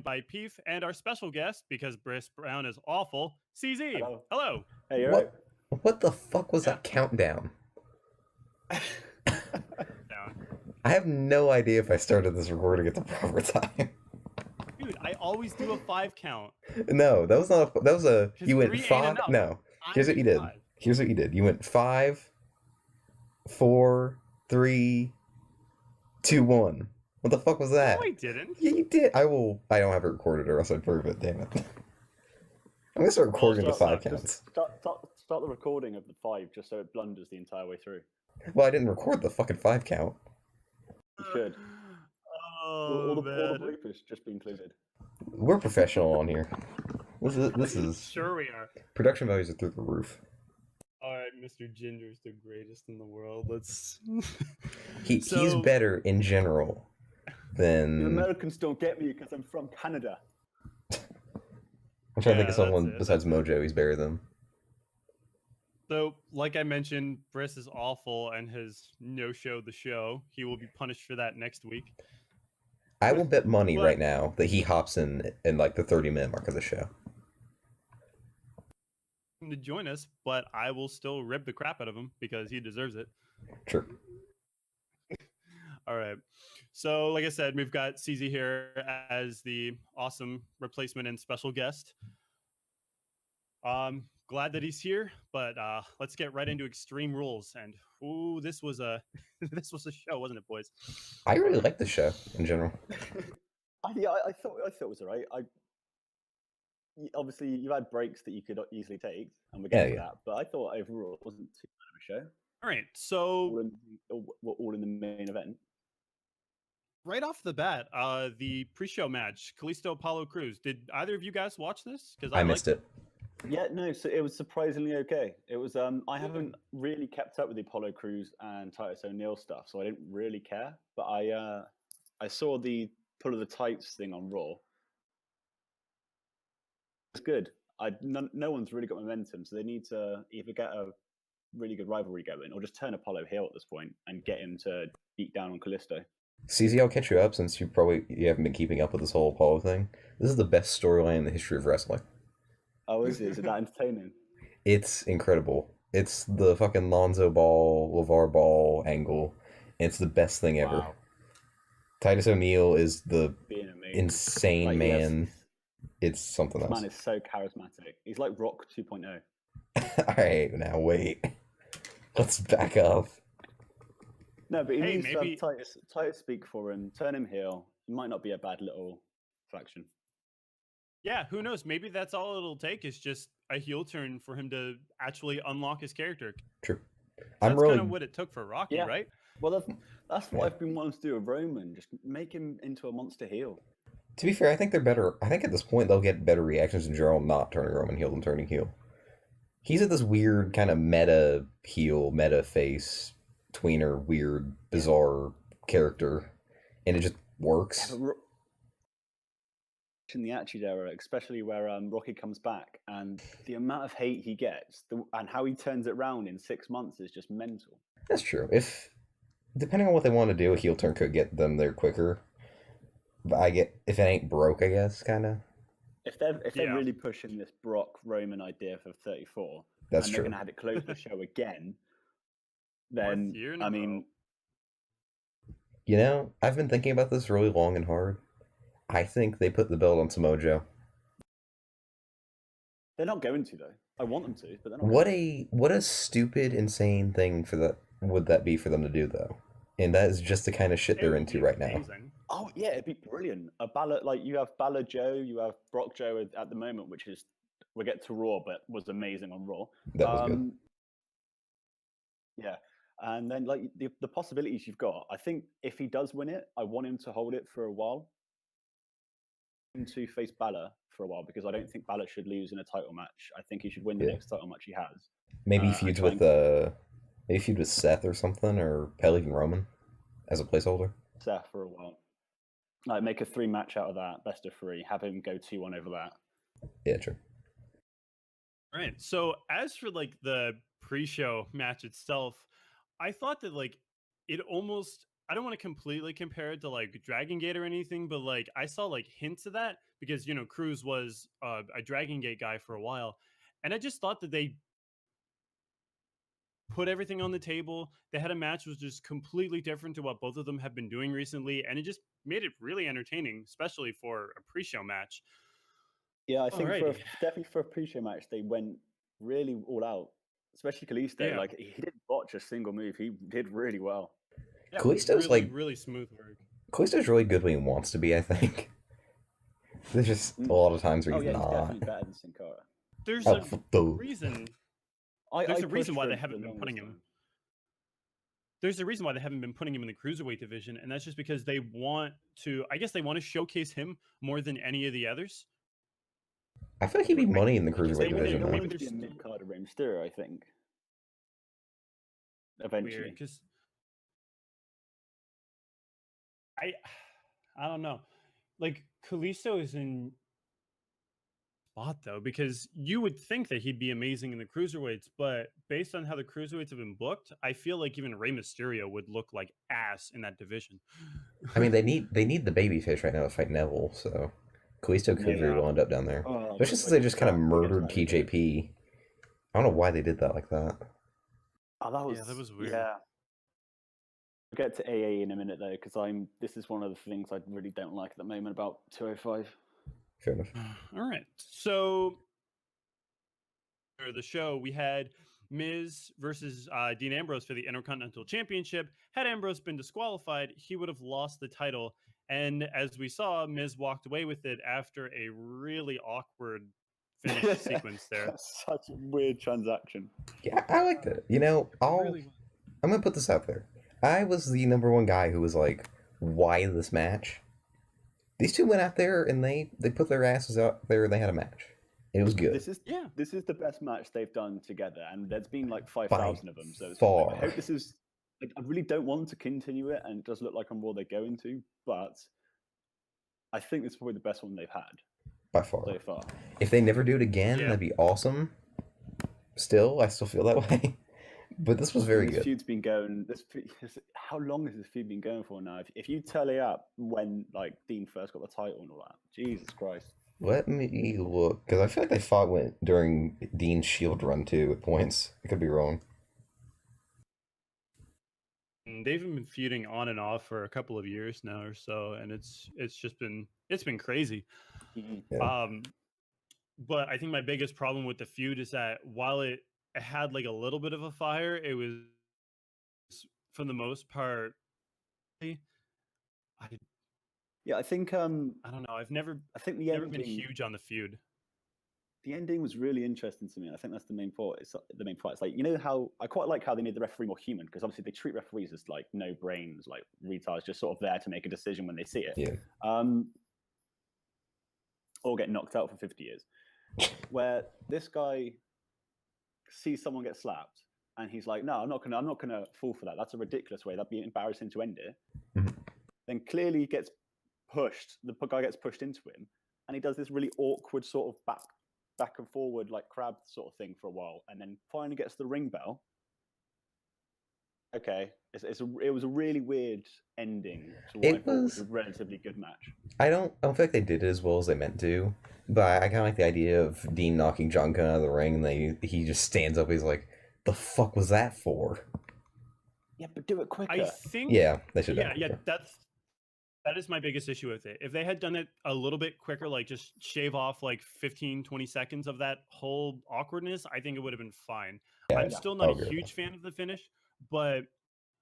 by Peef and our special guest, because Briss Brown is awful, CZ. Hello. Hello. Hey, you alright? What the fuck was Yeah. that countdown? Down. I have no idea if I started this recording at the proper time. Dude, I always do a 5 count. No, that was not a. That was a. 'Cause You went 3 ain't 5. enough. No. I Here's what do you did. 5. Here's what you did. You went 5, 4, 3, 2, 1. What the fuck was that? No, I didn't. Yeah, you did. I don't have it recorded, or else I'd prove it. Damn it. I'm gonna start recording the 5 counts. Start the recording of the 5 just so it blunders the entire way through. Well, I didn't record the fucking 5 count. You should. Oh, all the man. bloopers just be included. We're professional on here. This is Sure we are. production values are through the roof. All right, Mr. Ginger's the greatest in the world. Let's. He's better in general The than. Americans don't get me because I'm from Canada. I'm trying to think of that's someone it. besides Mojo he's better than. So, like I mentioned, Briss is awful and has no-showed the show. He will be punished for that next week. I will bet money But- right now that he hops in like the 30-minute mark of the show. To join us, but I will still rip the crap out of him because he deserves it. True. All right. So, like I said, we've got CZ here as the awesome replacement and special guest. Glad that he's here, but let's get right into Extreme Rules. And ooh, this was a this was a show, wasn't it, boys? I really like the show in general. I thought it was alright. Obviously, you had breaks that you could easily take, and we're getting to that. But I thought overall it wasn't too bad of a show. All right. So We're all in the main event. right off the bat, the pre-show match, Kalisto Apollo Crews. Did either of you guys watch this? Because I missed it. Yeah, no. So it was surprisingly okay. It was. I haven't really kept up with the Apollo Crews and Titus O'Neil stuff, so I didn't really care. But I saw the pull of the tights thing on Raw. It's good. No one's really got momentum, so they need to either get a really good rivalry going, or just turn Apollo heel at this point and get him to beat down on Kalisto. CZ, I'll catch you up since you haven't been keeping up with this whole Apollo thing. This is the best storyline in the history of wrestling. Oh, is it? Is it that entertaining? It's incredible. It's the fucking Lonzo Ball, LeVar Ball angle. It's the best thing ever. Wow. Titus O'Neil is the Being amazing. insane Like, man. It's something This else. man is so charismatic. He's like Rock 2.0. Alright, now wait. Let's back up. No, but he Hey, needs maybe- to have Titus speak for him, turn him heel. It might not be a bad little faction. Yeah, who knows? Maybe that's all it'll take is just a heel turn for him to actually unlock his character. True. That's I'm really kind of what it took for Rocky, Yeah. right? Well, that's what Yeah. I've been wanting to do with Roman. Just make him into a monster heel. To be fair, I think they're better. I think at this point they'll get better reactions in general not turning Roman heel than turning heel. He's at this weird kind of meta heel, meta face, tweener, weird, bizarre character, and it just works. Yeah, but in the Attitude Era, especially where Rocky comes back, and the amount of hate he gets, and how he turns it around in 6 months is just mental. That's true. If depending on what they want to do, a heel turn could get them there quicker. But if it ain't broke, I guess, kind of. If they're Yeah. really pushing this Brock Roman idea for 34, That's and true. they're going to have it close the show again, Fourth then year in a I row. mean, You know, I've been thinking about this really long and hard. I think they put the belt on Samoa. they're not going to though. I want them to, but they're not. What a stupid, insane thing would that be for them to do though? And that is just the kind of shit It they're would into be right now. amazing. Oh yeah, it'd be brilliant. A Balor, like you have Balor Joe, you have Brock Joe at the moment, which is we'll get to Raw, but was amazing on Raw. That was good. Yeah, and then like the possibilities you've got. I think if he does win it, I want him to hold it for a while. Him to face Balor for a while because I don't think Balor should lose in a title match. I think he should win the Yeah. next title match he has. Maybe and feud try with Seth or something, or hell, even Roman as a placeholder. Seth for a while. Like make a 3-match out of that, best of 3. Have him go 2-1 over that. Yeah, true. All right. So as for like the pre-show match itself, I thought that like it almost, I don't want to completely compare it to like Dragon Gate or anything, but like I saw like hints of that. because Cruz was a Dragon Gate guy for a while, and I just thought that they put everything on the table. They had a match was just completely different to what both of them have been doing recently, and it just made it really entertaining, especially for a pre-show match. Yeah, I think Alrighty. definitely for a pre-show match, they went really all out. Especially Kalisto, Yeah. like he didn't botch a single move. He did really well. Yeah, Kalisto's really, like really smooth work. Kalisto's really good when he wants to be. I think there's just a lot of times where Oh he's yeah, he's not. definitely better than Sin Cara. There's Oh, a reason. There's a reason pushed why for they him for haven't the been putting longest him. time. There's a reason why they haven't been putting him in the cruiserweight division, and that's just because they want to. I guess they want to showcase him more than any of the others. I feel like he'd be money in the Because cruiserweight they division. He'll though. always be a mid-card of Rey Mysterio, I think. Eventually. Because I don't know. Like Kalisto is in spot though, because you would think that he'd be amazing in the cruiserweights, but based on how the cruiserweights have been booked, I feel like even Rey Mysterio would look like ass in that division. I mean, they need the babyface right now to fight Neville, so Kalisto could very well end up down there. Oh, Especially since they just kind of murdered TJP. I don't know why they did that like that. Oh, that was weird. Yeah. We'll get to AA in a minute though, because this is one of the things I really don't like at the moment about 205. Fair enough. All right. So for the show, we had Miz versus Dean Ambrose for the Intercontinental Championship. Had Ambrose been disqualified, he would have lost the title. And as we saw, Miz walked away with it after a really awkward finish sequence there. Such a weird transaction. Yeah, I liked it. I'm gonna put this out there. I was the number one guy who was like, "Why this match?" These two went out there and they put their asses out there and they had a match. And it was good. This is the best match they've done together, and there's been like 5,000 of them. So far. I hope this is. Like, I really don't want to continue it, and it does look like I'm more they're going to, but I think this is probably the best one they've had by far. So far. If they never do it again, that'd be awesome. I still feel that way. But this was very good. This feud's been going. How long has this feud been going for now? If you tally up when like Dean first got the title and all that, Jesus Christ. Let me look, because I feel like they fought during Dean's Shield run too at points. I could be wrong. They've been feuding on and off for a couple of years now or so, and it's been crazy. Yeah. But I think my biggest problem with the feud is that while it had like a little bit of a fire, it was for the most part. Yeah, I think I don't know. I think the never been huge on the feud. The ending was really interesting to me. I think that's the main part. It's like, how I quite like how they made the referee more human, because obviously they treat referees as like no brains, like retards, just sort of there to make a decision when they see it. Yeah. Or get knocked out for 50 years. Where this guy sees someone get slapped and he's like, no, I'm not gonna fall for that. That's a ridiculous way. That'd be embarrassing to end it. Mm-hmm. Then clearly he gets pushed. The guy gets pushed into him, and he does this really awkward sort of back and forward like crab sort of thing for a while, and then finally gets the ring bell. Okay, it was a really weird ending to what I thought was a relatively good match. I don't feel like they did it as well as they meant to, but I kind of like the idea of Dean knocking John Cena out of the ring, and he just stands up. He's like, "The fuck was that for?" Yeah, but do it quicker. I think. Yeah, they should. Yeah. That is my biggest issue with it. If they had done it a little bit quicker, like just shave off like 15, 20 seconds of that whole awkwardness, I think it would have been fine. Yeah, I'm still not a huge fan of the finish, but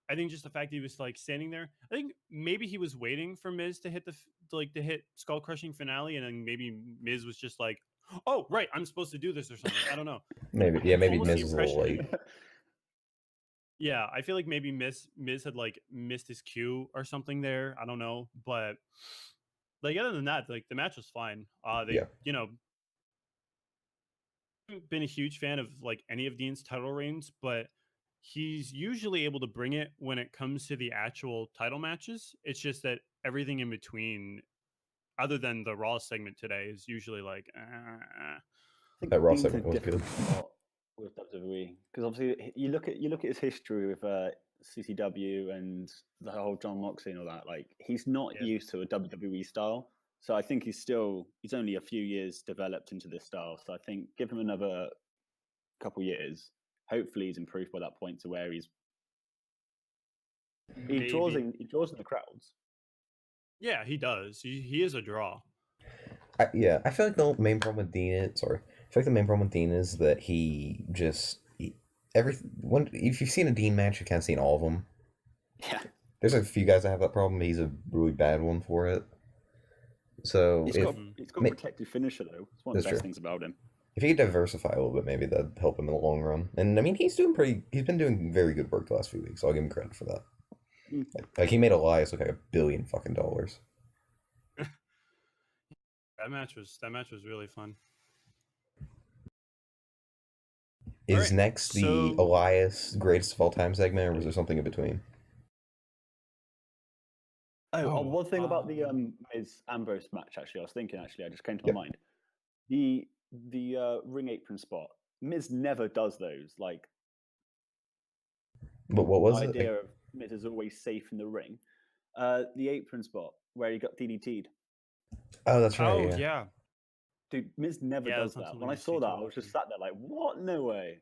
I think just the fact that he was like standing there, I think maybe he was waiting for Miz to hit to hit skull crushing finale, and then maybe Miz was just like, "Oh, right, I'm supposed to do this" or something. I don't know. Maybe Miz was a little late. Yeah, I feel like maybe Miz had like missed his cue or something there. I don't know, but like other than that, like the match was fine. Haven't been a huge fan of like any of Dean's title reigns, but he's usually able to bring it when it comes to the actual title matches. It's just that everything in between, other than the Raw segment today, is usually like. I think that Raw Dean's segment was good. With WWE, because obviously you look at his history with CCW and the whole John Moxley and all that. Like he's not used to a WWE style, So I think he's only a few years developed into this style. So I think give him another couple years. Hopefully he's improved by that point to where he draws in the crowds. Yeah, he does. He is a draw. I feel like the main problem with Dean is that he just if you've seen a Dean match, you kind of seen all of them. Yeah, there's a few guys that have that problem. He's a really bad one for it. So it's got a protective finisher though. It's one of the best things about him. If he could diversify a little bit, maybe that'd help him in the long run. And I mean, he's been doing very good work the last few weeks. So I'll give him credit for that. Like he made Elias look like $1 billion fucking dollars. That match was really fun. Is next the Elias greatest of all time segment, or was there something in between? One thing about the Miz Ambrose match, actually, I was thinking, I just came to my mind. The ring apron spot. Miz never does those. Like, but what was the it? idea of Miz is always safe in the ring. The apron spot where he got DDT'd. Oh, that's right. Oh, yeah. Dude, Miz never does that. When I saw that, I was just sat there like, what? No way.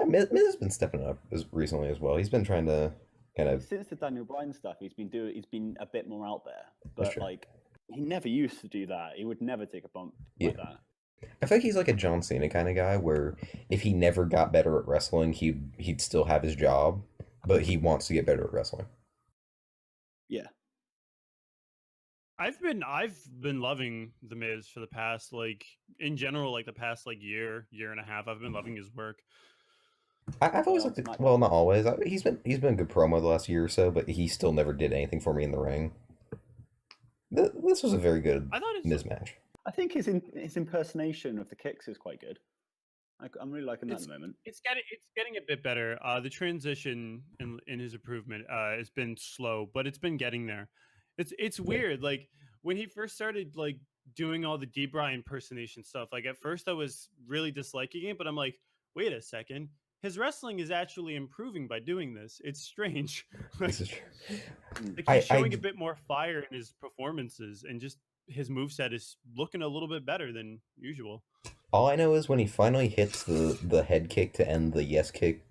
Miz has been stepping up recently as well. He's been trying to kind of... Since the Daniel Bryan stuff, he's been a bit more out there. But, like, he never used to do that. He would never take a bump like that. I think he's like a John Cena kind of guy where if he never got better at wrestling, he'd still have his job, but he wants to get better at wrestling. Yeah. I've been loving The Miz for the past, like, in general, like the past like year and a half. I've been loving his work. I've always liked it. Well, not always. He's been a good promo the last year or so, but he still never did anything for me in the ring. This was a very good Miz match. I think his impersonation of the kicks is quite good. I'm really liking that at the moment. It's getting a bit better. The transition in his improvement has been slow, but it's been getting there. It's weird. Like when he first started like doing all the D-Bry impersonation stuff, like at first I was really disliking it, but I'm like, wait a second. His wrestling is actually improving by doing this. It's strange. This is true. Like he's showing a bit more fire in his performances, and just his moveset is looking a little bit better than usual. All I know is when he finally hits the head kick to end the yes kick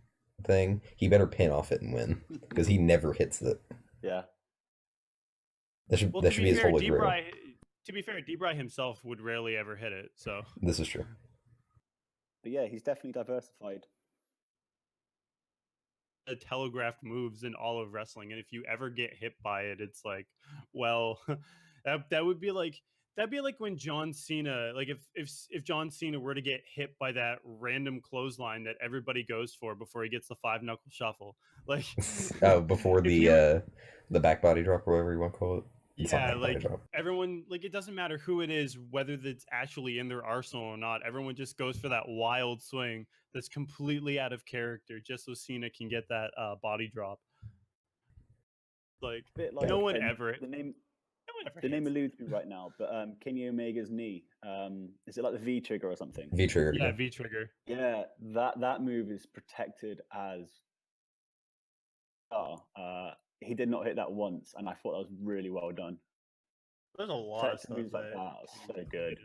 thing, he better pin off it and win, because he never hits it. Yeah. That should be his holy grail. To be fair, D-Bry himself would rarely ever hit it, so... This is true. But yeah, he's definitely diversified. The telegraphed moves in all of wrestling, and if you ever get hit by it, it's like, well, that'd be like when John Cena, like if John Cena were to get hit by that random clothesline that everybody goes for before he gets the 5-knuckle shuffle, like before the back body drop or whatever you want to call it. Yeah, like everyone, like it doesn't matter who it is, whether it's actually in their arsenal or not. Everyone just goes for that wild swing that's completely out of character, just so Cena can get that body drop. Like no one ever. The name eludes me right now, but Kenny Omega's knee. Is it like the V trigger or something? V trigger. Yeah, V trigger. Yeah, that move is protected as. He did not hit that once, and I thought that was really well done. There's a lot of stuff like that. So good.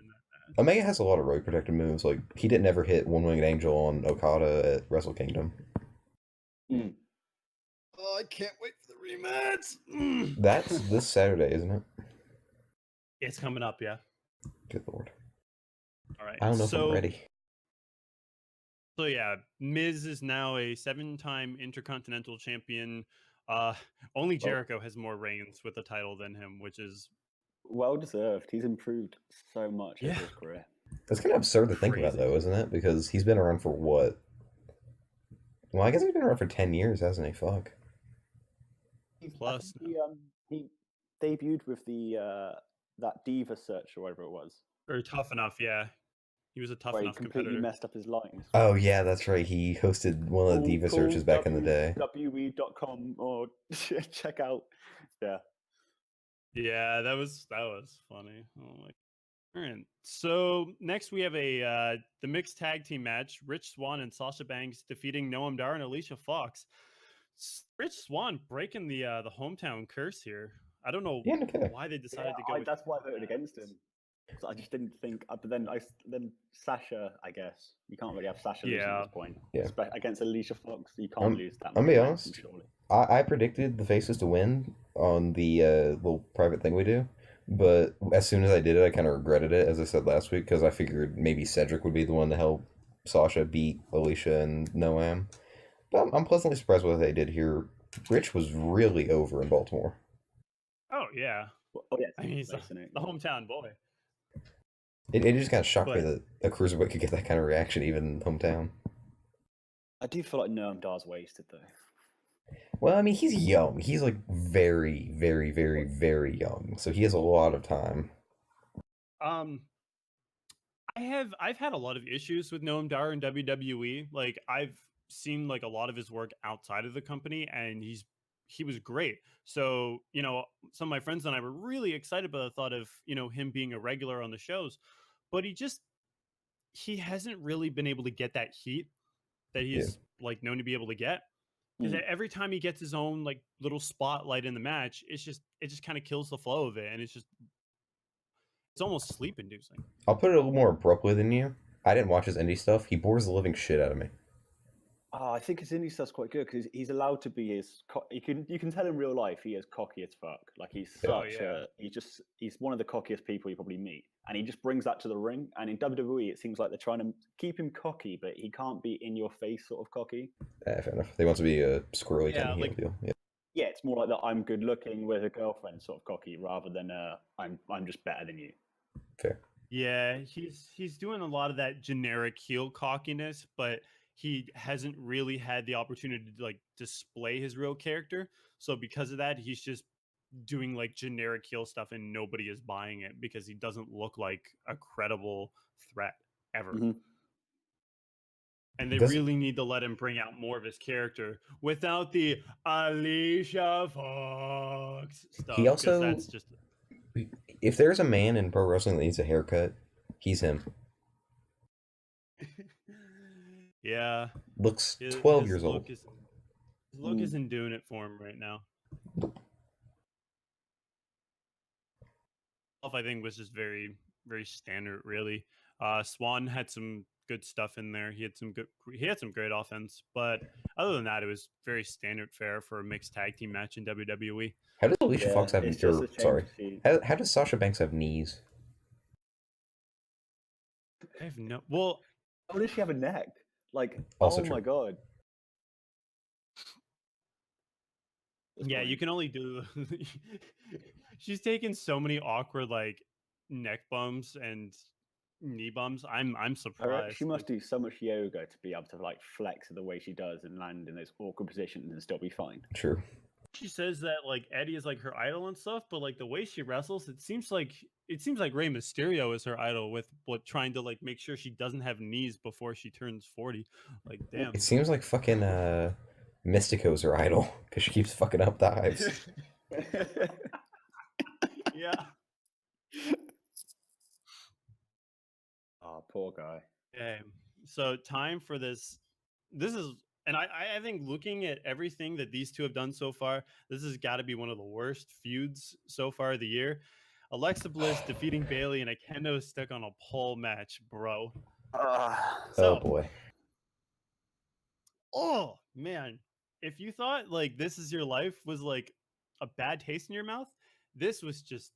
Omega has a lot of road protected moves. Like he didn't ever hit One Winged Angel on Okada at Wrestle Kingdom. Oh, I can't wait for the rematch. That's this Saturday, isn't it? It's coming up, yeah. Good lord. All right. I don't know if I'm ready. So yeah, Miz is now a 7-time Intercontinental Champion. Only Jericho has more reigns with the title than him, which is well deserved. He's improved so much in his career. That's kind of absurd to think about, though, isn't it? Because he's been around for what? Well, I guess he's been around for 10 years, hasn't he? Fuck. Plus, he debuted with the that Diva search or whatever it was. Or Tough Enough, yeah. He was a tough enough competitor. Completely messed up his lines. Oh yeah, that's right. He hosted one of the Diva searches back in the day. WWE.com or check out. Yeah. Yeah, that was funny. Oh my. All right. So next we have the mixed tag team match: Rich Swann and Sasha Banks defeating Noam Dar and Alicia Fox. Rich Swann breaking the hometown curse here. I don't know Yeah, okay. why they decided to go. With That's why I voted against him. So I just didn't think. But then Sasha, I guess you can't really have Sasha losing at this point. Yeah. Against Alicia Fox, you can't lose that. I'm much be momentum, honest. surely. I predicted the faces to win on the little private thing we do, but as soon as I did it, I kind of regretted it, as I said last week, because I figured maybe Cedric would be the one to help Sasha beat Alicia and Noam. But I'm pleasantly surprised with what they did here. Rich was really over in Baltimore. Oh yeah. Oh yeah. I mean, he's the hometown boy. It just kind of shocked me that a cruiserweight could get that kind of reaction even in hometown. I do feel like Noam Dar's wasted though. Well, I mean, he's young. He's like very, very, very, very young, so he has a lot of time. I've had a lot of issues with Noam Dar in WWE. Like I've seen like a lot of his work outside of the company, and he was great. So some of my friends and I were really excited by the thought of him being a regular on the shows, but he hasn't really been able to get that heat that he's like known to be able to get. Because every time he gets his own like little spotlight in the match, it just kind of kills the flow of it, and it's almost sleep inducing. I'll put it a little more abruptly than you. I didn't watch his indie stuff. He bores the living shit out of me. I think his indie stuff's quite good because he's allowed to be you can tell in real life he is cocky as fuck. Like he's he's one of the cockiest people you probably meet, and he just brings that to the ring. And in WWE, it seems like they're trying to keep him cocky, but he can't be in your face sort of cocky. Fair enough. They want to be a squirrely kind of like, deal. Yeah, it's more like that I'm good looking with a girlfriend sort of cocky rather than I'm just better than you. Fair. Yeah, he's doing a lot of that generic heel cockiness, but he hasn't really had the opportunity to like display his real character. So because of that, he's just doing like generic heel stuff, and nobody is buying it because he doesn't look like a credible threat ever. Mm-hmm. And they really need to let him bring out more of his character without the Alicia Fox stuff. He also, that's just... if there's a man in pro wrestling that needs a haircut, he's him. Yeah. Looks 12 years old. His look isn't doing it for him right now. I think was just very, very standard, really. Swan had some good stuff in there. He had some great offense, but other than that, it was very standard fare for a mixed tag team match in WWE. How does Alicia Fox have how does Sasha Banks have knees? I have no. Well, how does she have a neck? Like, also my god. Yeah, you can only do. She's taken so many awkward like neck bumps and knee bumps. I'm surprised. She must do so much yoga to be able to like flex the way she does and land in those awkward positions and still be fine. True. She says that like Eddie is like her idol and stuff, but like the way she wrestles, it seems like Rey Mysterio is her idol with trying to like make sure she doesn't have knees before she turns 40. Like damn. It seems like fucking Mystico's her idol because she keeps fucking up dives. Yeah. Oh, poor guy. Okay, so time for this. This is, and I think looking at everything that these two have done so far, this has got to be one of the worst feuds so far of the year. Alexa Bliss defeating Bayley in a kendo stick on a pole match, bro. Oh boy. Oh man, if you thought like This Is Your Life was like a bad taste in your mouth, this was just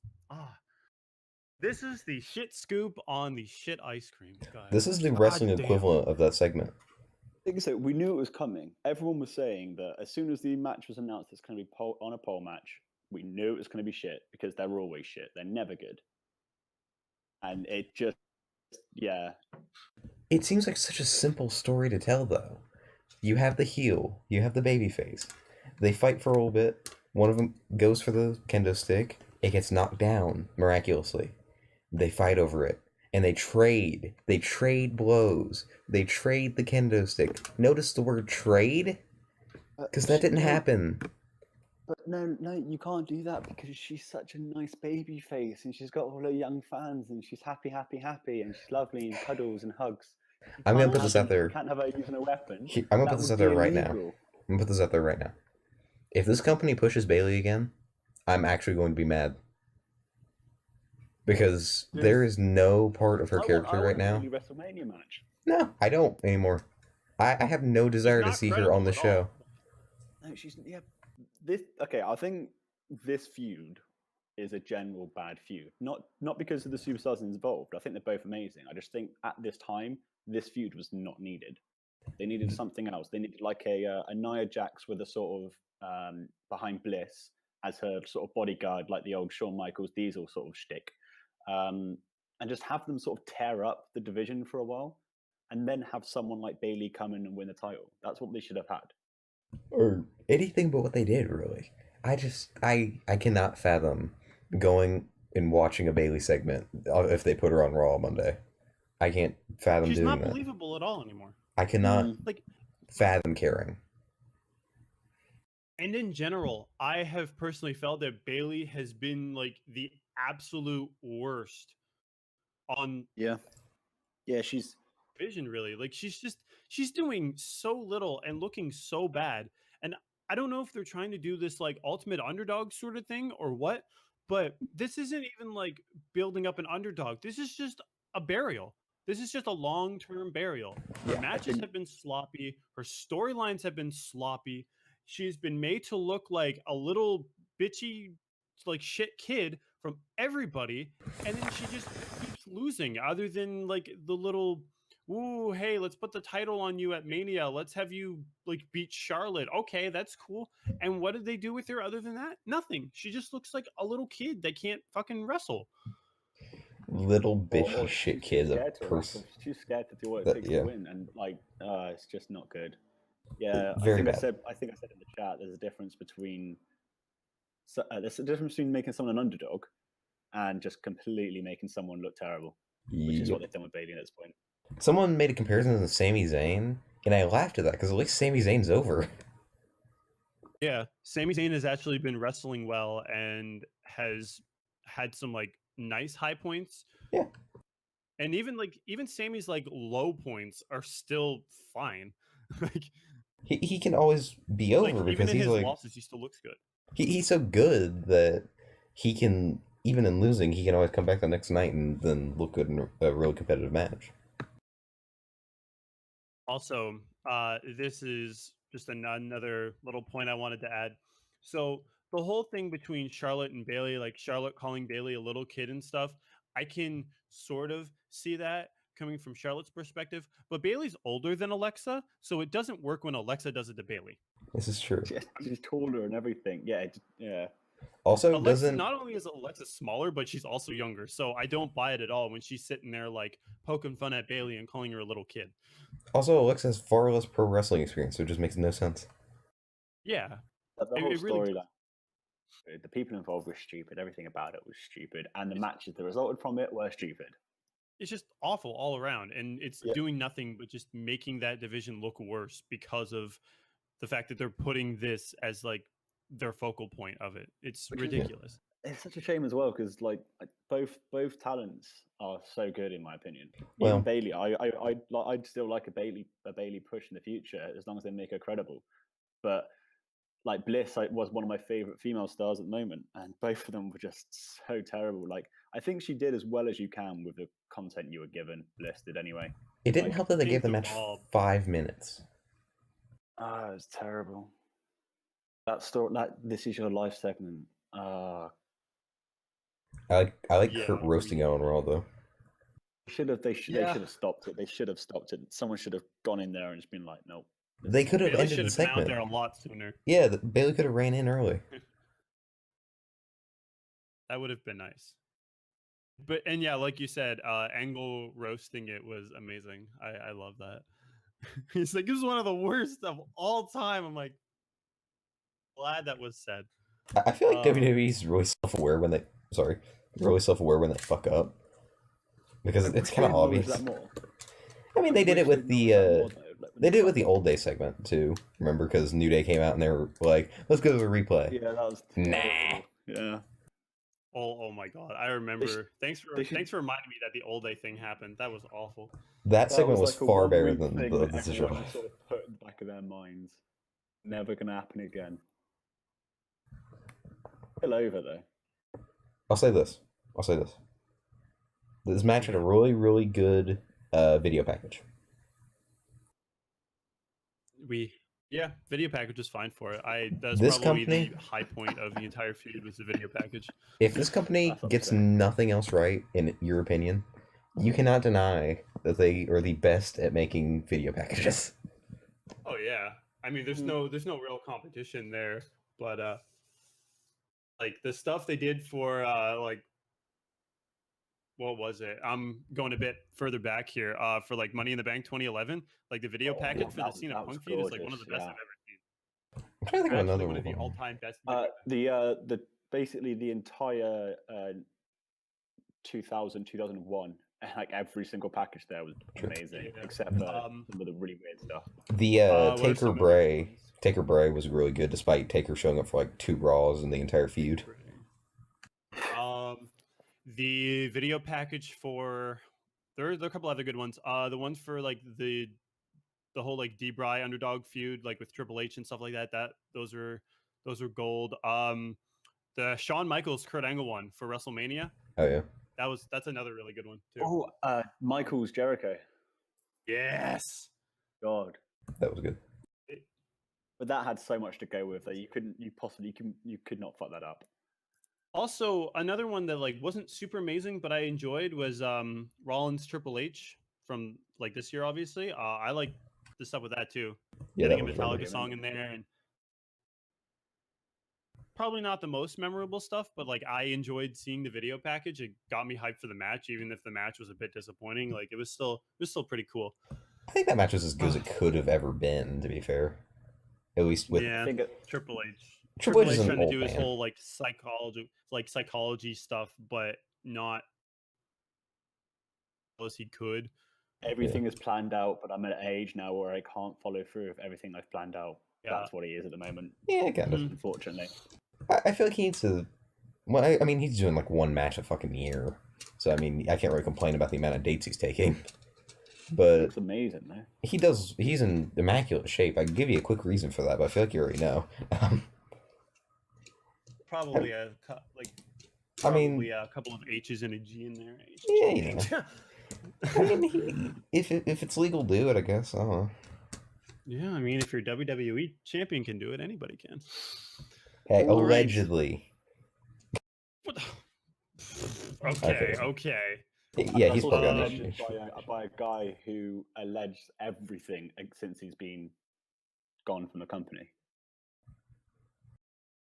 This is the shit scoop on the shit ice cream, guys. This is the wrestling equivalent of that segment. I think so. We knew it was coming. Everyone was saying that as soon as the match was announced, it's going to be on a pole match. We knew it was going to be shit because they're always shit. They're never good. And it just, yeah. It seems like such a simple story to tell, though. You have the heel, you have the babyface. They fight for a little bit. One of them goes for the kendo stick. It gets knocked down miraculously. They fight over it. And they trade. They trade blows. They trade the kendo stick. Notice the word trade? Because that didn't happen. But no, you can't do that because she's such a nice baby face and she's got all her young fans and she's happy and she's lovely and cuddles and hugs. I'm going to put this out there. You can't have her using a weapon. I'm going to put this out there right now. I'm going to put this out there right now. If this company pushes Bayley again, I'm actually going to be mad. Because There's- there is no part of her I character right want a now. Bayley WrestleMania match. No, I don't anymore. I have no desire to not see her on the credible at all. show. No, she's I think this feud is a general bad feud. Not because of the superstars involved. I think they're both amazing. I just think at this time, this feud was not needed. They needed something else. They needed like a Nia Jax with a sort of behind Bliss as her sort of bodyguard, like the old Shawn Michaels Diesel sort of shtick, and just have them sort of tear up the division for a while, and then have someone like Bayley come in and win the title. That's what they should have had. Or anything but what they did, really. I cannot fathom going and watching a Bailey segment if they put her on Raw Monday. I can't fathom She's doing not that. believable at all anymore. I cannot Like, fathom caring. and in general, I have personally felt that Bailey has been like the absolute worst on Yeah, she's vision, really. Like she's doing so little and looking so bad. And I don't know if they're trying to do this like ultimate underdog sort of thing or what, but this isn't even like building up an underdog. This is just a burial. This is just a long-term burial. Her Yeah, I matches think- have been sloppy. Her storylines have been sloppy. She's been made to look like a little bitchy, like shit kid from everybody, and then she just keeps losing. Other than like the little, ooh, hey, let's put the title on you at Mania. Let's have you like beat Charlotte. Okay, that's cool. And what did they do with her other than that? Nothing. She just looks like a little kid that can't fucking wrestle. Little or bitchy shit she's kid. scared to wrestle. She's too scared to do what it takes Yeah. to win, and like, it's just not good. Yeah, Very I bad. said in the chat. There's a difference between making someone an underdog and just completely making someone look terrible, which is what they've done with Bayley at this point. Someone made a comparison to Sami Zayn, and I laughed at that because at least Sami Zayn's over. Yeah, Sami Zayn has actually been wrestling well and has had some like nice high points. Yeah. And even Sammy's like low points are still fine. Like He can always be over even because in he's his like losses, he still looks good. he's so good that he can, even in losing, he can always come back the next night and then look good in a really competitive match. Also, this is just another little point I wanted to add. So the whole thing between Charlotte and Bailey, like Charlotte calling Bailey a little kid and stuff, I can sort of see that coming from Charlotte's perspective. But Bailey's older than Alexa, so it doesn't work when Alexa does it to Bailey. This is true. She's taller and everything. Yeah. Also, Alexa, doesn't not only is Alexa smaller, but she's also younger. So I don't buy it at all when she's sitting there like poking fun at Bailey and calling her a little kid. also Alexa has far less pro wrestling experience, so it just makes no sense. Yeah, The It- whole it really storyline. The people involved were stupid. Everything about it was stupid, and the matches that resulted from it were stupid. it's just awful all around, and it's Yeah. doing nothing but just making that division look worse because of the fact that they're putting this as like their focal point of it. It's Which is- ridiculous. It's such a shame as well because like both talents are so good in my opinion. Well- Even Bailey, I'd still like a Bailey push in the future as long as they make her credible. But like Bliss was one of my favorite female stars at the moment, and both of them were just so terrible. Like I think she did as well as you can with the content you were given. Bliss did anyway. It didn't Like, help that they gave the things match evolve. 5 minutes. Ah, it was terrible. That This Is Your Life segment. I like Yeah, Kurt roasting it on Raw though. They should have Yeah. stopped it. They should have stopped it. Someone should have gone in there and just been like, nope. They could have Bailey ended should the have been out segment. there a lot sooner. Yeah, Bailey could have ran in early. That would have been nice. But and yeah, like you said, Angle roasting it was amazing. I love that. He's like, this is one of the worst of all time. I'm like, glad that was said. I feel like Um, WWE's really self-aware when they fuck up, because I it's wish kind of they acknowledged obvious. that more. I mean, they did wish it with they the acknowledged that more, though, like, when they did it with fuck the up. Old Day segment too. Remember, because New Day came out and they were like, "Let's go to the replay." Yeah, that was Nah. terrible. Yeah. Oh my god, I remember. Thanks for they should- thanks for reminding me that the old day thing happened. That was awful. That segment was like a far better one-week than thing the that This Is Your everyone Life. sort of put in the back of their minds. Never gonna happen again. Still over though. I'll say this. This match had a really, really good video package. Video package is fine for it. That's This probably company- the high point of the entire feud was the video package. If this company That's gets upsetting. nothing else right, in your opinion, you cannot deny that they are the best at making video packages. Oh yeah, I mean, there's no real competition there, but like the stuff they did for like what was it? I'm going a bit further back here. For like Money in the Bank 2011, like the video package for the Cena Punk feud is like one of the best I've ever seen. I'm trying to think of Actually, another one of the one. all-time best. Video The basically the entire 2000 2001, like every single package there was amazing, Yeah. except for some of the really weird stuff. The what are Taker some of the Bray. ones? Taker Bray was really good, despite Taker showing up for like 2 Raws in the entire feud. The video package for there are a couple other good ones. The ones for like the whole like D-Bry underdog feud, like with Triple H and stuff like that. Those are gold. The Shawn Michaels Kurt Angle one for WrestleMania. Oh yeah, That's another really good one too. Oh, Michaels Jericho. Yes. God, that was good. but that had so much to go with that you could not fuck that up. Also, another one that like wasn't super amazing, but I enjoyed was Rollins Triple H from like this year. Obviously, I like the stuff with that too. Yeah, Getting that a was Metallica really song in there, and probably not the most memorable stuff, but like I enjoyed seeing the video package. It got me hyped for the match, even if the match was a bit disappointing. Like it was still pretty cool. I think that match was as good as it could have ever been. To be fair, at least with Yeah, I think Triple H. Triple H is an trying to old do his man. whole like psychology stuff, but not as he could. everything is planned out, but I'm at an age now where I can't follow through with everything I've planned out. Yeah. That's what he is at the moment. Yeah, kind of. Unfortunately. I feel like he needs to. Well, I mean, he's doing like one match a fucking year, so I mean, I can't really complain about the amount of dates he's taking. But Looks amazing though. he does. He's in immaculate shape. I can give you a quick reason for that, but I feel like you already know. Probably a couple of H's and a G in there. Yeah, you know. I mean, if it's legal, do it. I guess. I don't know. Yeah, I mean, if your WWE champion can do it, anybody can. Hey, All right. allegedly. Okay. Yeah, he's also probably on alleged the by a guy who alleged everything since he's been gone from the company.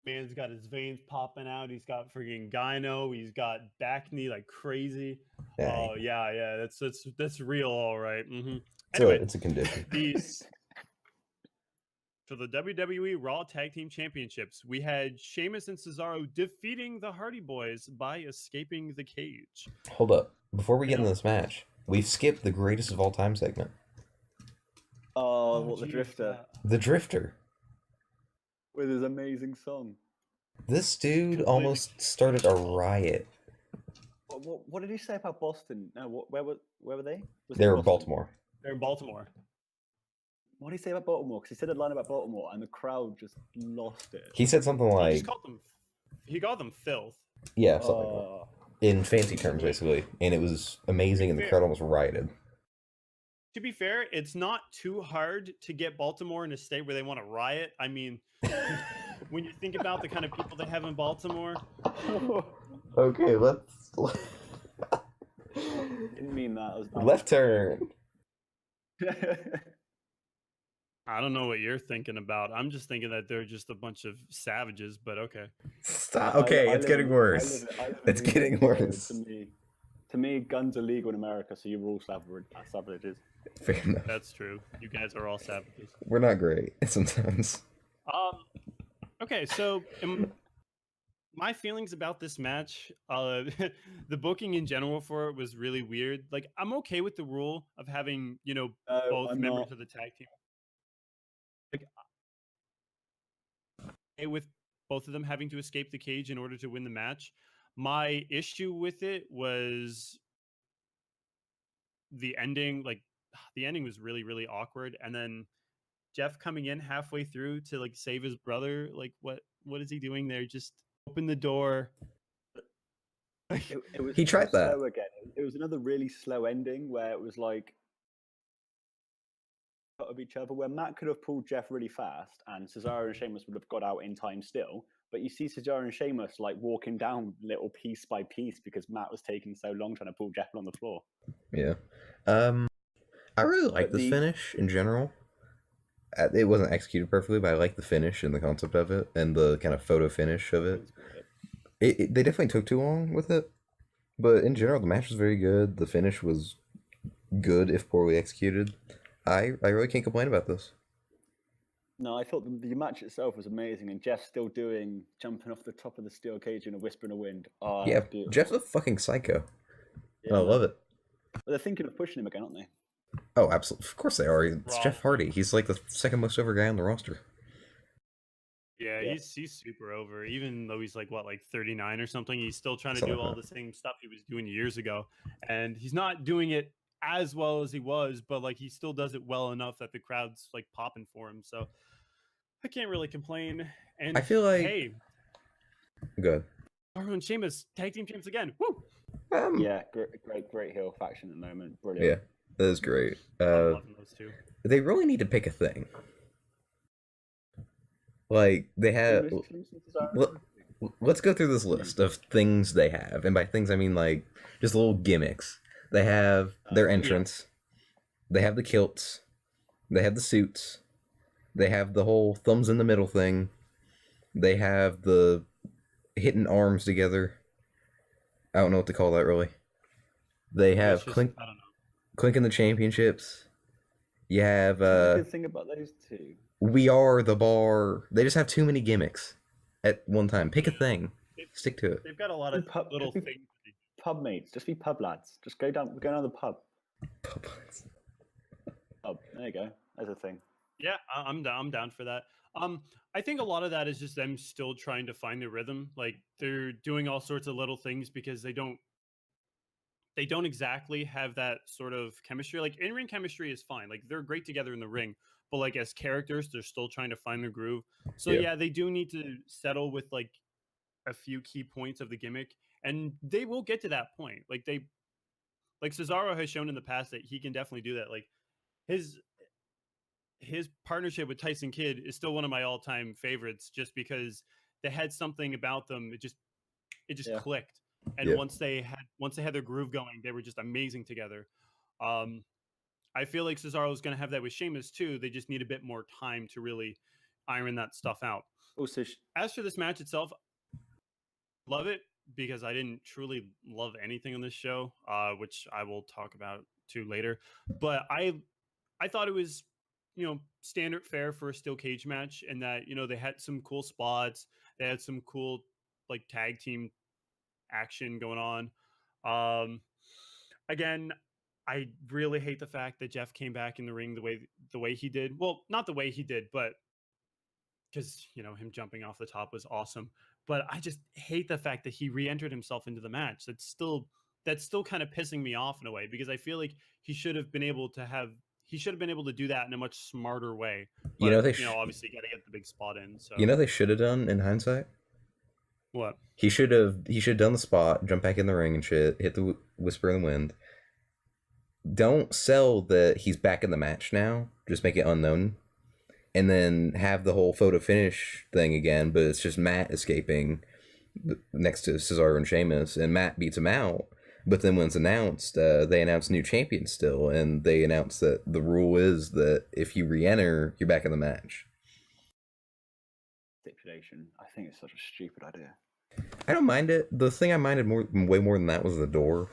Man's got his veins popping out. He's got freaking gyno. He's got back knee like crazy. Yeah. Oh yeah. That's real, all right. Anyway, it's a condition. For the WWE Raw Tag Team Championships, we had Sheamus and Cesaro defeating the Hardy Boys by escaping the cage. Hold up. Before we get into this match, we've skipped the greatest of all time segment. The Drifter. The Drifter. With his amazing song. This dude almost started a riot. What did he say about Boston? No, where were they? They were in Baltimore. They're in Baltimore. What did he say about Baltimore? Because he said a line about Baltimore, and the crowd just lost it. He said something like... He called them filth. Yeah, something like that. In fancy terms, basically. And it was amazing, and the crowd almost rioted. To be fair, it's not too hard to get Baltimore in a state where they want to riot. I mean, when you think about the kind of people they have in Baltimore... Okay, let's... Didn't mean that. Left turn. I don't know what you're thinking about. I'm just thinking that they're just a bunch of savages, but okay. Stop. Okay, it's getting worse. It's getting worse. To me, guns are legal in America, so you're all savages. Fair enough. That's true. You guys are all savages. We're not great sometimes. Okay, so my feelings about this match, the booking in general for it was really weird. Like, I'm okay with the rule of having, both members of the tag team. Like, with both of them having to escape the cage in order to win the match. My issue with it was the ending. Like, the ending was really, really awkward. And then Jeff coming in halfway through to like save his brother. Like, what is he doing there? Just open the door. It was He tried that. slow again. It was another really slow ending where it was like of each other, where Matt could have pulled Jeff really fast and Cesaro and Sheamus would have got out in time still. But you see Cesaro and Sheamus like walking down little piece by piece because Matt was taking so long trying to pull Jeff on the floor. Yeah. I really like this finish in general. It wasn't executed perfectly, but I like the finish and the concept of it and the kind of photo finish of it. They definitely took too long with it, but in general, the match was very good. The finish was good if poorly executed. I really can't complain about this. No, I thought the match itself was amazing, and Jeff still jumping off the top of the steel cage in a whisper in the wind. Oh, yeah, Jeff's a fucking psycho. Yeah, I love it. But they're thinking of pushing him again, aren't they? Oh, absolutely. Of course they are. It's Jeff Hardy. He's like the second most over guy on the roster. Yeah, he's super over. Even though he's like 39 or something, he's still trying to do all the same stuff he was doing years ago, and he's not doing it as well as he was, but like he still does it well enough that the crowd's like popping for him. So I can't really complain. And I feel like good. Cesaro and Sheamus tag team champs again. Woo! Yeah, great heel faction at the moment. Brilliant. Yeah, that is great. I'm loving those two. They really need to pick a thing. Like they have. Let's go through this list of things they have, and by things I mean like just little gimmicks. They have their entrance. They have the kilts. They have the suits. They have the whole thumbs in the middle thing. They have the hitting arms together. I don't know what to call that really. They have clinking the championships. You have the good thing about those two. We Are the Bar. They just have too many gimmicks at one time. Pick a thing. Stick to it. They've got a lot of little things. Pub mates. Just be pub lads. Just go down the pub. Pub lads. Pub. There you go. That's a thing. Yeah, I'm down for that. I think a lot of that is just them still trying to find their rhythm. Like they're doing all sorts of little things because they don't exactly have that sort of chemistry. Like in-ring chemistry is fine. Like they're great together in the ring, but like as characters, they're still trying to find their groove. So yeah, they do need to settle with like a few key points of the gimmick, and they will get to that point. Like Cesaro has shown in the past that he can definitely do that. Like his partnership with Tyson Kidd is still one of my all-time favorites, just because they had something about them. It just clicked. And once they had their groove going, they were just amazing together. I feel like Cesaro is going to have that with Sheamus too. They just need a bit more time to really iron that stuff out. Also, as for this match itself, love it because I didn't truly love anything on this show, which I will talk about too later. But I thought it was, standard fare for a steel cage match, and that, they had some cool spots. They had some cool like tag team action going on. Again, I really hate the fact that Jeff came back in the ring the way he did. Well, not the way he did, but because him jumping off the top was awesome. But I just hate the fact that he re-entered himself into the match. That's still kind of pissing me off in a way, because I feel like he should have been able to do that in a much smarter way. But, obviously got to get the big spot in. So they should have done in hindsight. What? He should have done the spot, jump back in the ring and shit, hit the whisper in the wind. Don't sell that he's back in the match now. Just make it unknown. And then have the whole photo finish thing again, but it's just Matt escaping next to Cesaro and Sheamus, and Matt beats him out. But then when it's announced, they announce new champion still, and they announce that the rule is that if you re-enter, you're back in the match. Stipulation. I think it's such a stupid idea. I don't mind it. The thing I minded way more than that was the door.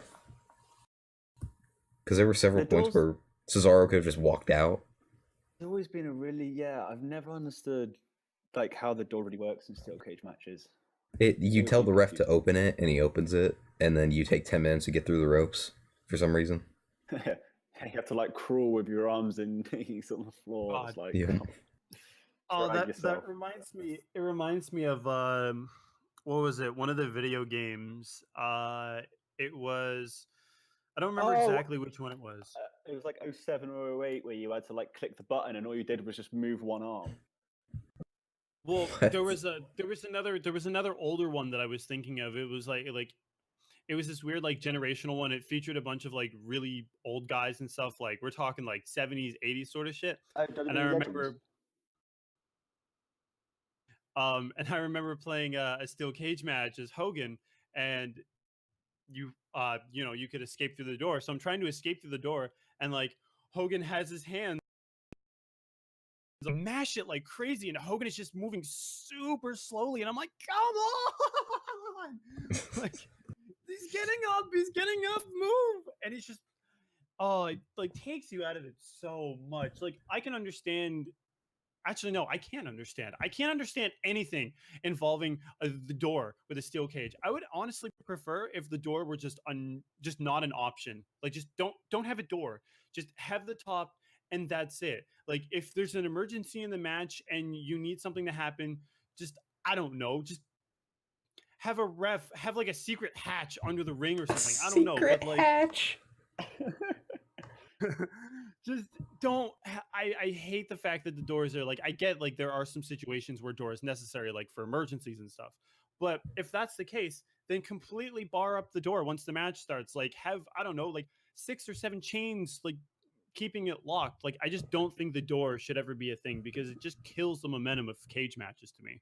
Because there were several points where Cesaro could have just walked out. There's always been I've never understood like how the door really works in steel cage matches. You tell the ref to open it, and he opens it, and then you take 10 minutes to get through the ropes for some reason. You have to like crawl with your arms and knees on the floor. It's like, that reminds me. It reminds me of what was it? One of the video games. It was. I don't remember exactly which one it was. It was like 07 or 08 where you had to like click the button and all you did was just move one arm. Well, What? there was another older one that I was thinking of. It was like it was this weird like generational one. It featured a bunch of like really old guys and stuff. Like we're talking like 70s, 80s sort of shit. Oh, And I WWE Legends. remember playing a steel cage match as Hogan, and you could escape through the door. So I'm trying to escape through the door, and like Hogan has his hands mash it like crazy, and Hogan is just moving super slowly, and I'm like, come on, like he's getting up, move, and it's just it like takes you out of it so much. Like I can understand. Actually, no, I can't understand. I can't understand anything involving the door with a steel cage. I would honestly prefer if the door were just just not an option. Like, just don't have a door. Just have the top, and that's it. Like, if there's an emergency in the match and you need something to happen, just I don't know, just have a ref have like a secret hatch under the ring or something. I don't know, Secret but like hatch. just don't I hate the fact that the doors are like I get like there are some situations where doors necessary like for emergencies and stuff, but if that's the case, then completely bar up the door once the match starts. Like have I don't know, like 6 or 7 chains like keeping it locked. Like I just don't think the door should ever be a thing because it just kills the momentum of cage matches to me.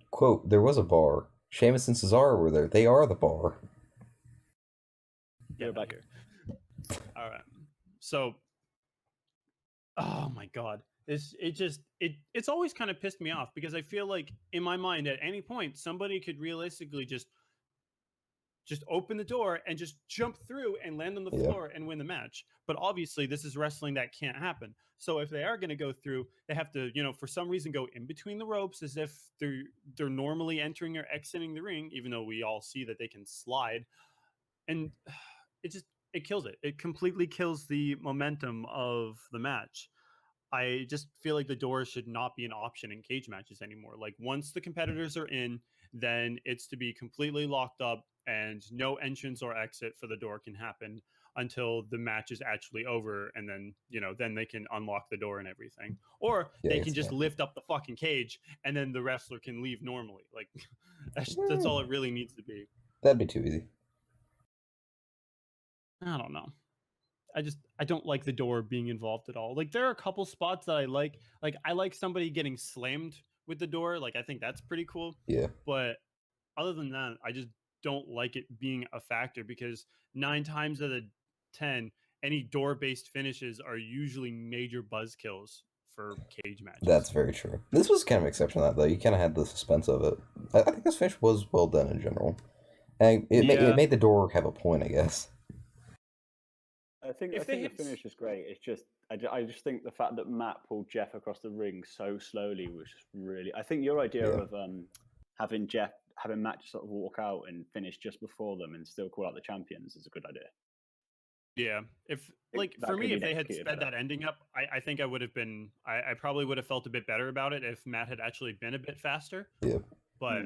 Quote, there was a bar. Sheamus and Cesaro were there. They are the bar. Get back here. All right, so oh my god, it's always kind of pissed me off because I feel like in my mind at any point somebody could realistically just open the door and just jump through and land on the floor and win the match. But obviously this is wrestling, that can't happen. So if they are going to go through, they have to, for some reason go in between the ropes as if they're normally entering or exiting the ring, even though we all see that they can slide. And it kills it. It completely kills the momentum of the match. I just feel like the doors should not be an option in cage matches anymore. Like once the competitors are in, then it's to be completely locked up and no entrance or exit for the door can happen until the match is actually over. And then, then they can unlock the door and everything. Or they can just lift up the fucking cage and then the wrestler can leave normally. Like that's all it really needs to be. That'd be too easy. I don't know. I don't like the door being involved at all. Like there are a couple spots that I like. Like I like somebody getting slammed with the door. Like I think that's pretty cool. Yeah. But other than that, I just don't like it being a factor because 9 times out of 10, any door-based finishes are usually major buzzkills for cage matches. That's very true. This was kind of an exception to that, though. You kind of had the suspense of it. I think this finish was well done in general. And it made the door have a point, I guess. I think the finish is great. It's just I just think the fact that Matt pulled Jeff across the ring so slowly was just really. I think your idea of having Matt just sort of walk out and finish just before them and still call out the champions is a good idea. Yeah, if like for me, if they had sped that ending up, I think I would have been. I probably would have felt a bit better about it if Matt had actually been a bit faster. Yeah, but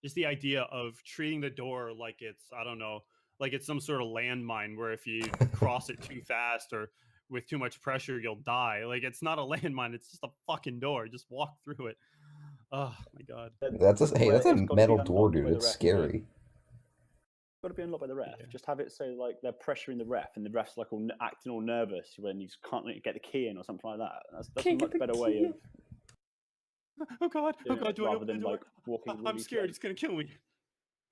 just the idea of treating the door like it's I don't know. Like it's some sort of landmine where if you cross it too fast or with too much pressure, you'll die. Like it's not a landmine; it's just a fucking door. Just walk through it. Oh my god! That's a metal door, dude. It's scary. It's got to be unlocked by the ref. Just have it so like they're pressuring the ref, and the ref's like acting all nervous when you just can't get the key in or something like that. That's a much better way of. Oh god! Oh god! Do I open the door? Like walking. I'm scared. It's gonna kill me.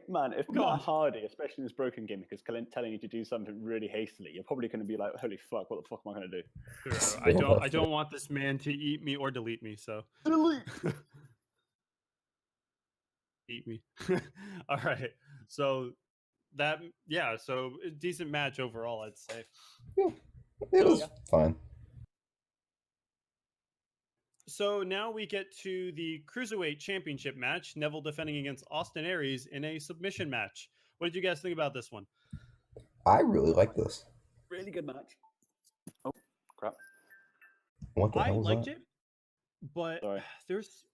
Man, if Matt Hardy, especially in his broken gimmick, is telling you to do something really hastily, you're probably going to be like, "Holy fuck! What the fuck am I going to do?" Sure. I don't want this man to eat me or delete me. So delete. Eat me. All right. So so a decent match overall, I'd say. Yeah, it was fine. So now we get to the Cruiserweight Championship match. Neville defending against Austin Aries in a submission match. What did you guys think about this one? I really like this. Really good match. Oh, crap. What the hell was liked that? it, but there's...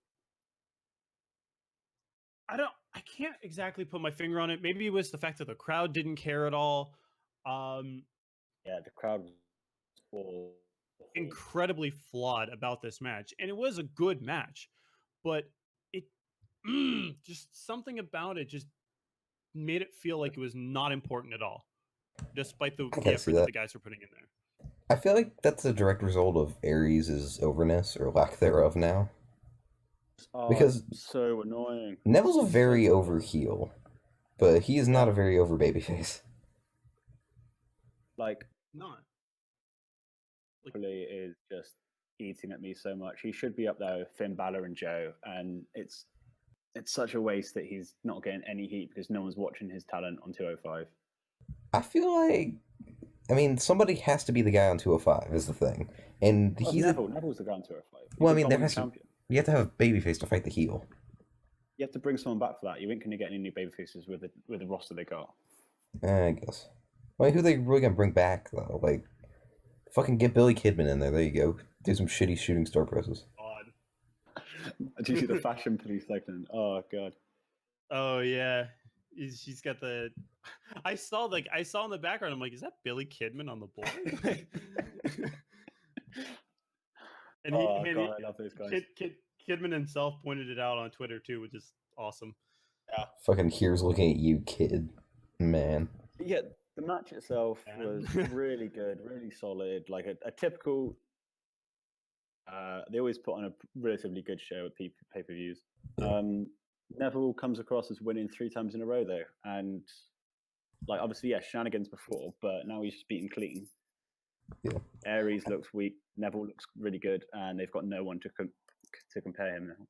I can't exactly put my finger on it. Maybe it was the fact that the crowd didn't care at all. Yeah, the crowd was incredibly flawed about this match, and it was a good match, but just something about it just made it feel like it was not important at all, despite the gotta see effort that that. the guys were putting in there. I feel like that's a direct result of Ares' overness or lack thereof now. Oh, Because it's so annoying. Neville's a very So- over heel, but he is not a very over babyface. Like, Not. Napoli is just eating at me so much. He should be up there with Finn Balor and Joe, and it's such a waste that he's not getting any heat because no one's watching his talent on 205. I feel like, I mean, somebody has to be the guy on 205 is the thing, and Well, he's Neville's the guy on 205. He's well, I the mean, there dominant has to champion. you have to have a babyface to fight the heel. You have to bring someone back for that. You ain't going to get any new babyfaces with the roster they got. I guess. Like, who they really gonna bring back though? Like, fucking get Billy Kidman in there. There you go. Do some shitty shooting star presses. Odd. Do you see the fashion police segment? Oh god. Oh yeah, she's got the. I saw in the background. I'm like, is that Billy Kidman on the board? And Oh god, I love those guys. Kidman himself pointed it out on Twitter too, which is awesome. Yeah. Fucking here's looking at you, kid. Man. Yeah, the match itself Man. was really good, really solid. Like a typical. They always put on a relatively good show at pay-per-views. Neville comes across as winning 3 times in a row though, and like obviously shenanigans before, but now he's just beaten clean. Yeah. Ares looks weak. Neville looks really good, and they've got no one to compare him now.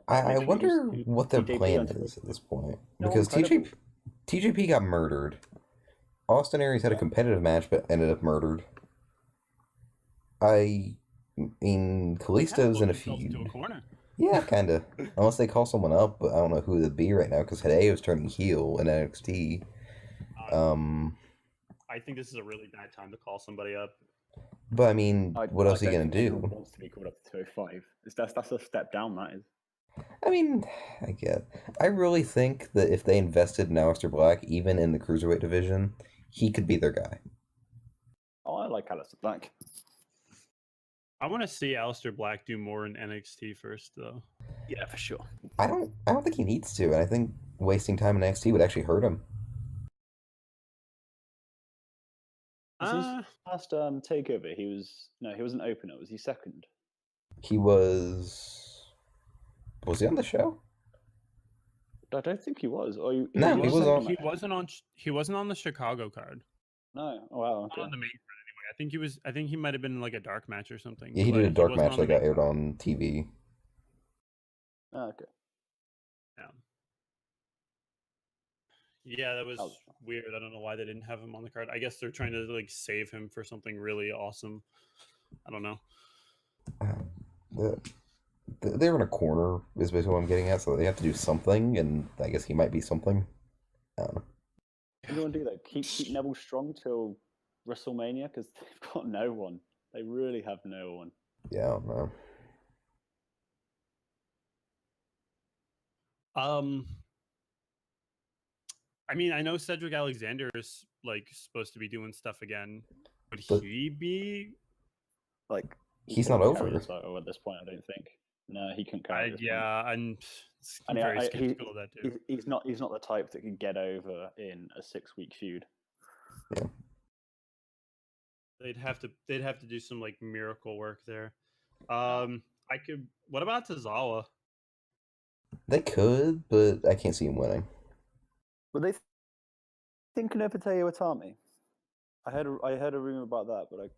I Literally, wonder he's what their TJP plan onto is at this point. No, Because incredible. TJP got murdered. Austin Aries had a competitive match but ended up murdered. I mean, Kalisto's in a Himself into feud. a corner. Yeah, kind of. Unless they call someone up, but I don't know who it'd be right now because Hideo's turning heel in NXT. I think this is a really bad time to call somebody up. But I mean, what else are you don't gonna think anyone do? wants to be called up to 205. That's a step down. That is. I mean, I get. I really think that if they invested in Aleister Black, even in the cruiserweight division, he could be their guy. Oh, I like Aleister Black. I want to see Aleister Black do more in NXT first, though. Yeah, for sure. I don't think he needs to, and I think wasting time in NXT would actually hurt him. Was his last takeover? He was an opener. Was he second? He was. Was he on the show? I don't think he was. Or No, he was on. He wasn't on the Chicago card. No. Oh wow. Not Okay. on the main card anyway. I think he might have been in like a dark match or something. Yeah, he but did a dark wasn't match on that the got main aired card. on TV. Oh, okay. Yeah, that was Oh. weird. I don't know why they didn't have him on the card. I guess they're trying to like save him for something really awesome. I don't know. They're in a corner, is basically what I'm getting at, so they have to do something, and I guess he might be something. I don't know. What do you want to do though? Keep Neville strong till WrestleMania because they've got no one. They really have no one. Yeah, I don't know. I mean, I know Cedric Alexander is like supposed to be doing stuff again. Would But- he be? Like He's couldn't not carry over. the title at this point. I don't think. No, he couldn't carry. it at this point. Yeah, I'm I mean, very he- skeptical of that too. He's not the type that can get over in a 6-week feud. They'd have to do some like miracle work there. What about Tozawa? They could, but I can't see him winning. Were they thinking of Hideo Itami? I heard a rumor about that, but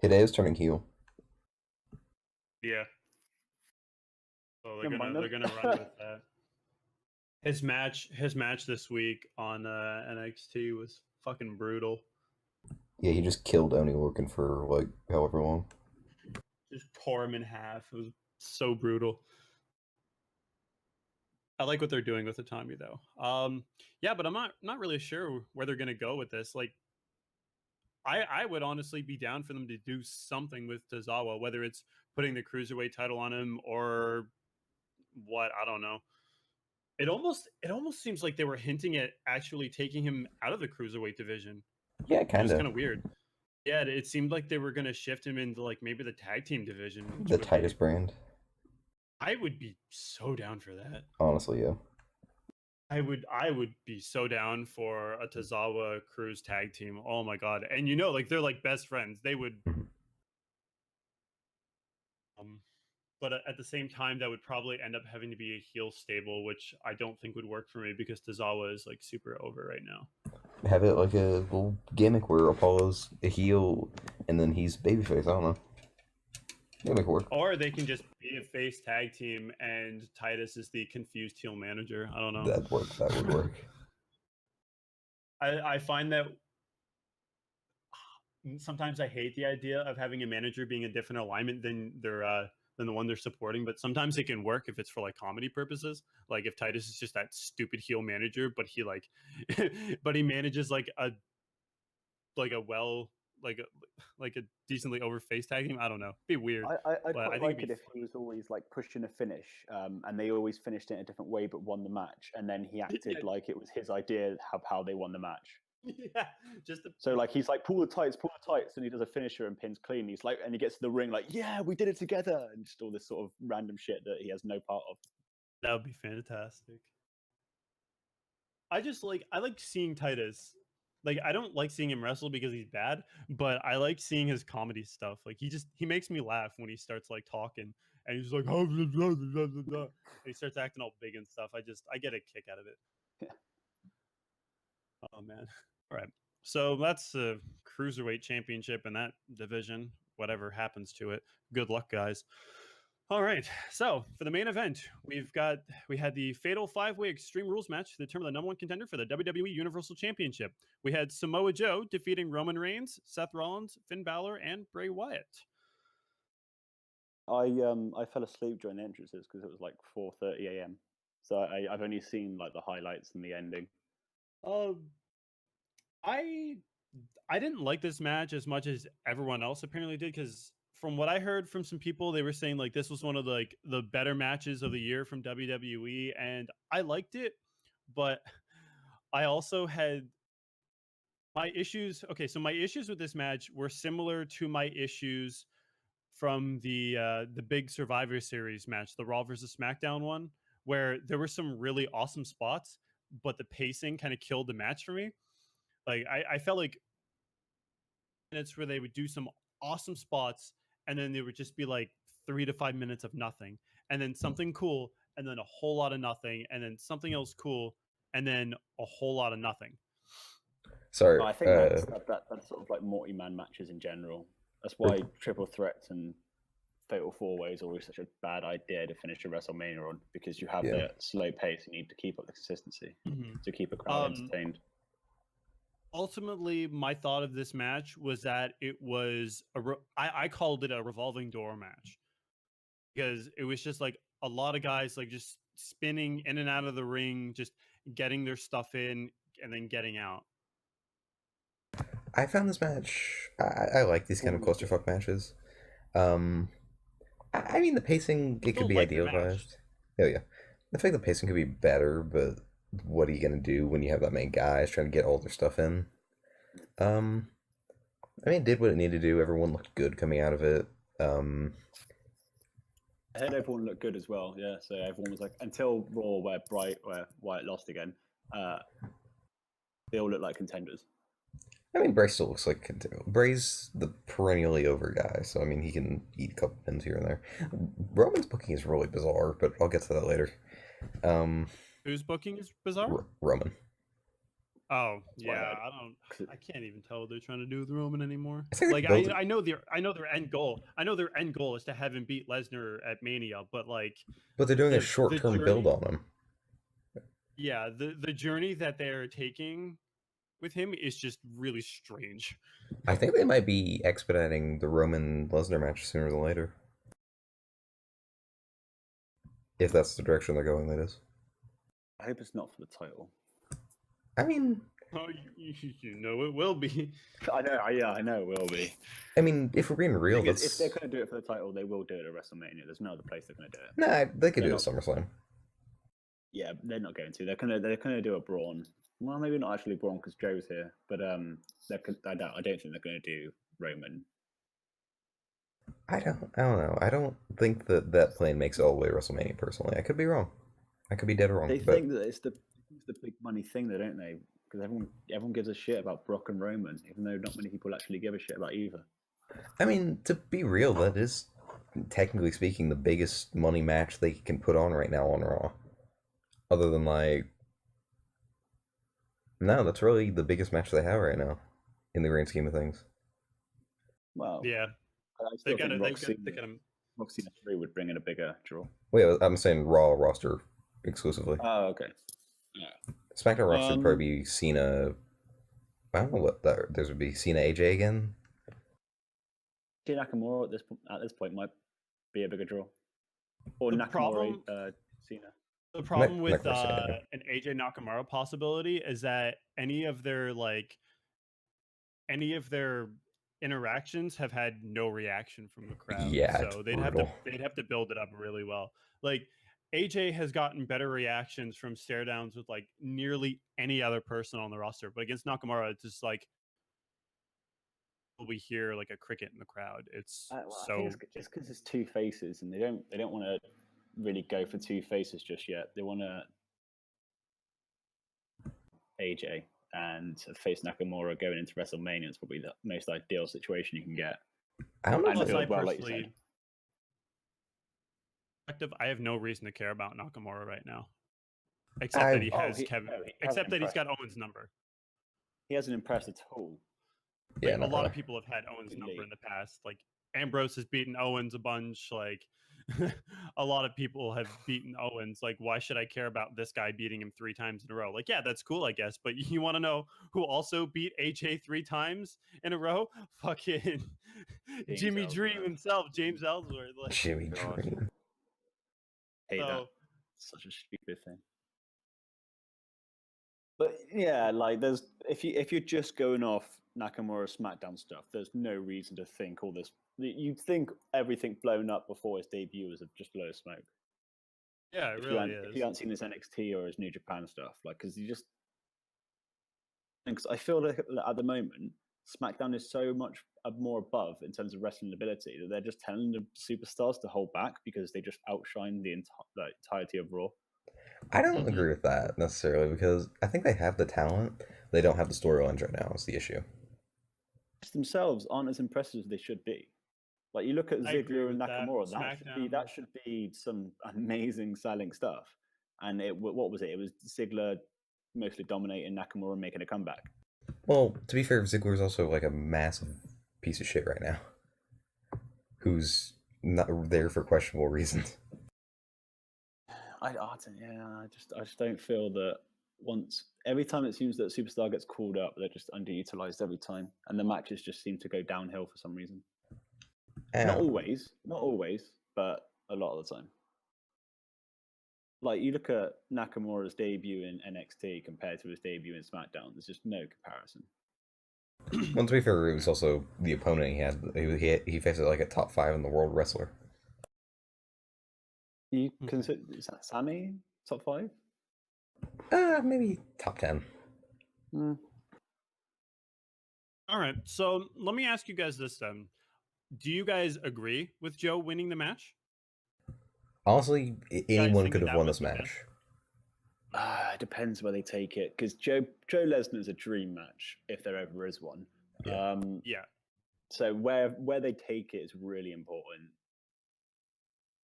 Hideo's turning heel. Yeah. So Never mind they're then. gonna run with that. His match this week on NXT was fucking brutal. Yeah, he just killed Oni Lorcan for like however long. Just tore him in half. It was so brutal. I like what they're doing with Itami though. Yeah, but I'm not really sure where they're gonna go with this. Like, I would honestly be down for them to do something with Tozawa, whether it's putting the cruiserweight title on him or what. I don't know. It almost seems like they were hinting at actually taking him out of the cruiserweight division. Yeah, It kind was of. kind of weird. Yeah, it seemed like they were gonna shift him into like maybe the tag team division. which The would be- Titus brand. I would be so down for that. Honestly, yeah. I would be so down for a Tozawa Cruz tag team. Oh my god. And like they're like best friends. They would Mhm. but at the same time that would probably end up having to be a heel stable, which I don't think would work for me because Tozawa is like super over right now. Have it like a little gimmick where Apollo's a heel and then he's babyface. I don't know. Yeah, make it work. Or they can just be a face tag team and Titus is the confused heel manager. I don't know. That'd work. That would work. I find that sometimes I hate the idea of having a manager being a different alignment than the one they're supporting, but sometimes it can work if it's for like comedy purposes. Like if Titus is just that stupid heel manager, but he like but he manages like a well like a decently over face tag team. I don't know. Be weird. I'd But I quite think like it if he was always like pushing a finish, and they always finished it in a different way but won the match, and then he acted Yeah. like it was his idea how they won the match. Yeah, just So like he's like pull the tights, and he does a finisher and pins clean. He's like, and he gets to the ring like, yeah, we did it together, and just all this sort of random shit that he has no part of. that would be fantastic. I like seeing Titus. Like I don't like seeing him wrestle because he's bad, but I like seeing his comedy stuff. Like he makes me laugh when he starts like talking and he's like oh, blah, blah, blah, blah, blah, and he starts acting all big and stuff. I get a kick out of it. Yeah. Oh man. All right. So that's the cruiserweight championship in that division. Whatever happens to it. Good luck, guys. All right. So for the main event, we had the fatal 5-way Extreme Rules match to determine the number one contender for the WWE Universal Championship. We had Samoa Joe defeating Roman Reigns, Seth Rollins, Finn Balor, and Bray Wyatt. I fell asleep during the entrances because it was like 4:30 a.m. So I've only seen like the highlights and the ending. I didn't like this match as much as everyone else apparently did because from what I heard from some people, they were saying like this was one of the better matches of the year from WWE, and I liked it, but I also had my issues. Okay, so my issues with this match were similar to my issues from the big Survivor Series match, the Raw versus SmackDown one, where there were some really awesome spots, but the pacing kind of killed the match for me. Like I felt like minutes where they would do some awesome spots and then there would just be like 3 to 5 minutes of nothing and then something cool and then a whole lot of nothing and then something else cool and then a whole lot of nothing. Sorry. I think that's sort of like multi-man matches in general. That's why triple threats and fatal four-ways are always such a bad idea to finish a WrestleMania on, because you have the slow pace. You need to keep up the consistency to keep a crowd entertained. Ultimately, my thought of this match was that it was I called it a revolving door match because it was just like a lot of guys like just spinning in and out of the ring, just getting their stuff in and then getting out. I found this match. I like these kind of clusterfuck matches. I mean, the pacing it could be idealized. Oh yeah, I think the pacing could be better, but what are you gonna do when you have that many guys trying to get all their stuff in? I mean, it did what it needed to do. Everyone looked good coming out of it. I heard everyone looked good as well. Yeah, so everyone was like, until Raw where Wyatt lost again, they all look like contenders. I mean, Bray still looks like Bray's the perennially over guy, so I mean, he can eat a couple pins here and there. Roman's booking is really bizarre, but I'll get to that later. Whose booking is bizarre? Roman. Oh yeah, I can't even tell what they're trying to do with Roman anymore. Like I know their end goal. I know their end goal is to have him beat Lesnar at Mania, but they're doing a short-term build on him. Yeah, the journey that they're taking with him is just really strange. I think they might be expediting the Roman Lesnar match sooner than later. If that's the direction they're going, that is. I hope it's not for the title. I mean... Oh, you know it will be. I know it will be. I mean, if we're being real, if they're going to do it for the title, they will do it at WrestleMania. There's no other place they're going to do it. Nah, they could do it at SummerSlam. Yeah, they're not going to. They're going to do a Braun. Well, maybe not actually Braun because Joe's here, but I don't think they're going to do Roman. I don't know. I don't think that plan makes it all the way to WrestleMania. Personally, I could be wrong. I could be dead wrong. They but think that it's the big money thing, though, don't they? Because everyone gives a shit about Brock and Roman, even though not many people actually give a shit about either. I mean, to be real, that is technically speaking the biggest money match they can put on right now on Raw. Other than like, no, that's really the biggest match they have right now, in the grand scheme of things. Well, Yeah, I they still got think to. Roxy 3 would bring in a bigger draw. Wait, I'm saying Raw roster exclusively. Oh, okay. Yeah. SmackDown roster would probably be Cena. I don't know what there would be Cena AJ again. Nakamura at this point might be a bigger draw, or The Nakamura problem- Cena. The problem with Cena. an AJ Nakamura possibility is that any of their interactions have had no reaction from the crowd. Yeah, so they'd have to build it up really well. Like AJ has gotten better reactions from stare downs with like nearly any other person on the roster, but against Nakamura, it's just like we hear like a cricket in the crowd. It's I think it's just because it's two faces, and they don't want to really go for two faces just yet. They want to AJ and face Nakamura going into WrestleMania is probably the most ideal situation you can get. I don't know. Plus, I well, personally, I have no reason to care about Nakamura right now, except that he has Kevin. Except that he's got Owens' number. He hasn't impressed at all. Yeah, like, a lot of people have had Owens' number in the past. Like Ambrose has beaten Owens a bunch. Like a lot of people have beaten Owens. Like, why should I care about this guy beating him 3 times in a row? Like, yeah, that's cool, I guess. But you want to know who also beat AJ 3 times in a row? Fucking Jimmy Dream himself, James Ellsworth. Like, Jimmy Dream. Hate that. Such a stupid thing. But yeah, like there's if you're just going off Nakamura SmackDown stuff, there's no reason to think all this. You'd think everything blown up before his debut was just a load of smoke. Yeah, it really is. If you haven't seen his NXT or his New Japan stuff, like because you just, because I feel like at the moment SmackDown is so much more above in terms of wrestling ability that they're just telling the superstars to hold back because they just outshine the entirety of Raw. I don't agree with that necessarily because I think they have the talent. They don't have the storylines right now is the issue. Themselves aren't as impressive as they should be. Like you look at Ziggler and Nakamura, that should be some amazing selling stuff. And what was it? It was Ziggler mostly dominating, Nakamura making a comeback. Well, to be fair, Ziggler's also like a massive piece of shit right now, who's not there for questionable reasons. I just don't feel that every time it seems that a superstar gets called up, they're just underutilized every time, and the matches just seem to go downhill for some reason. Not always, but a lot of the time. Like you look at Nakamura's debut in NXT compared to his debut in SmackDown, there's just no comparison. Well, to be fair, it was also the opponent he had. He faced like a top 5 in the world wrestler. You consider is that Sammy top 5? Maybe top 10. All right, so let me ask you guys this then: do you guys agree with Joe winning the match? Honestly, anyone could have won this match. It depends where they take it, because Joe Lesnar is a dream match if there ever is one. Yeah. Yeah. So where they take it is really important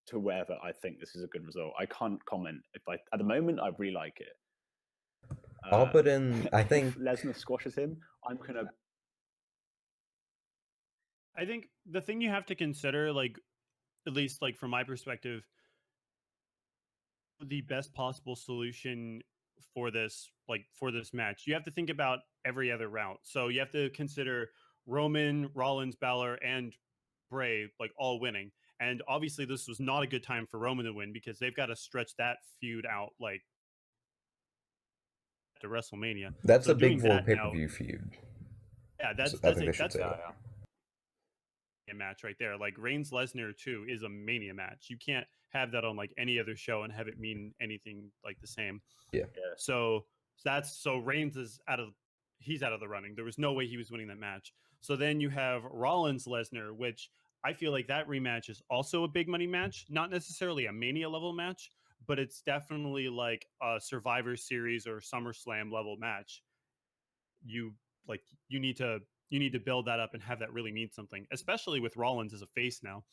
to whether I think this is a good result. I can't comment at the moment I really like it. I'll put in. I think if Lesnar squashes him, I'm gonna. I think the thing you have to consider, like at least like from my perspective, the best possible solution for this match, you have to think about every other route. So you have to consider Roman, Rollins, Balor, and Bray like all winning. And obviously this was not a good time for Roman to win because they've got to stretch that feud out like to WrestleMania. That's a big World pay-per-view feud. Yeah, that's a match right there. Like Reigns Lesnar 2 is a Mania match. You can't have that on like any other show and have it mean anything like the same. Yeah. So Reigns is out of the running. There was no way he was winning that match. So then you have Rollins Lesnar, which I feel like that rematch is also a big money match, not necessarily a Mania level match, but it's definitely like a Survivor Series or SummerSlam level match. You like you need to build that up and have that really mean something, especially with Rollins as a face now.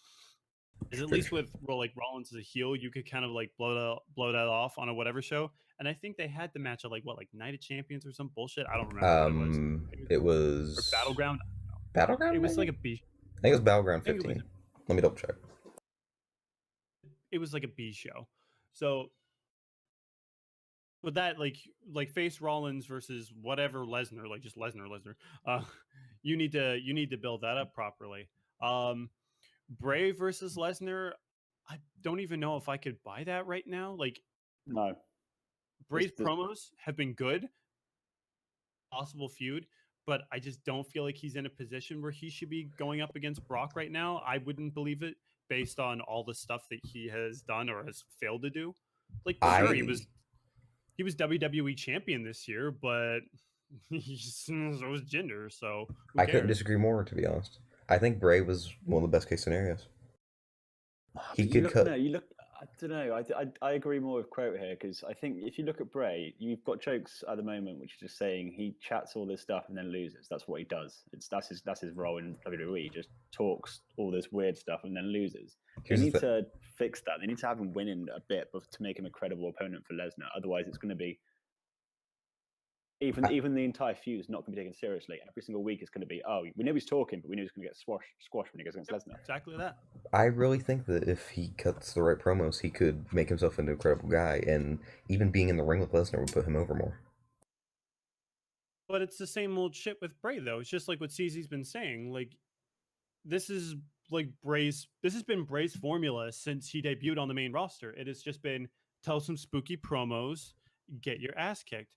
Is at least with like Rollins as a heel, you could kind of like blow that off on a whatever show. And I think they had the match at like Night of Champions or some bullshit. I don't remember what it was. It Or was Battleground. Battleground. It was maybe? like a B. I think it was Battleground I think it 15. Let me double check. It was like a B show. So with that, like face Rollins versus whatever Lesnar, like just Lesnar. You need to build that up properly. Bray versus Lesnar, I don't even know if I could buy that right now. Like, No. Bray's promos have been good, possible feud, but I just don't feel like he's in a position where he should be going up against Brock right now. I wouldn't believe it based on all the stuff that he has done or has failed to do. Like, sure, he was WWE champion this year, but so was Jinder. So I couldn't disagree more, to be honest. I think Bray was one of the best case scenarios. He could cut. No, you look. I don't know. I agree more with Quote here because I think if you look at Bray, you've got jokes at the moment which are just saying he chats all this stuff and then loses. That's what he does. That's his role in WWE. He just talks all this weird stuff and then loses. They need to fix that. They need to have him winning a bit to make him a credible opponent for Lesnar. Otherwise, it's going to be even the entire feud is not going to be taken seriously. Every single week it's going to be, oh, we know he's talking, but we know he's going to get squashed when he goes against Lesnar. Exactly that. I really think that if he cuts the right promos, he could make himself into an incredible guy, and even being in the ring with Lesnar would put him over more. But it's the same old shit with Bray, though. It's just like what CZ's been saying. Like, this is like this has been Bray's formula since he debuted on the main roster. It has just been tell some spooky promos, get your ass kicked.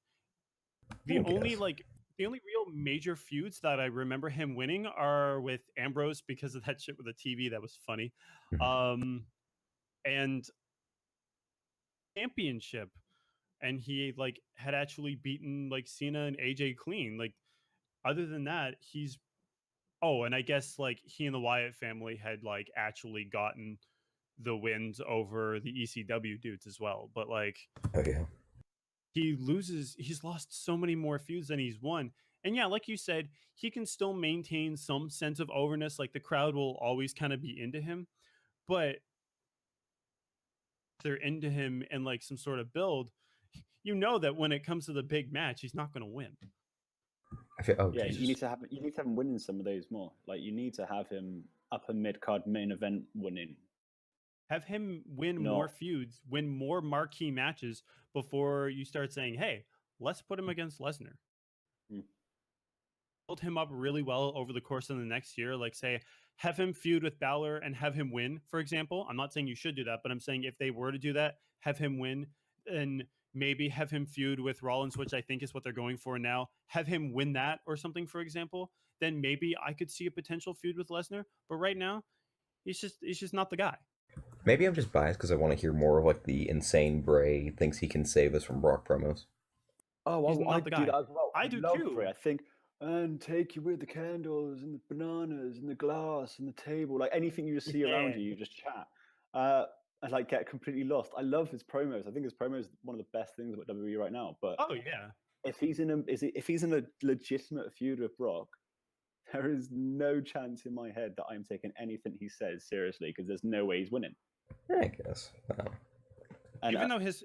The only real major feuds that I remember him winning are with Ambrose because of that shit with the TV that was funny. And championship. And he like had actually beaten like Cena and AJ clean. Like, other than that, and I guess like he and the Wyatt family had like actually gotten the wins over the ECW dudes as well. But like, oh yeah, he's lost so many more feuds than he's won. And yeah, like you said, he can still maintain some sense of overness. Like, the crowd will always kind of be into him, but they're into him in like some sort of build. You know that when it comes to the big match, he's not going to win. Jesus. you need to have him winning some of those more. Like, you need to have him upper mid card main event winning. Have him win more feuds, win more marquee matches before you start saying, "Hey, let's put him against Lesnar." Build him up really well over the course of the next year. Like, say, have him feud with Balor and have him win, for example. I'm not saying you should do that, but I'm saying if they were to do that, have him win, and maybe have him feud with Rollins, which I think is what they're going for now. Have him win that or something, for example. Then maybe I could see a potential feud with Lesnar. But right now, he's just not the guy. Maybe I'm just biased because I want to hear more of like the insane Bray thinks he can save us from Brock promos. Oh, he's not the guy. As well. I do too. Bray. I think, and take you with the candles and the bananas and the glass and the table, like anything you just see around you, you just chat. And like get completely lost. I love his promos. I think his promos is one of the best things about WWE right now. But if he's in a legitimate feud with Brock, there is no chance in my head that I'm taking anything he says seriously because there's no way he's winning. I guess. And even though his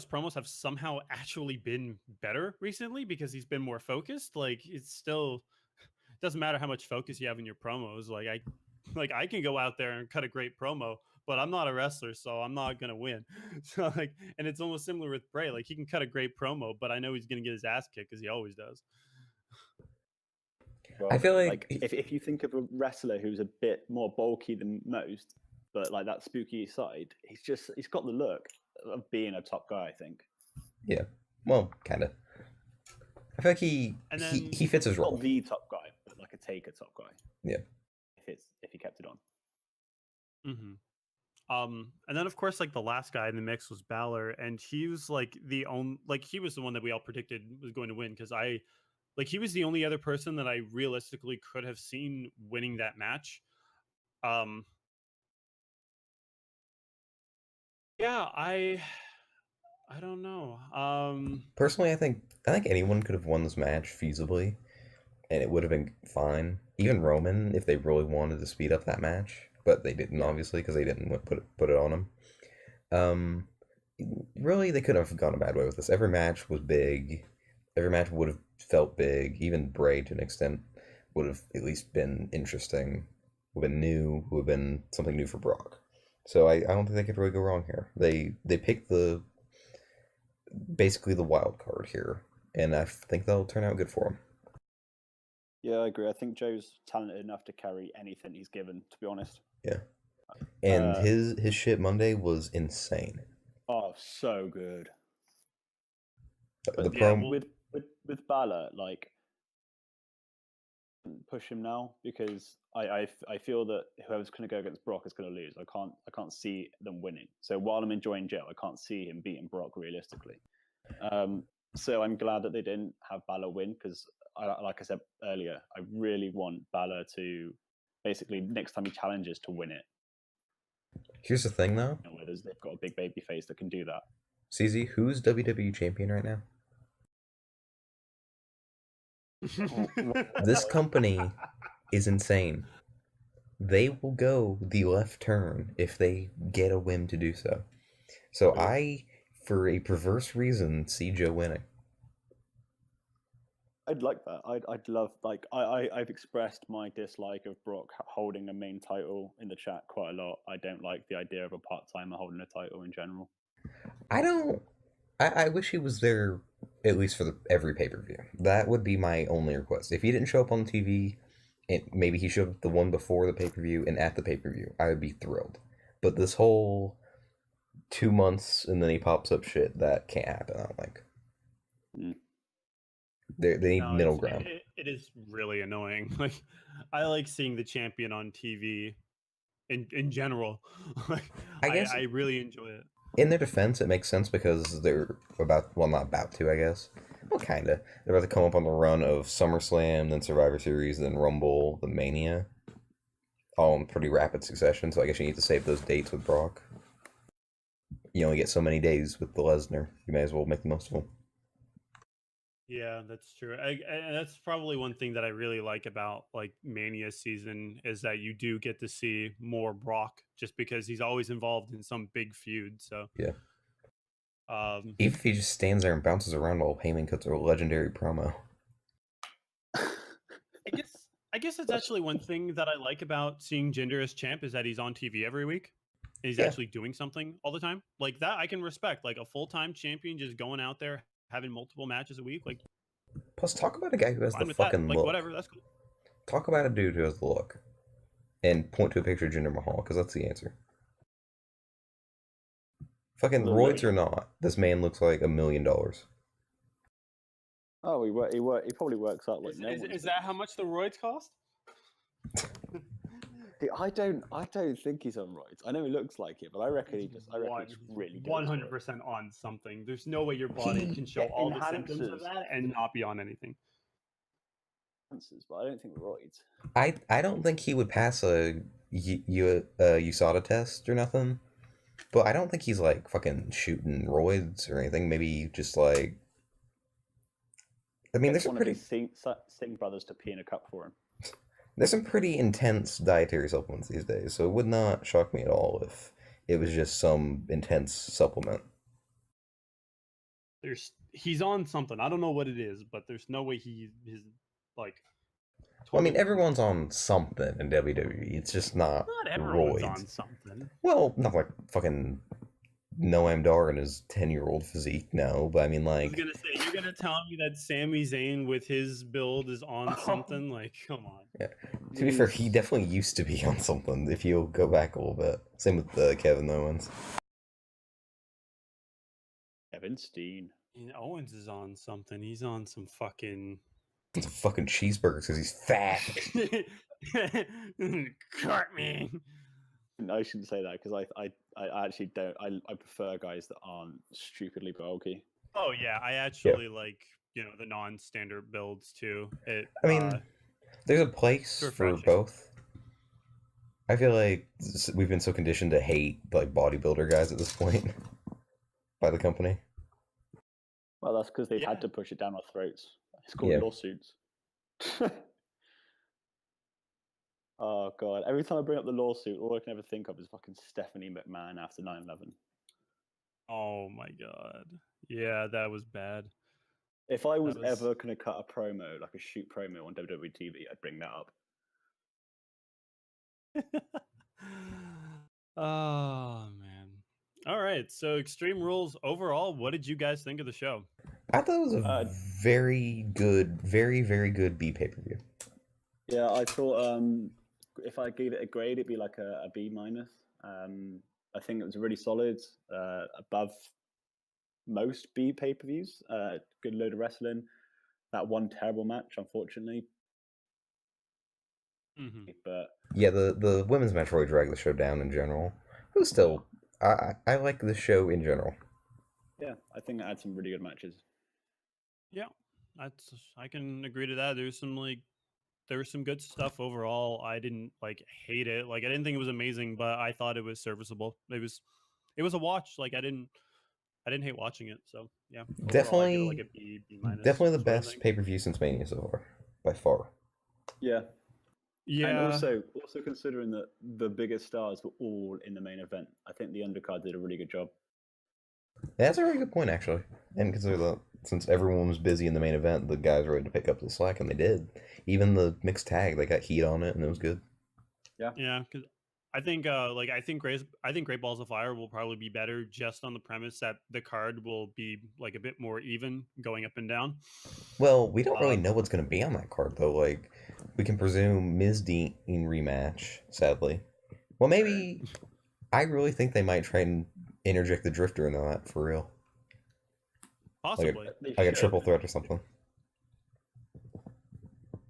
promos have somehow actually been better recently because he's been more focused, like, it's still doesn't matter how much focus you have in your promos. Like I can go out there and cut a great promo, but I'm not a wrestler, so I'm not gonna win. So like, and it's almost similar with Bray. Like, he can cut a great promo, but I know he's gonna get his ass kicked because he always does. Well, I feel like if you think of a wrestler who's a bit more bulky than most, but like that spooky side, he's got the look of being a top guy, I think. Yeah, well, kind of. I feel like he fits his role. Not the top guy, but like a taker top guy. Yeah. If he kept it on. And then of course, like, the last guy in the mix was Balor, and he was like he was the one that we all predicted was going to win because he was the only other person that I realistically could have seen winning that match. Um, yeah, I don't know. Personally, I think anyone could have won this match feasibly, and it would have been fine. Even Roman, if they really wanted to speed up that match, but they didn't, Yeah. obviously, because they didn't put it on him. Um, really, they couldn't have gone a bad way with this. Every match was big. Every match would have felt big. Even Bray, to an extent, would have at least been interesting. Would have been new. Would have been something new for Brock. So I don't think they could really go wrong here. They picked basically the wild card here, and I think that'll turn out good for them. Yeah, I agree. I think Joe's talented enough to carry anything he's given, to be honest. Yeah, and Uh, his shit Monday was insane. Oh, so good. The But Yeah, prom, with Balor, like, push him now because I feel that whoever's going to go against Brock is going to lose. I can't see them winning. So while I'm enjoying Joe, I can't see him beating Brock realistically. So I'm glad that they didn't have Balor win because, like I said earlier, I really want Balor to basically next time he challenges to win it. here's the thing though, You know, where they've got a big baby face that can do that. CZ, who's WWE champion right now? This company is insane. They will go the left turn if they get a whim to do so. So I, for a perverse reason, see Joe winning. I'd like that. I'd love, like, I've expressed my dislike of Brock holding a main title in the chat quite a lot. I don't like the idea of a part timer holding a title in general. I don't. I wish he was there at least for every pay per view. That would be my only request. If he didn't show up on TV, and maybe he showed up the one before the pay per view and at the pay per view, I would be thrilled. But this whole 2 months and then he pops up shit, that can't happen. I don't think. Mm. They need No, middle ground. it is really annoying. Like, I like seeing the champion on TV in general. Like, I guess I really enjoy it. in their defense, it makes sense because they're not about to, I guess. Well, kinda. They're about to come up on the run of SummerSlam, then Survivor Series, then Rumble, then Mania, all in pretty rapid succession. So I guess you need to save those dates with Brock. You only get so many days with the Lesnar. You may as well make the most of them. Yeah, that's true. And that's probably one thing that I really like about like Mania season is that you do get to see more Brock just because he's always involved in some big feud. So Yeah. um, Even if he just stands there and bounces around while Heyman cuts a legendary promo. I guess it's actually one thing that I like about seeing Jinder as champ is that he's on TV every week. And he's Yeah. actually doing something all the time. Like that I can respect. Like a full-time champion just going out there having multiple matches a week. Like Plus, talk about a guy who has fine the with that. fucking Like look. whatever, that's cool. Talk about a dude who has the look. And point to a picture of Jinder Mahal, because that's the answer. Fucking The roids look. or not, this man looks like $1 million. Oh, he probably works out like Is that how much the roids cost? I don't think he's on roids. I know he looks like it, but I reckon he's really good. 100% on something. There's no way your body can show all the symptoms of that and not be on anything. But I don't think roids. I don't think he would pass a USADA test or nothing. But I don't think he's like fucking shooting roids or anything. Maybe just like. I mean, there's some pretty. Sing brothers to pee in a cup for him. There's some pretty intense dietary supplements these days, so it would not shock me at all if it was just some intense supplement. He's on something. I don't know what it is, but there's no way he's like. Well, I mean, everyone's on something in WWE. It's just not everyone's roids. on something. Well, not like fucking Noam Dar and his 10-year-old physique, no. But I mean, like. I was gonna say, you're gonna tell me that Sami Zayn with his build is on something? Like, come on. Yeah. To be fair, he definitely used to be on something. If you'll go back a little bit, same with Kevin Owens. Kevin Steen. And Owens is on something. He's on some fucking. Some fucking cheeseburgers because he's fat. Cut me. I shouldn't say that because I actually don't. I prefer guys that aren't stupidly bulky. Oh yeah, I actually like the non-standard builds too. I mean, there's a place for both. I feel like we've been so conditioned to hate like bodybuilder guys at this point by the company. Well, that's because they've Yeah. had to push it down our throats. It's called Yeah. lawsuits. Oh god! Every time I bring up the lawsuit, all I can ever think of is fucking Stephanie McMahon after 9/11. Oh my god. Yeah, that was bad. If I was That was- ever going to cut a promo, like a shoot promo on WWE TV, I'd bring that up. Oh man. All right. So Extreme Rules overall, what did you guys think of the show? I thought it was a very good, very, very good B pay-per-view. Yeah, I thought if I gave it a grade, it'd be like a B minus. I think it was really solid, above most B pay-per-views. Good load of wrestling. That one terrible match, unfortunately. Mm-hmm. But yeah, the women's match really dragged the show down in general. It was still, I like the show in general. Yeah, I think it had some really good matches. Yeah, I can agree to that. There was some good stuff overall. I didn't hate it. Like I didn't think it was amazing, but I thought it was serviceable. It was a watch. Like I didn't hate watching it. So yeah, overall I give it like a B minus. Definitely the best pay-per-view since Mania so far, by far. Yeah. Yeah. And also considering that the biggest stars were all in the main event, I think the undercard did a really good job. That's a really good point, actually. And consider that since everyone was busy in the main event, the guys were ready to pick up the slack, and they did. Even the mixed tag, they got heat on it, and it was good. Yeah. Yeah, because I think Great Balls of Fire will probably be better just on the premise that the card will be like a bit more even going up and down. Well, we don't really know what's going to be on that card, though. Like, we can presume Ms. Dean rematch, sadly. Well, maybe. I really think they might try and interject the Drifter in that for real. Possibly. Like a triple threat or something.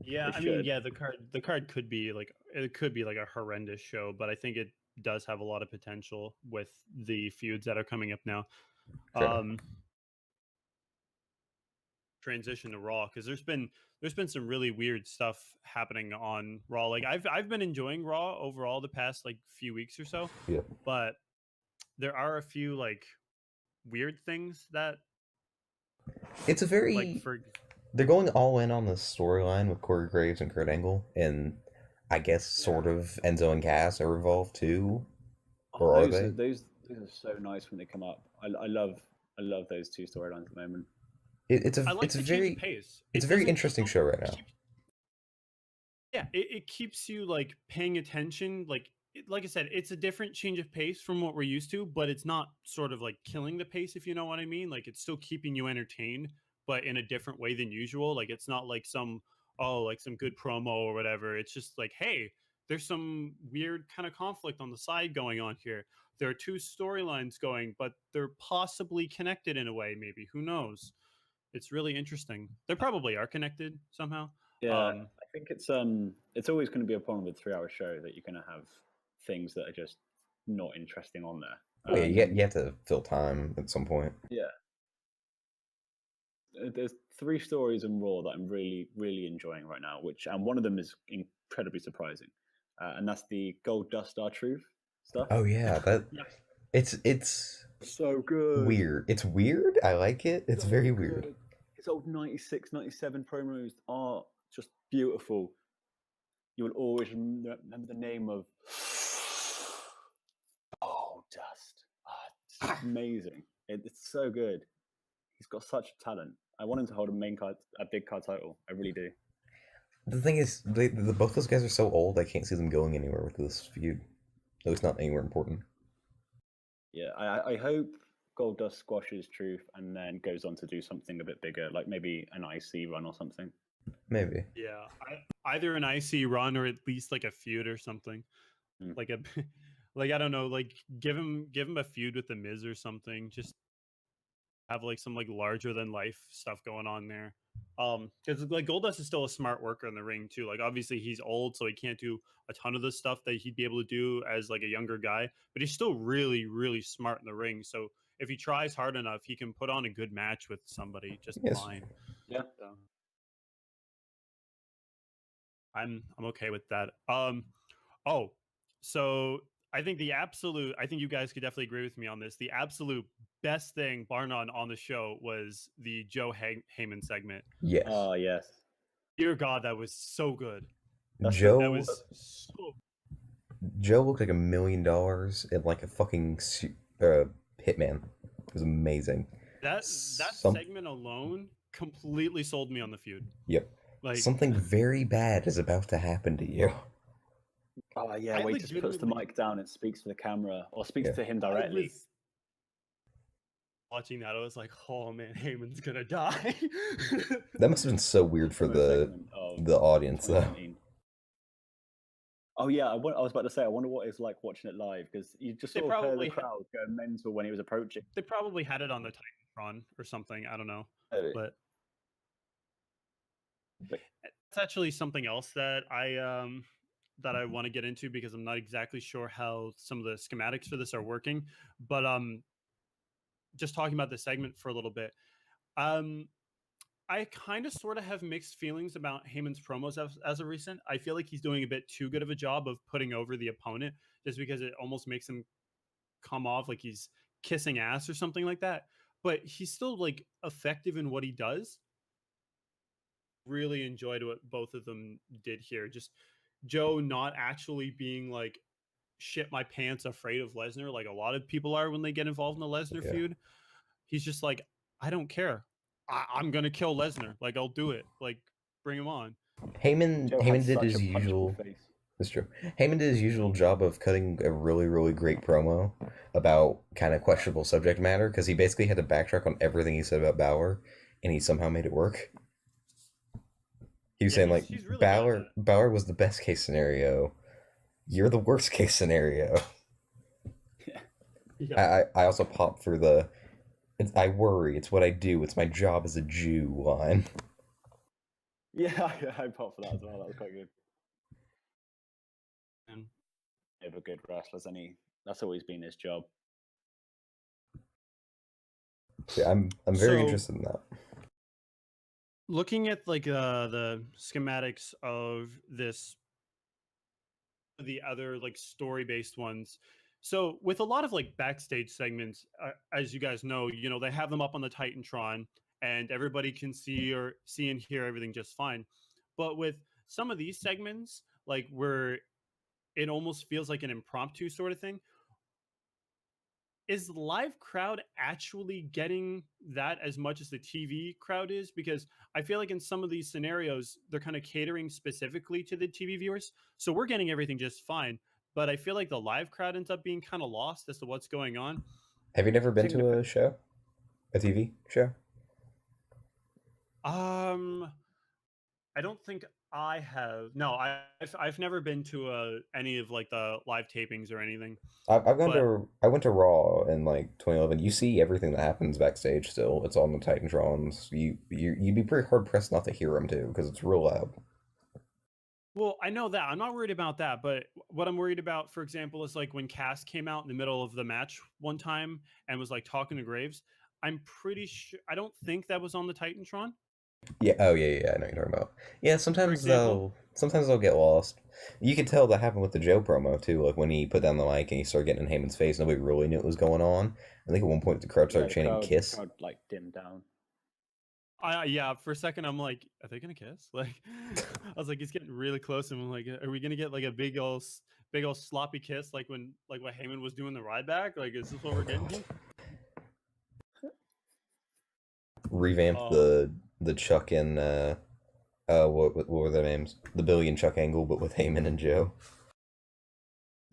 Yeah, I mean, yeah, the card could be like a horrendous show, but I think it does have a lot of potential with the feuds that are coming up now. Sure. Transition to Raw, because there's been some really weird stuff happening on Raw. Like I've been enjoying Raw overall the past like few weeks or so. Yeah. But there are a few like weird things that it's a very they're going all in on the storyline with Corey Graves and Kurt Angle, and I guess sort of Enzo and Cass are involved too. Or are they? Those are so nice when they come up. I love those two storylines at the moment. It's a very interesting show right now. Yeah, it keeps you like paying attention. Like I said, it's a different change of pace from what we're used to, but it's not sort of like killing the pace, if you know what I mean. Like it's still keeping you entertained, but in a different way than usual. Like it's not like some good promo or whatever. It's just like, hey, there's some weird kind of conflict on the side going on here. There are two storylines going, but they're possibly connected in a way, maybe. Who knows? It's really interesting. They probably are connected somehow. Yeah, I think it's always going to be a problem with a 3-hour show that you're going to have things that are just not interesting on there. Oh, yeah, you have to fill time at some point. Yeah. There's 3 stories in Raw that I'm really, really enjoying right now, and one of them is incredibly surprising, and that's the Gold Dust R-Truth stuff. Oh yeah, it's so good. Weird. It's weird. I like it. It's so very weird. His old 96, 97 promos are just beautiful. You will always remember the name of Dust. It's amazing. It's so good. He's got such talent. I want him to hold a big card title. I really do. The thing is, both those guys are so old. I can't see them going anywhere with this feud. At least not anywhere important. Yeah, I hope Goldust squashes Truth and then goes on to do something a bit bigger, like maybe an IC run or something. Maybe. Yeah, either an IC run or at least like a feud or something. Like I don't know, like give him a feud with the Miz or something. Just have like some like larger than life stuff going on there. Because like Goldust is still a smart worker in the ring too. Like obviously he's old, so he can't do a ton of the stuff that he'd be able to do as like a younger guy. But he's still really, really smart in the ring. So if he tries hard enough, he can put on a good match with somebody just fine. Yeah. So, I'm okay with that. So I think I think you guys could definitely agree with me on this. The absolute best thing, bar none, on the show was the Joe Heyman segment. Yes. Oh yes. Dear God, that was so good. That's Joe That was so. Joe looked like $1 million in like a fucking hitman. It was amazing. That segment alone completely sold me on the feud. Yep. Like Something very bad is about to happen to you. Oh yeah, I where he just puts the mic down and speaks to the camera, or speaks to him directly. Watching that, I was like, "Oh man, Heyman's gonna die." That must have been so weird for the audience, though. Oh yeah, I was about to say, I wonder what it's like watching it live, because you just sort of heard the crowd go mental when he was approaching. They probably had it on the Titantron or something. I don't know, but it's actually something else that I want to get into, because I'm not exactly sure how some of the schematics for this are working. But just talking about this segment for a little bit, I kind of sort of have mixed feelings about Heyman's promos as of recent. I feel like he's doing a bit too good of a job of putting over the opponent, just because it almost makes him come off like he's kissing ass or something like that. But he's still like effective in what he does. Really enjoyed what both of them did here. Just Joe not actually being like shit my pants afraid of Lesnar like a lot of people are when they get involved in the Lesnar feud. He's just like, I don't care. I'm gonna kill Lesnar. Like, I'll do it. Like, bring him on. Heyman did his usual. That's true. Heyman did his usual job of cutting a really, really great promo about kind of questionable subject matter, because he basically had to backtrack on everything he said about Balor, and he somehow made it work. He was saying, like, really Balor was the best case scenario. You're the worst case scenario. Yeah. I also popped for the I worry, it's what I do, it's my job as a Jew line. Yeah, I popped for that as well. That was quite good. And never good wrestlers, that's always been his job. Yeah, I'm very interested in that. Looking at like the schematics of this, the other like story-based ones. So with a lot of like backstage segments, as you guys know, they have them up on the Titantron, and everybody can see and hear everything just fine. But with some of these segments, like where it almost feels like an impromptu sort of thing, is the live crowd actually getting that as much as the TV crowd is? Because I feel like in some of these scenarios, they're kind of catering specifically to the TV viewers. So we're getting everything just fine. But I feel like the live crowd ends up being kind of lost as to what's going on. Have you never been to a show? A TV show? I don't think I have. No, I've never been to any of like the live tapings or anything. I went to Raw in like 2011. You see everything that happens backstage still. It's on the Titantrons. You'd be pretty hard pressed not to hear them too, because it's real loud. Well, I know that. I'm not worried about that, but what I'm worried about, for example, is like when Cass came out in the middle of the match one time and was like talking to Graves. I'm pretty sure. I don't think that was on the Titantron. Yeah. Oh, yeah. I know what you're talking about. Yeah. Sometimes they'll get lost. You could tell that happened with the Joe promo too. Like when he put down the mic and he started getting in Heyman's face, nobody really knew what was going on. I think at one point the crowd started chanting "Kiss." The crowd like dimmed down. Yeah, for a second I'm like, are they gonna kiss? Like, I was like, he's getting really close, and I'm like, are we gonna get like a big old sloppy kiss like what Heyman was doing the ride back? Like, is this what we're getting here? Revamp the Chuck and what were their names? The Billy and Chuck angle, but with Heyman and Joe.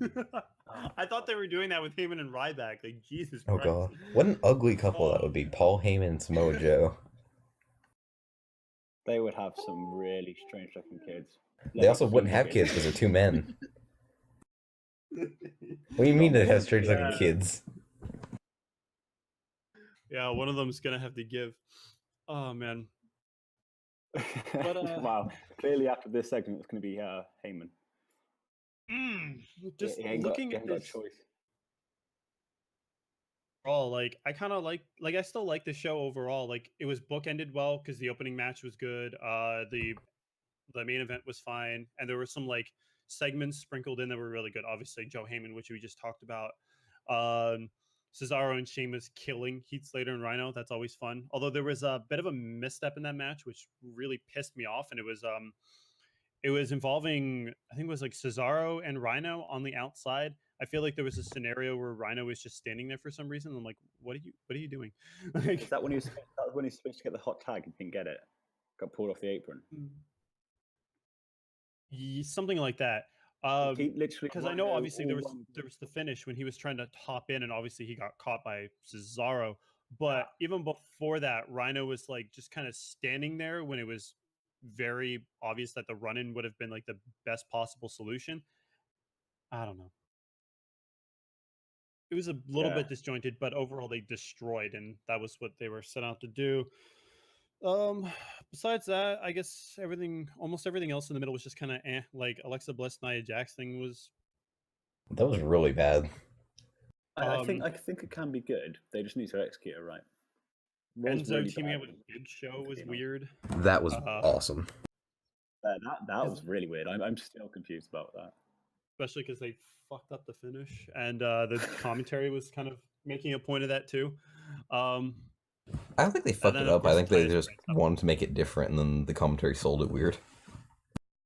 I thought they were doing that with Heyman and Ryback. Like, Jesus Christ. Oh god, what an ugly couple that would be. Paul Heyman and Samoa Joe. They would have some really strange looking kids. They also wouldn't have kids because they're two men. What do you mean they have strange looking kids? Yeah, one of them's gonna have to give. Oh man. But, wow. Clearly, after this segment, it's going to be Heyman. Just looking at this choice. Overall, like I kind of like I still like the show overall. Like it was bookended well because the opening match was good. The main event was fine, and there were some like segments sprinkled in that were really good. Obviously, Joe Heyman, which we just talked about. Cesaro and Sheamus killing Heath Slater and Rhino. That's always fun. Although there was a bit of a misstep in that match, which really pissed me off, and it was involving, I think it was like Cesaro and Rhino on the outside. I feel like there was a scenario where Rhino was just standing there for some reason. I'm like, what are you doing? Like, Is that when he was supposed to get the hot tag and didn't get it? Got pulled off the apron. Something like that. He literally, because I know obviously there was the finish when he was trying to hop in, and obviously he got caught by Cesaro. But even before that, Rhino was like just kind of standing there when it was very obvious that the run-in would have been like the best possible solution. I don't know. It was a little bit disjointed, but overall they destroyed, and that was what they were set out to do. Besides that, I guess almost everything else in the middle was just kind of like Alexa Bliss, Nia Jax thing was. That was really bad. I think it can be good. They just need to execute it right. Enzo really teaming up with Big Show was weird. That was awesome. That was really weird. I'm still confused about that. Especially because they fucked up the finish, and the commentary was kind of making a point of that too. I don't think they fucked it up. I think they just wanted to make it different, and then the commentary sold it weird.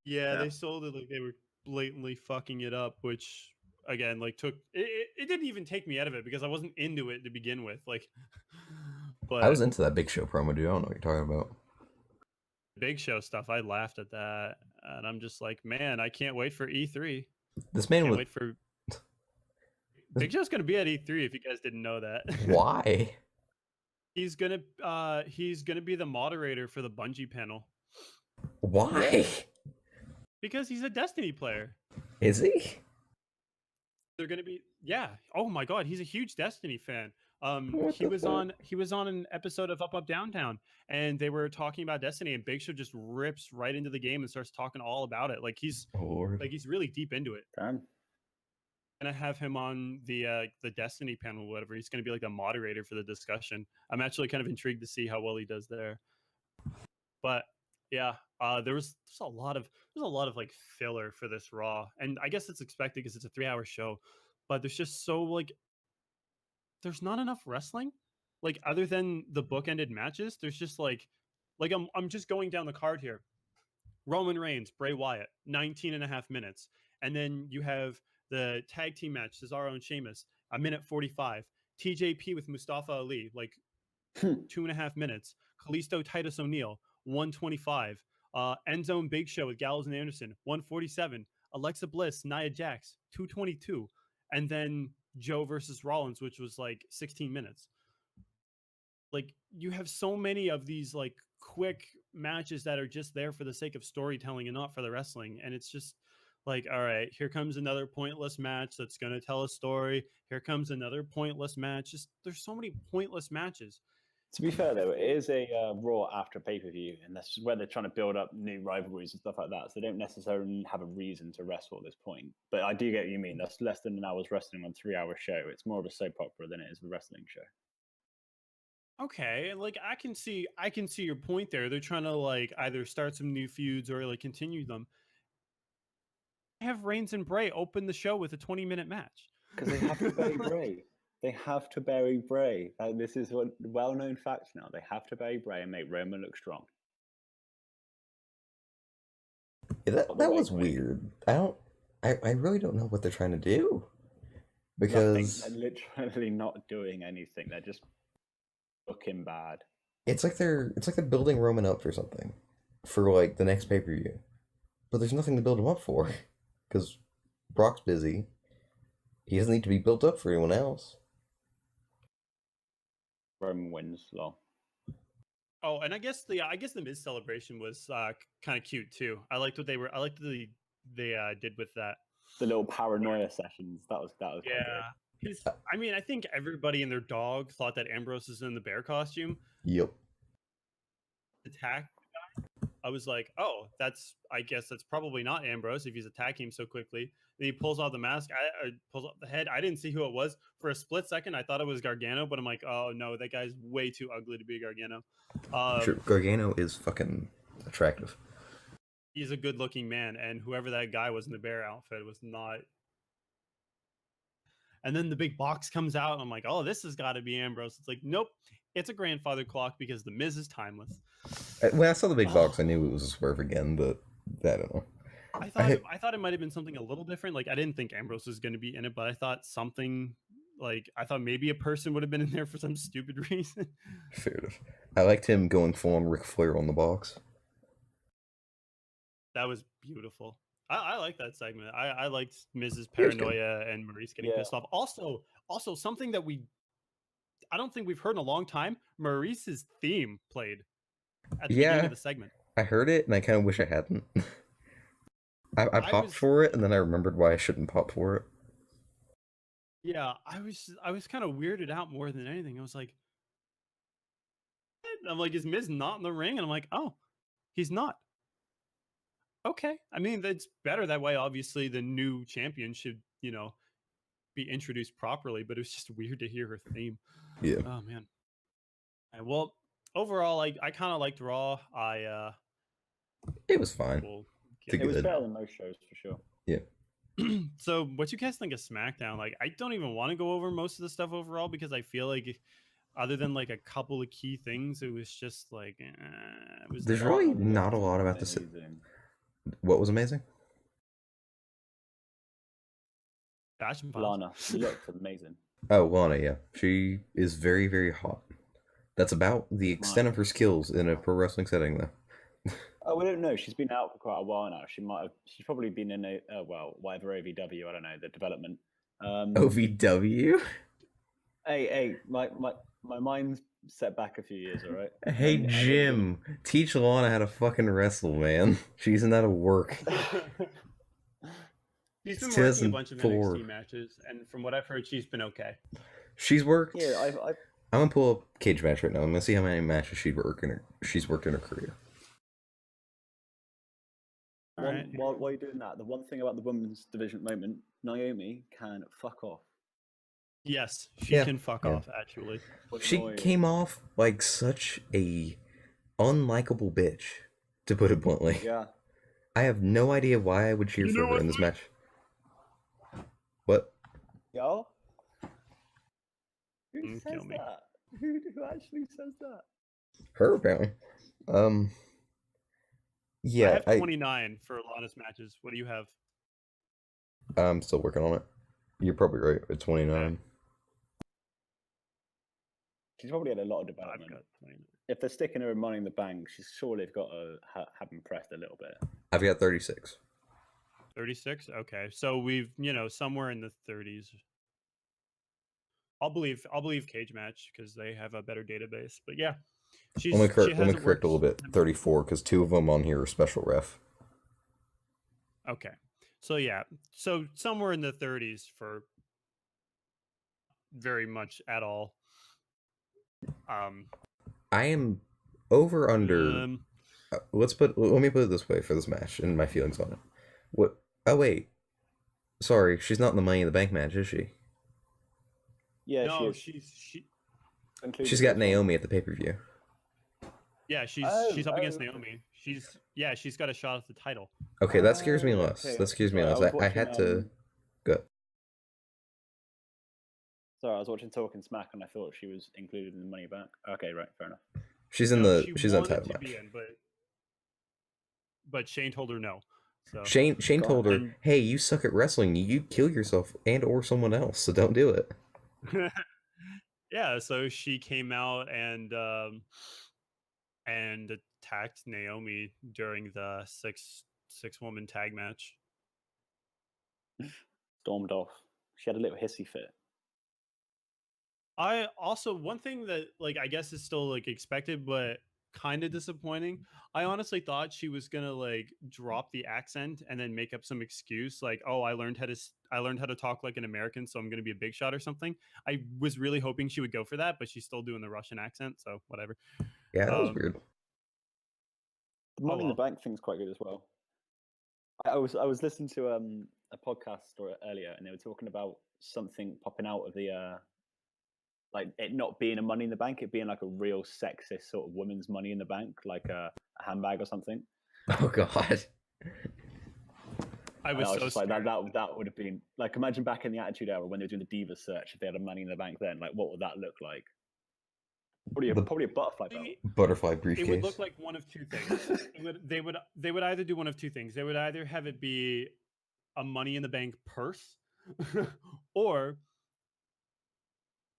Yeah, they sold it like they were blatantly fucking it up, which again, like took it didn't even take me out of it because I wasn't into it to begin with. Like, but I was into that Big Show promo, dude. I don't know what you're talking about. Big Show stuff, I laughed at that, and I'm just like, man, I can't wait for E3. This man can't wait for Big Show's gonna be at E3 if you guys didn't know that. Why? He's gonna be the moderator for the Bungie panel. Why? Because he's a Destiny player. Is he? They're gonna be Oh my god, he's a huge Destiny fan. He was on an episode of Up Down Down, and they were talking about Destiny, and Big Show just rips right into the game and starts talking all about it. Like he's really deep into it. Damn. Gonna have him on the Destiny panel, whatever. He's gonna be like the moderator for the discussion. I'm actually kind of intrigued to see how well he does there. But yeah, there's a lot of like filler for this Raw, and I guess it's expected because it's a 3-hour show. But there's just there's not enough wrestling, like other than the bookended matches. There's just like I'm just going down the card here. Roman Reigns, Bray Wyatt, 19.5 minutes, and then you have the tag team match, Cesaro and Sheamus, 1:45. TJP with Mustafa Ali, like 2.5 minutes. Kalisto, Titus O'Neil, 1:25. Enzo and Big Show with Gallows and Anderson, 1:47. Alexa Bliss, Nia Jax, 2:22. And then Joe versus Rollins, which was like 16 minutes. Like, you have so many of these like quick matches that are just there for the sake of storytelling and not for the wrestling. And it's just like, all right, here comes another pointless match that's going to tell a story. Here comes another pointless match. Just there's so many pointless matches. To be fair, though, it is a Raw after pay-per-view, and that's where they're trying to build up new rivalries and stuff like that. So they don't necessarily have a reason to wrestle at this point. But I do get what you mean. That's less than an hour's wrestling on a 3-hour show. It's more of a soap opera than it is a wrestling show. Okay, like I can see your point there. They're trying to like either start some new feuds or like continue them. Have Reigns and Bray open the show with a 20-minute match because they have to bury Bray. They have to bury Bray. This is a well-known fact now. They have to bury Bray and make Roman look strong. Yeah, that was weird. I really don't know what they're trying to do. Because they're literally not doing anything. They're just looking bad. It's like they're building Roman up for something. For like the next pay-per-view. But there's nothing to build him up for. Because Brock's busy. He doesn't need to be built up for anyone else. Roman wins, lol. Oh, and I guess the Miz celebration was kind of cute too. I liked what they did with that. The little paranoia sessions. That was yeah. I mean, I think everybody and their dog thought that Ambrose is in the bear costume. Yep. Attack. I was like, oh, I guess that's probably not Ambrose if he's attacking him so quickly. Then he pulls off the mask, pulls off the head. I didn't see who it was. For a split second, I thought it was Gargano, but I'm like, oh no, that guy's way too ugly to be Gargano. Sure, Gargano is fucking attractive. he's a good-looking man, and whoever that guy was in the bear outfit was not. And then the big box comes out, and I'm like, oh, this has got to be Ambrose. It's like, nope, it's a grandfather clock because the Miz is timeless. When I saw the big box, I knew it was a swerve again, but I don't know. I thought it might have been something a little different. Like I didn't think Ambrose was going to be in it, but I thought something like I thought maybe a person would have been in there for some stupid reason. Fair enough. I liked him going full on Ric Flair on the box. That was beautiful. I like that segment. I liked Mrs. Paranoia and Maurice getting pissed off. Also something that I don't think we've heard in a long time. Maurice's theme played at the beginning of the segment. I heard it, and I kind of wish I hadn't. I popped for it, and then I remembered why I shouldn't pop for it. Yeah, I was kind of weirded out more than anything. I was like, I'm like, is Miz not in the ring? And I'm like, oh, he's not. Okay. I mean, that's better that way. Obviously, the new champion should, be introduced properly, but it was just weird to hear her theme. Yeah. Oh man. And well, overall, I kind of liked Raw. It was fine. It was better than most shows for sure. Yeah. So, what you guys think of SmackDown? Like, I don't even want to go over most of the stuff overall because I feel like, other than like a couple of key things, it was just like. There's really not a lot about this. What was amazing? Lana, she looked amazing. Oh, Lana, yeah. She is very, very hot. That's about the extent of her skills in a pro wrestling setting, though. Oh, we don't know. She's been out for quite a while now. She's probably been in whatever OVW, I don't know, the development. OVW? Hey, my mind's set back a few years, all right? Hey, Jim, teach Lana how to fucking wrestle, man. She isn't out of work. She's been working a bunch of NXT matches, and from what I've heard, she's been okay. She's worked. Yeah, I'm gonna pull up Cage Match right now. I'm gonna see how many matches she's worked in her career. While you're doing that, the one thing about the women's division at the moment, Naomi can fuck off. Yes, she can fuck off, actually. She came off like such a unlikable bitch, to put it bluntly. Yeah. I have no idea why I would cheer for her in this match. What? Yo? Who says that? Who actually says that? Her, apparently. Yeah. I have 29 for Lana's matches. What do you have? I'm still working on it. You're probably right at 29. Okay. She's probably had a lot of development. I've got 29. If they're sticking her in Money in the Bank, she's surely got to have impressed a little bit. I've got 36. 36? Okay. So we've, somewhere in the 30s. I'll believe Cage Match because they have a better database. But yeah, let me correct a little bit. 34 because 2 of them on here are special ref. Okay. So yeah, so somewhere in the 30s for very much at all. I am over under. Let me put it this way for this match and my feelings on it. What? Oh wait, sorry, she's not in the Money in the Bank match, is she? Yeah, no, she's got Naomi at the pay-per-view. Yeah, she's up against Naomi. She's got a shot at the title. Okay, that scares me less. Okay. That scares me less. I had to go. Sorry, I was watching Talking Smack and I thought she was included in the Money Back. Okay, right, fair enough. She's in she's on title match. But Shane told her no. So Shane told her, "Hey, you suck at wrestling. You kill yourself and or someone else, so don't do it." Yeah, so she came out and attacked Naomi during the six woman tag match. Stormed off. She had a little hissy fit. I also, one thing that I guess is still expected but kind of disappointing, I honestly thought she was gonna drop the accent and then make up some excuse oh, I learned how to talk like an American, so I'm gonna be a big shot or something. I was really hoping she would go for that, but she's still doing the Russian accent, so whatever. Yeah, that was weird. The Money in the Bank thing's quite good as well. I was listening to a podcast earlier, and they were talking about something popping out of the it not being a Money in the Bank, it being a real sexist sort of women's Money in the Bank, like a handbag or something. Oh God. I was so just like scared. that would have been like, imagine back in the Attitude Era when they were doing the Diva search, if they had a Money in the Bank then, like what would that look like? Probably a butterfly belt. Butterfly briefcase. It would look like one of two things. They would either do one of two things. They would either have it be a Money in the Bank purse, or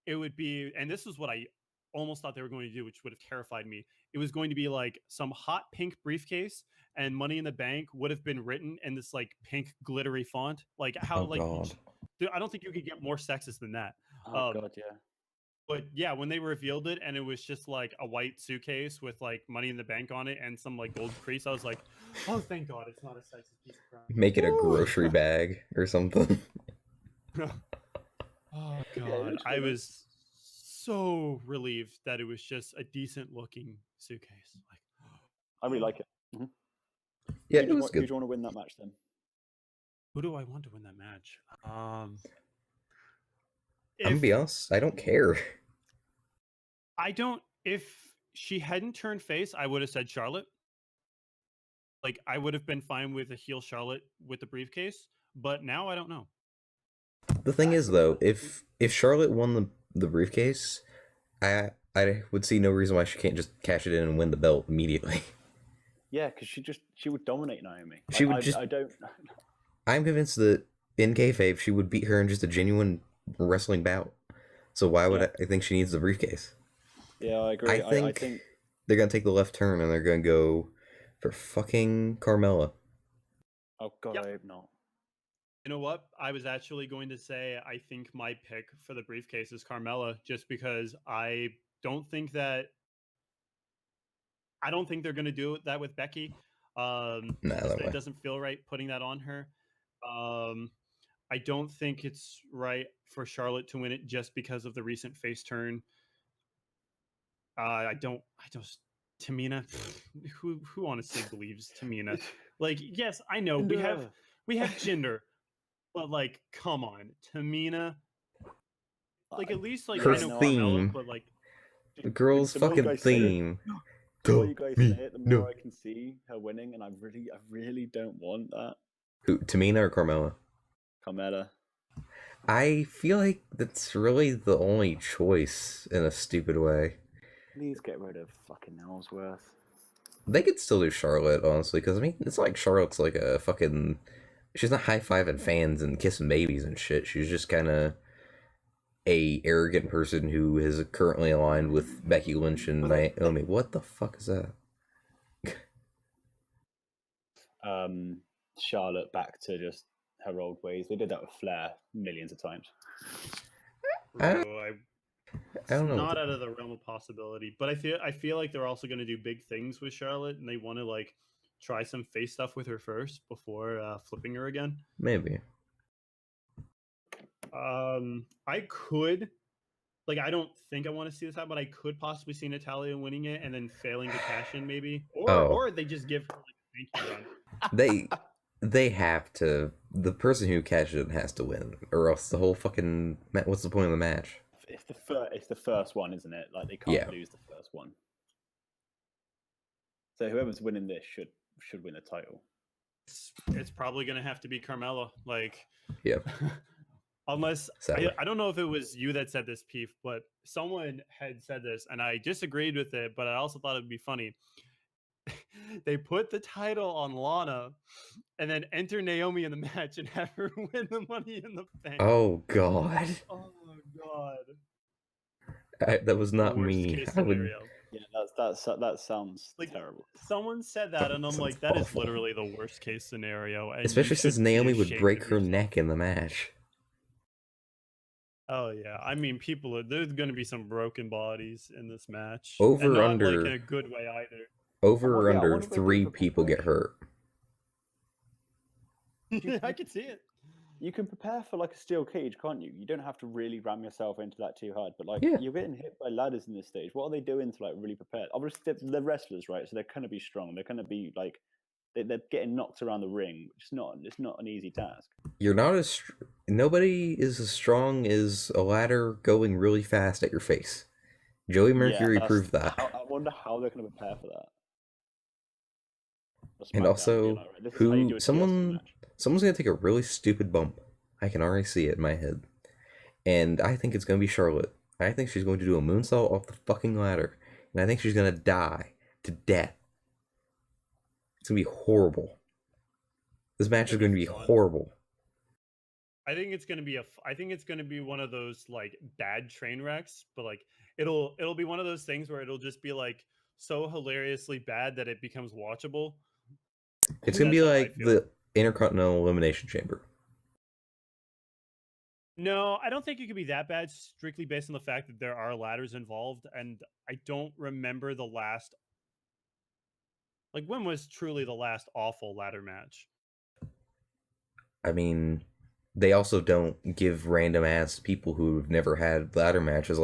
it would be, and this is what I almost thought they were going to do, which would have terrified me. It was going to be like some hot pink briefcase, and Money in the Bank would have been written in this like pink glittery font. Like how God. I don't think you could get more sexist than that. Oh God, yeah. But yeah, when they revealed it and it was just like a white suitcase with like Money in the Bank on it and some like gold crease, I was like, oh, thank God it's not a sexist piece of crap. Make it a grocery bag or something. Oh God, I was so relieved that it was just a decent looking suitcase. Like, I really like it. Mm-hmm. Yeah, it was good. Who do you want to win that match then? Who do I want to win that match? I'm gonna be honest, I don't care. If she hadn't turned face, I would have said Charlotte. Like, I would have been fine with a heel Charlotte with the briefcase, but now I don't know. The thing is, though, if Charlotte won the briefcase, I would see no reason why she can't just cash it in and win the belt immediately. Yeah, because she would dominate Naomi. I'm convinced that in kayfabe she would beat her in just a genuine wrestling bout. So why would I think she needs the briefcase? Yeah, I agree. I think they're gonna take the left turn and they're gonna go for fucking Carmella. Oh God, I hope not. You know what? I was actually going to say I think my pick for the briefcase is Carmella, just because I don't think they're going to do that with Becky. It doesn't feel right putting that on her. I don't think it's right for Charlotte to win it just because of the recent face turn. Tamina, who honestly believes Tamina? Like, yes, I know we have Jinder, but like, come on, Tamina. Like, at least like her I know theme, Carmella, but like the girl's fucking theme. The more you guys say it, the more I can see her winning, and I really don't want that. Who, Tamina or Carmella? Carmella. I feel like that's really the only choice in a stupid way. Please get rid of fucking Ellsworth. They could still do Charlotte, honestly, because I mean, it's not like Charlotte's like a fucking. She's not high-fiving fans and kissing babies and shit. She's just kind of a arrogant person who is currently aligned with Becky Lynch and Naomi. What the fuck is that? Charlotte back to just her old ways. They did that with Flair millions of times. I don't know. Not out of the realm of possibility, but I feel like they're also going to do big things with Charlotte, and they want to like try some face stuff with her first before flipping her again. Maybe. I could, like, I don't think I want to see this happen, but I could possibly see Natalya winning it and then failing to cash in, maybe, or they just give her like a thank you run. They have to. The person who cashes in has to win, or else the whole fucking. What's the point of the match? It's the first one, isn't it? Like, they can't lose the first one. So whoever's winning this should win a title. It's probably going to have to be Carmella. Like, yeah. Unless I don't know if it was you that said this, Peef, but someone had said this, and I disagreed with it. But I also thought it'd be funny. They put the title on Lana, and then enter Naomi in the match and have her win the Money in the Bank. Oh God. Oh God. That was not me. Yeah, that sounds like terrible. Someone said that, and I'm like, that is literally the worst case scenario. Especially since Naomi would break her neck in the match. Oh yeah, I mean, there's going to be some broken bodies in this match. Over not, under, like, in a good way either. Over or under 3 people get hurt. I can see it. You can prepare for like a steel cage, can't you? You don't have to really ram yourself into that too hard. But like, you're getting hit by ladders in this stage. What are they doing to like really prepare? Obviously, they're wrestlers, right? So they're going to be strong. They're going to be like, they're getting knocked around the ring. It's not an easy task. You're not nobody is as strong as a ladder going really fast at your face. Joey Mercury proved that. I wonder how they're going to prepare for that. And also, this is how you do a TLC match. someone's gonna take a really stupid bump. I can already see it in my head, and I think it's gonna be Charlotte. I think she's going to do a moonsault off the fucking ladder, and I think she's gonna die to death. It's gonna be horrible. This match is going to be horrible. I think it's gonna be I think it's gonna be one of those like bad train wrecks, but like it'll be one of those things where it'll just be like so hilariously bad that it becomes watchable. It's gonna be like the Intercontinental Elimination Chamber. No, I don't think it could be that bad, strictly based on the fact that there are ladders involved, and I don't remember the last. Like, when was truly the last awful ladder match? I mean, they also don't give random ass people who've never had ladder matches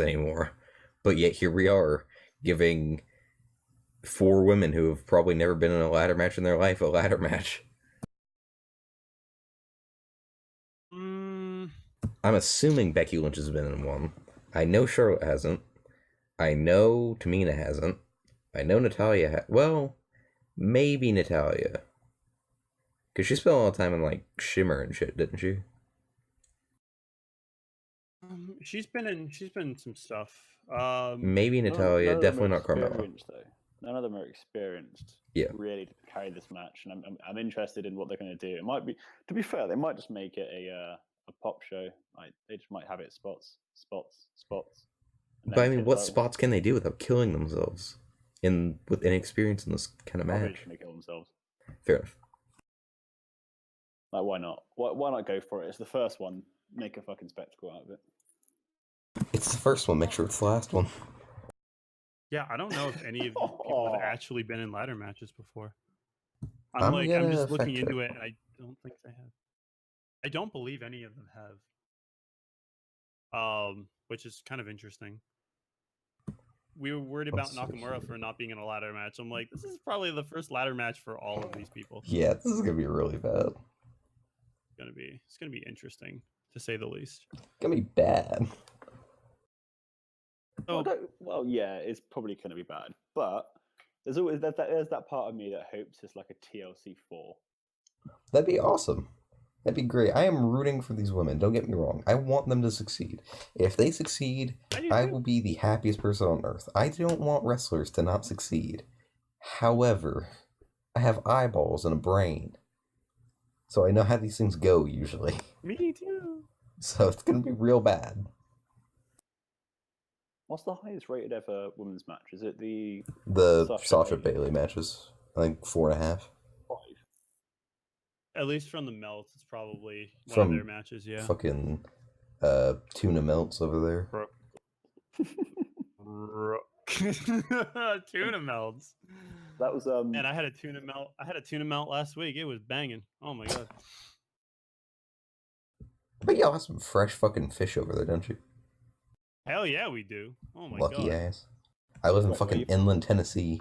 anymore. But yet here we are, giving 4 women who have probably never been in a ladder match in their life a ladder match. I'm assuming Becky Lynch has been in one. I know Charlotte hasn't. I know Tamina hasn't. I know Natalya well, maybe Natalya. Because she spent a lot of time in, like, Shimmer and shit, didn't she? She's been in some stuff. Maybe Natalya, definitely not Carmella. None of them are experienced. Yeah. Really to carry this match, and I'm interested in what they're going to do. It might be, to be fair, they might just make it a pop show. Like, they just might have it spots. But I mean, what spots can they do without killing themselves? With inexperience in this kind of match. They kill themselves. Fair enough. Like, why not? Why not go for it? It's the first one. Make a fucking spectacle out of it. It's the first one. Make sure it's the last one. Yeah, I don't know if any of these people have actually been in ladder matches before. I'm just looking into it, and I don't think they have. I don't believe any of them have. Which is kind of interesting. We were worried about Nakamura for not being in a ladder match. I'm like, this is probably the first ladder match for all of these people. Yeah, this is gonna be really bad. It's gonna be interesting, to say the least. It's gonna be bad. Well, yeah, it's probably gonna be bad, but there's always that part of me that hopes it's like a TLC 4. That'd be awesome. That'd be great. I am rooting for these women. Don't get me wrong. I want them to succeed. If they succeed, I will be the happiest person on earth. I don't want wrestlers to not succeed. However, I have eyeballs and a brain. So I know how these things go usually. Me too. So it's going to be real bad. What's the highest rated ever women's match? Is it the Sasha Bailey matches? I think 4.5. At least from the melts, it's probably one of their matches, yeah. Fucking tuna melts over there. Tuna melts. That was And I had a tuna melt last week. It was banging. Oh my god. But y'all have some fresh fucking fish over there, don't you? Hell yeah, we do. Oh my god. Lucky ass. I live in fucking inland Tennessee.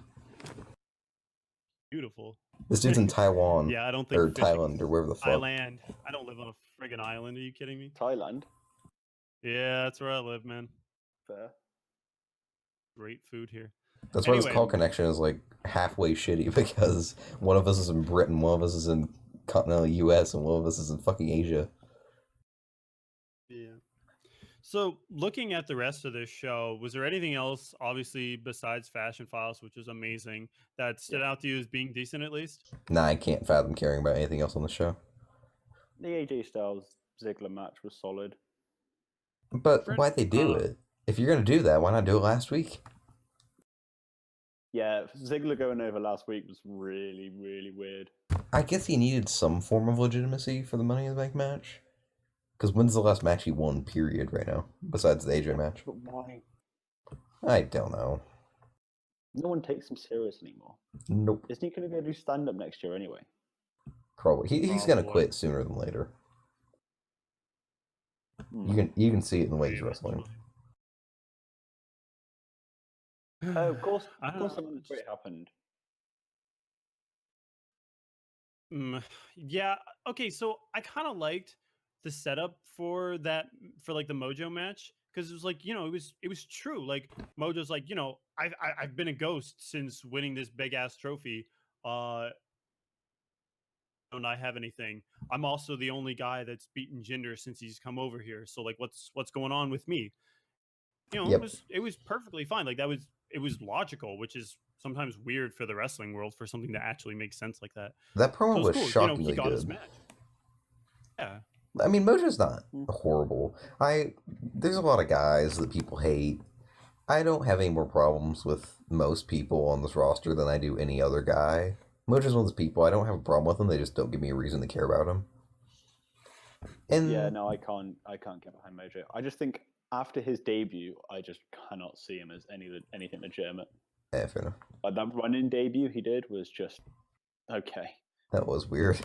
Beautiful. This dude's in Taiwan. Yeah, I don't think. Or Thailand, or wherever the fuck. Thailand. I don't live on a friggin' island. Are you kidding me? Thailand? Yeah, that's where I live, man. Fair. Great food here. That's why this call connection is like halfway shitty, because one of us is in Britain, one of us is in continental US, and one of us is in fucking Asia. Yeah. So, looking at the rest of this show, was there anything else, obviously, besides Fashion Files, which was amazing, that stood out to you as being decent at least? Nah, I can't fathom caring about anything else on the show. The AJ Styles Ziggler match was solid. But why'd they do it? If you're going to do that, why not do it last week? Yeah, Ziggler going over last week was really, really weird. I guess he needed some form of legitimacy for the Money in the Bank match. Because when's the last match he won, period, right now? Besides the AJ match. But why? I don't know. No one takes him serious anymore. Nope. Isn't he going to go do stand-up next year anyway? Probably. He's going to quit sooner than later. You can see it in the way he's wrestling. Of course something great happened. Yeah. Okay. So I kind of liked the setup for like the Mojo match, because it was like, it was true. Like Mojo's like, I've been a ghost since winning this big ass trophy. don't I have anything? I'm also the only guy that's beaten Jinder since he's come over here. So like, what's going on with me? You know, Yep. it was perfectly fine. Like it was logical, which is sometimes weird for the wrestling world for something to actually make sense like that. That promo So was cool. shockingly He got his good. match. Yeah. I mean, Mojo's not horrible. There's a lot of guys that people hate. I don't have any more problems with most people on this roster than I do any other guy. Mojo's one of those people, I don't have a problem with them, they just don't give me a reason to care about him. And yeah, no, I can't get behind Mojo. I just think after his debut, I just cannot see him as anything legitimate. yeah, fair enough. That run-in debut he did was just okay. That was weird.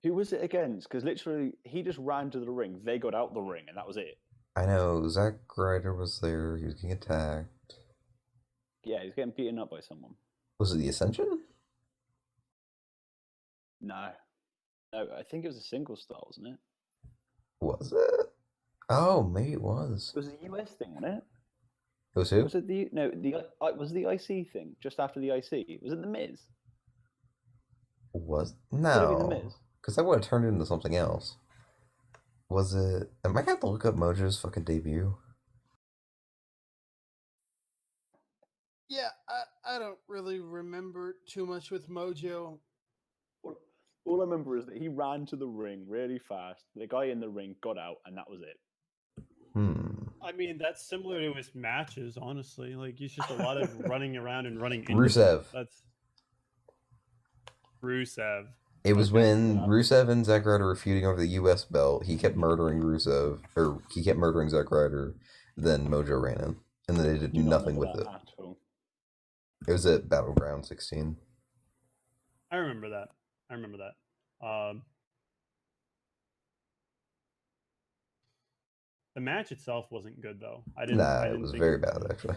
Who was it against? Because literally, he just ran to the ring. They got out the ring, and that was it. I know, Zack Ryder was there, he was getting attacked. Yeah, he's getting beaten up by someone. Was it the Ascension? No, I think it was a single star, wasn't it? Was it? Oh, maybe it was. It was a US thing, wasn't it? It was who? Was it was the IC thing just after the IC? Was it the Miz? Was Could have been the no, Miz. because that would have turned into something else. Was it? Am I gonna have to look up Mojo's fucking debut? Yeah, I don't really remember too much with Mojo. All I remember is that he ran to the ring really fast. The guy in the ring got out, and that was it. I mean, that's similar to his matches, honestly. Like, he's just a lot of running around and running into Rusev. That's Rusev. It was when Rusev and Zack Ryder were feuding over the US belt. He kept murdering Rusev, or he kept murdering Zack Ryder. Then Mojo ran in, and then they did nothing with it. At all. It was at Battleground 16. I remember that. The match itself wasn't good, though. I didn't it was very bad, actually.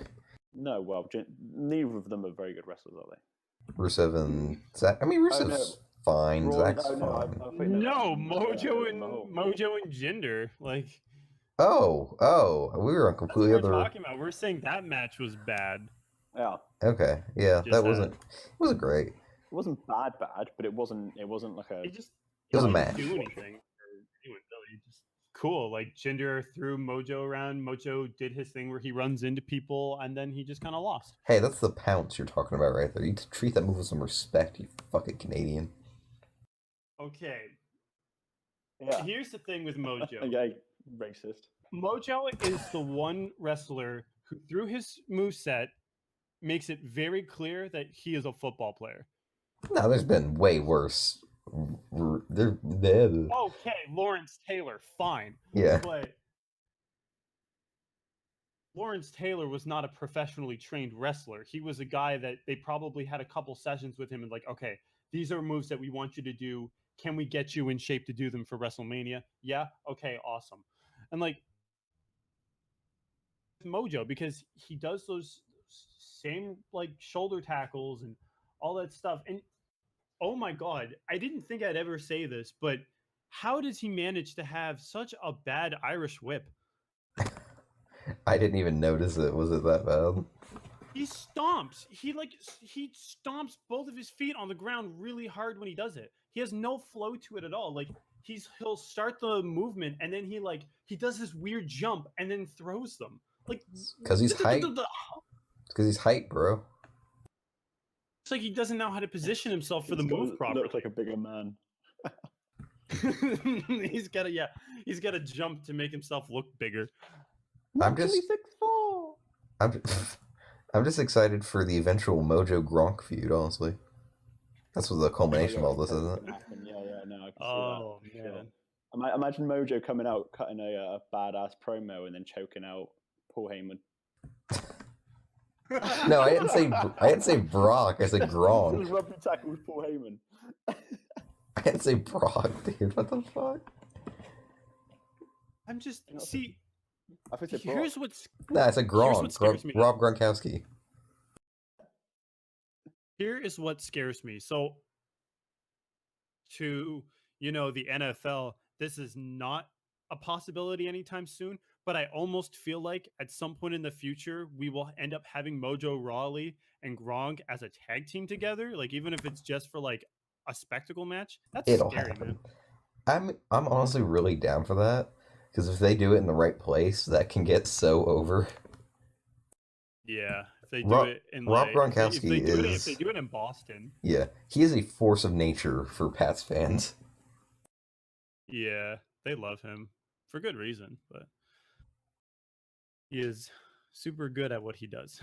No, well, neither of them are very good wrestlers, are they? Rusev and Zack. I mean, Rusev's fine. Zack's fine. No, Mojo and Jinder. Like, oh, we were on completely that's what other. we're talking about. We're saying that match was bad. Yeah. Okay, yeah, Just that wasn't. It wasn't great. It wasn't bad, but it wasn't like a. It was a didn't match. Do anything for anyone really. Just cool. Like, Jinder threw Mojo around. Mojo did his thing where he runs into people, and then he just kind of lost. Hey, that's the pounce you're talking about right there. You treat that move with some respect, you fucking Canadian. Okay. Yeah. Here's the thing with Mojo. Yeah, racist. Mojo is the one wrestler who, through his moveset, makes it very clear that he is a football player. No, there's been way worse. Okay, Lawrence Taylor, fine. Yeah. But Lawrence Taylor was not a professionally trained wrestler. He was a guy that they probably had a couple sessions with him and like, okay, these are moves that we want you to do. Can we get you in shape to do them for WrestleMania? Yeah? Okay, awesome. And like, Mojo, because he does those same like shoulder tackles and all that stuff. And oh my God, I didn't think I'd ever say this, but how does he manage to have such a bad Irish whip? I didn't even notice it. Was it that bad? He stomps. He stomps both of his feet on the ground really hard when he does it. He has no flow to it at all. Like he'll start the movement and then he does this weird jump and then throws them. Like because he's hype. Because he's hype, bro. It's like he doesn't know how to position himself for the move properly. Looks like a bigger man. He's got to jump to make himself look bigger. I'm just 6'4". I'm just excited for the eventual Mojo Gronk feud, honestly. That's what the culmination of all this, isn't it? Yeah, no, I can see Oh, that. man. Sure. Imagine Mojo coming out, cutting a badass promo, and then choking out Paul Heyman. No, I didn't say Brock. I said Gronk. Rugby tackle with Paul Heyman. I didn't say Brock, dude. What the fuck? I'm just see. I think Here's what's Nah, it's a Gronk. Rob Gronkowski. Here is what scares me. So, to the NFL, this is not a possibility anytime soon, but I almost feel like at some point in the future we will end up having Mojo Rawley and Gronk as a tag team together. Like even if it's just for like a spectacle match, that's It'll scary, happen. man. I'm honestly really down for that because if they do it in the right place, that can get so over. Yeah, if they do Rob, it in Rob like Gronkowski if they is do it in Boston, yeah, he is a force of nature for Pats fans. yeah, they love him for good reason, but he is super good at what he does.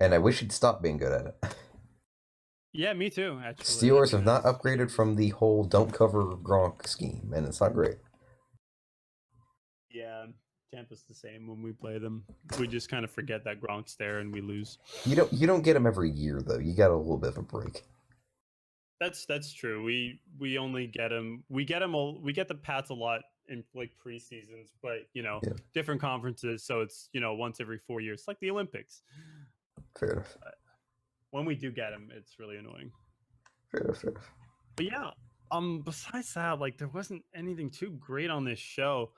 And I wish he'd stop being good at it. Yeah, me too, actually. Steelers have not upgraded from the whole don't cover Gronk scheme, and it's not great. Yeah, Tampa's the same when we play them. We just kind of forget that Gronk's there and we lose. You don't get him every year though. You got a little bit of a break. That's true. We only get him. We get the Pats a lot in like preseasons, but yeah. Different conferences, so it's once every 4 years, it's like the Olympics. Fair enough. But when we do get him, it's really annoying. Fair enough. But yeah, besides that, like there wasn't anything too great on this show.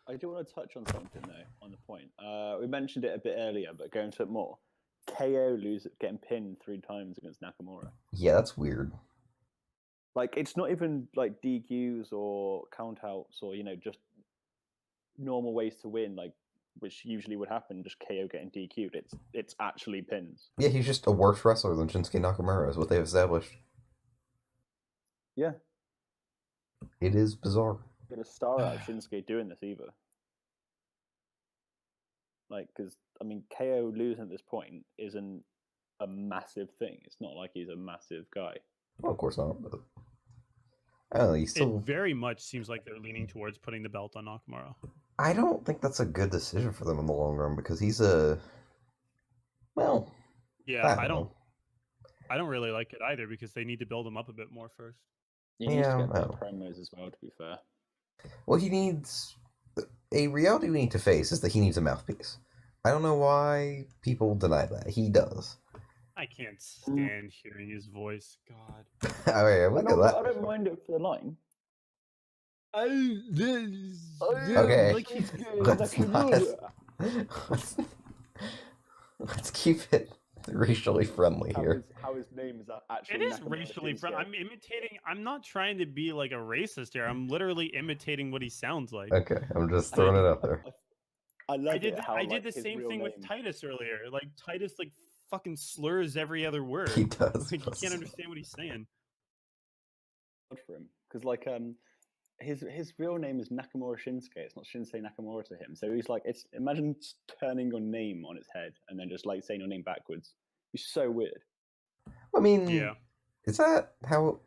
I do want to touch on something though, on the point. We mentioned it a bit earlier, but going into it more. KO getting pinned 3 times against Nakamura. Yeah, that's weird. Like it's not even like DQs or countouts or just normal ways to win, like which usually would happen. Just KO getting DQ'd. It's actually pins. Yeah, he's just a worse wrestler than Shinsuke Nakamura, is what they've established. Yeah, it is bizarre. Get a star out of Shinsuke doing this either. Like, because I mean, KO losing at this point isn't a massive thing. It's not like he's a massive guy. Well, of course not. But I don't know. He's still. It very much seems like they're leaning towards putting the belt on Nakamura. I don't think that's a good decision for them in the long run because he's a. Well. Yeah, I don't really like it either because they need to build him up a bit more first. He needs to get better promos as well, to be fair. Well, he needs a reality we need to face is that he needs a mouthpiece. I don't know why people deny that. He does. I can't stand hearing his voice. God. All right, look at that. I don't mind it for the line. Okay. Let's let's keep it racially friendly here. How his name is actually. It is racially friendly. I'm imitating. I'm not trying to be like a racist here. I'm literally imitating what he sounds like. Okay, I'm just throwing it out there. I did the same thing with Titus earlier. Like Titus, like fucking slurs every other word. He does. Like, you can't understand what he's saying. Good for him, because like his real name is Nakamura Shinsuke. It's not Shinsuke Nakamura to him. So he's like, imagine turning your name on its head and then just like saying your name backwards. It's so weird. I mean, yeah. Is that how?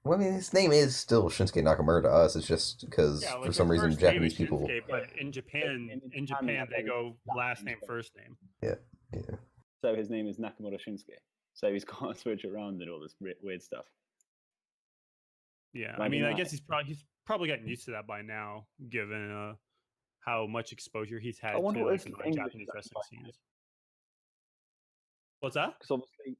Well, I mean, his name is still Shinsuke Nakamura to us. It's just because like for some reason Japanese people. Shinsuke, but in Japan they go last name, first name. Yeah. So his name is Nakamura Shinsuke. So he's got to switch around and all this weird stuff. Yeah, I mean, I guess he's probably gotten used to that by now, given how much exposure he's had to like, non-Japanese wrestling scenes. What's that? Because obviously,